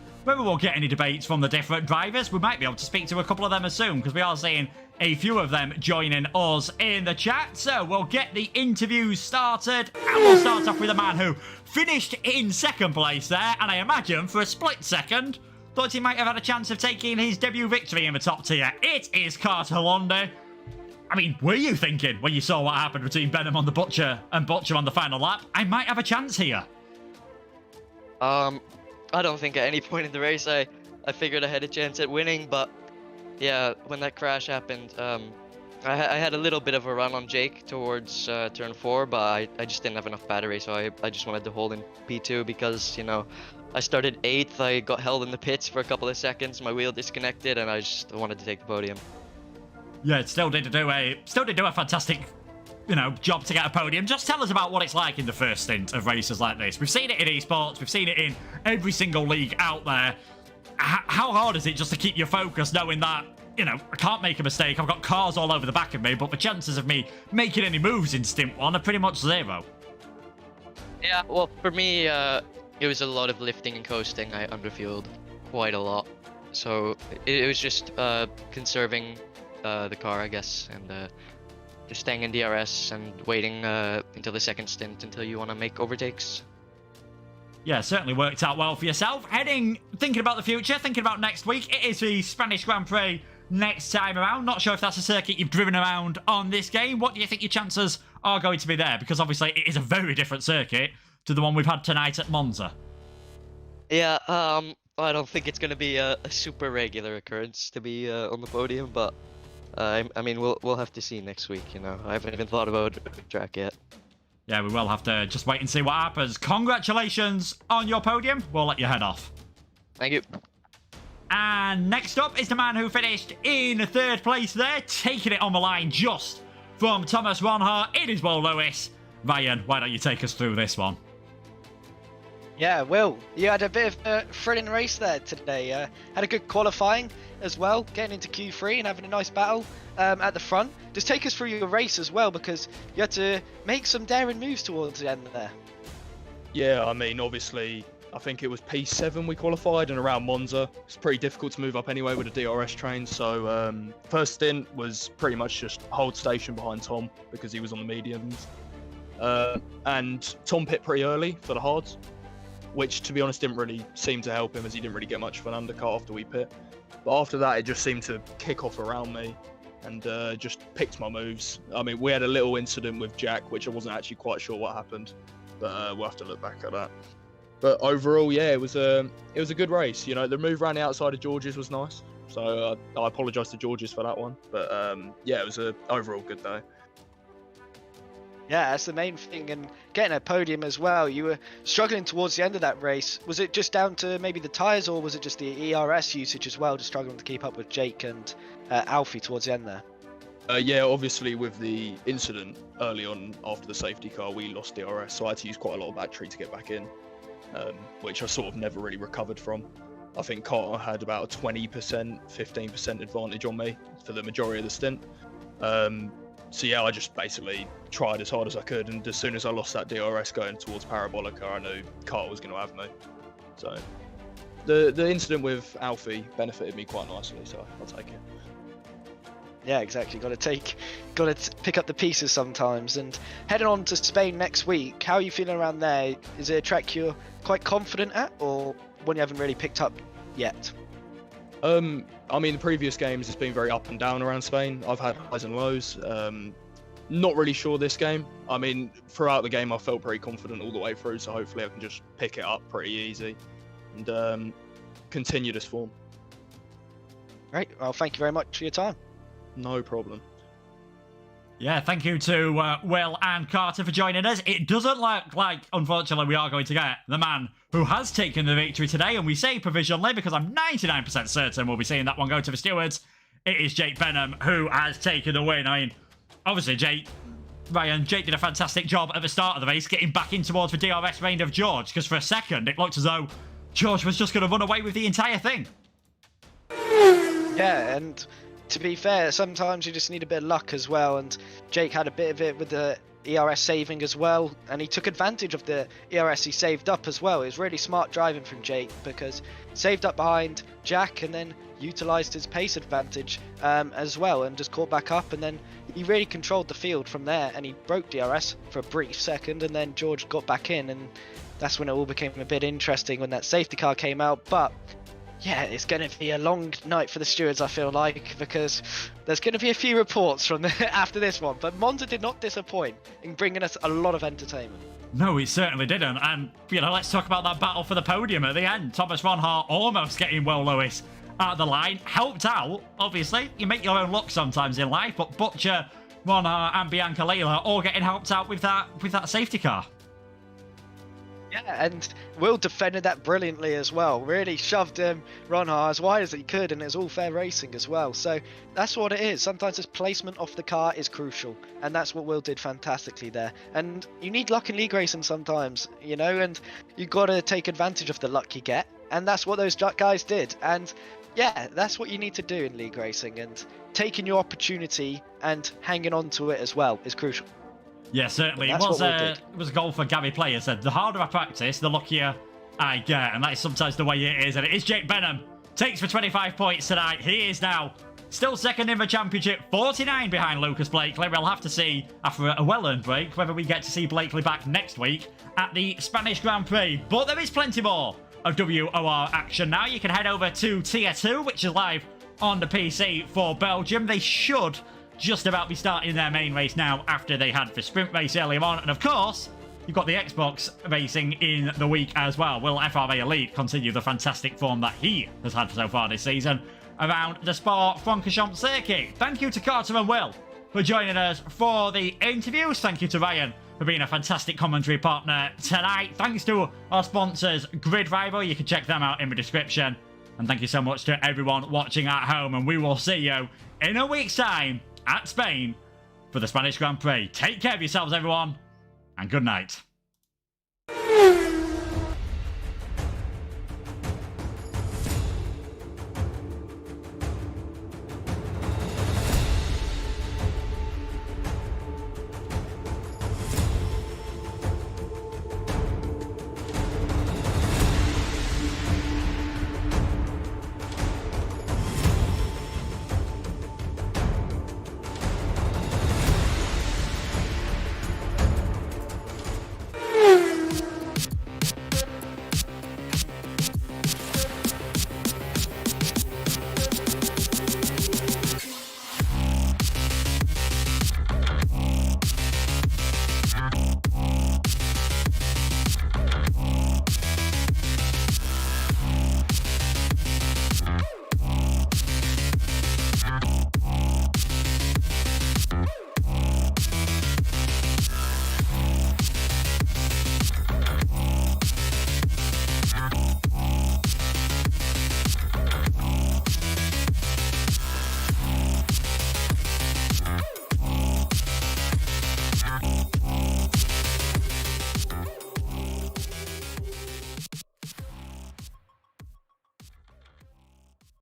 debates from the different drivers. We might be able to speak to a couple of them as soon, because we are seeing a few of them joining us in the chat. So we'll get the interviews started, and we'll start off with a man who finished in second place there, and I imagine for a split second thought he might have had a chance of taking his debut victory in the top tier. It is Carter Lundy. I mean, were you thinking when you saw what happened between Benham on the Butcher and Butcher on the final lap, I might have a chance here? I don't think at any point in the race I figured I had a chance at winning, but yeah, when that crash happened, I had a little bit of a run on Jake towards turn 4, but I just didn't have enough battery, so I just wanted to hold in P2 because, you know, I started 8th, I got held in the pits for a couple of seconds, my wheel disconnected, and I just wanted to take the podium. Yeah, it still did do a fantastic, you know, job to get a podium. Just tell us about what it's like in the first stint of races like this. We've seen it in esports, we've seen it in every single league out there. How hard is it just to keep your focus knowing that, you know, I can't make a mistake, I've got cars all over the back of me, but the chances of me making any moves in stint 1 are pretty much 0? Yeah, well, for me, it was a lot of lifting and coasting. I underfueled quite a lot. So it was just conserving the car, I guess, and just staying in DRS and waiting until the second stint until you want to make overtakes. Yeah, certainly worked out well for yourself. Thinking about the future, thinking about next week, it is the Spanish Grand Prix next time around. Not sure if that's a circuit you've driven around on this game. What do you think your chances are going to be there? Because obviously it is a very different circuit to the one we've had tonight at Monza. Yeah, I don't think it's going to be a super regular occurrence to be on the podium, but I mean, we'll have to see next week, you know. I haven't even thought about the track yet. Yeah, we will have to just wait and see what happens. Congratulations on your podium. We'll let you head off. Thank you. And next up is the man who finished in 3rd place there, taking it on the line just from Thomas Ronhart. It is Will Lewis. Ryan, why don't you take us through this one? Yeah, Will, you had a bit of a thrilling race there today. Had a good qualifying as well, getting into Q3 and having a nice battle at the front. Just take us through your race as well, because you had to make some daring moves towards the end there. Yeah, I mean, obviously, I think it was P7 we qualified, and around Monza, it's pretty difficult to move up anyway with a DRS train. So first stint was pretty much just hold station behind Tom because he was on the mediums. And Tom pit pretty early for the hards, which to be honest didn't really seem to help him, as he didn't really get much of an undercut after we pit. But after that, it just seemed to kick off around me and just picked my moves. I mean, we had a little incident with Jack, which I wasn't actually quite sure what happened, but we'll have to look back at that. But overall, yeah, it was a good race. You know, the move around the outside of George's was nice, so I apologise to George's for that one. But yeah, it was a overall good day. Yeah, that's the main thing, and getting a podium as well. You were struggling towards the end of that race. Was it just down to maybe the tyres, or was it just the ERS usage as well, just struggling to keep up with Jake and Alfie towards the end there? Yeah, obviously with the incident early on after the safety car, we lost DRS, so I had to use quite a lot of battery to get back in, which I sort of never really recovered from. I think Carter had about a 20%, 15% advantage on me for the majority of the stint. So yeah, I just basically tried as hard as I could, and as soon as I lost that DRS going towards Parabolica, I knew Carter was going to have me. So the incident with Alfie benefited me quite nicely, so I'll take it. Yeah, exactly. Got to pick up the pieces sometimes. And heading on to Spain next week, how are you feeling around there? Is it a track you're quite confident at, or one you haven't really picked up yet? I mean, the previous games has been very up and down around Spain. I've had highs and lows. Not really sure this game. I mean, throughout the game, I felt pretty confident all the way through, so hopefully I can just pick it up pretty easy and continue this form. Great. Well, thank you very much for your time. No problem. Yeah, thank you to Will and Carter for joining us. It doesn't look like, unfortunately, we are going to get the man who has taken the victory today, and we say provisionally because I'm 99% certain we'll be seeing that one go to the stewards. It is Jake Benham who has taken the win. I mean, obviously, Jake did a fantastic job at the start of the race, getting back in towards the DRS range of George, because for a second, it looked as though George was just going to run away with the entire thing. Yeah, and to be fair, sometimes you just need a bit of luck as well, and Jake had a bit of it with the ERS saving as well, and he took advantage of the ERS he saved up as well. It was really smart driving from Jake, because saved up behind Jack and then utilised his pace advantage as well, and just caught back up, and then he really controlled the field from there, and he broke DRS for a brief second, and then George got back in, and that's when it all became a bit interesting when that safety car came out. But yeah, it's going to be a long night for the stewards, I feel like, because there's going to be a few reports from after this one. But Monza did not disappoint in bringing us a lot of entertainment. No, he certainly didn't. And, you know, let's talk about that battle for the podium at the end. Thomas Ronhart almost getting Will Lewis at the line. Helped out, obviously. You make your own luck sometimes in life, but Butcher, Ronhart and Bianca Leila all getting helped out with that safety car. Yeah, and Will defended that brilliantly as well. Really shoved Ronhart as wide as he could, and it was all fair racing as well. So that's what it is. Sometimes this placement off the car is crucial, and that's what Will did fantastically there. And you need luck in league racing sometimes, you know, and you've got to take advantage of the luck you get, and that's what those guys did. And yeah, that's what you need to do in league racing, and taking your opportunity and hanging on to it as well is crucial. Yeah, certainly. It was a goal for Gabby Player. Said, the harder I practice, the luckier I get. And that is sometimes the way it is. And it is Jake Benham. Takes for 25 points tonight. He is now still second in the championship. 49 behind Lucas Blakely. We'll have to see, after a well-earned break, whether we get to see Blakely back next week at the Spanish Grand Prix. But there is plenty more of WOR action now. You can head over to Tier 2, which is live on the PC for Belgium. They should just about be starting their main race now after they had the sprint race earlier on. And of course, you've got the Xbox racing in the week as well. Will FRA Elite continue the fantastic form that he has had so far this season around the Spa-Francorchamps circuit? Thank you to Carter and Will for joining us for the interviews. Thank you to Ryan for being a fantastic commentary partner tonight. Thanks to our sponsors, Grid Rival. You can check them out in the description. And thank you so much to everyone watching at home. And we will see you in a week's time at Spain for the Spanish Grand Prix. Take care of yourselves, everyone, and good night.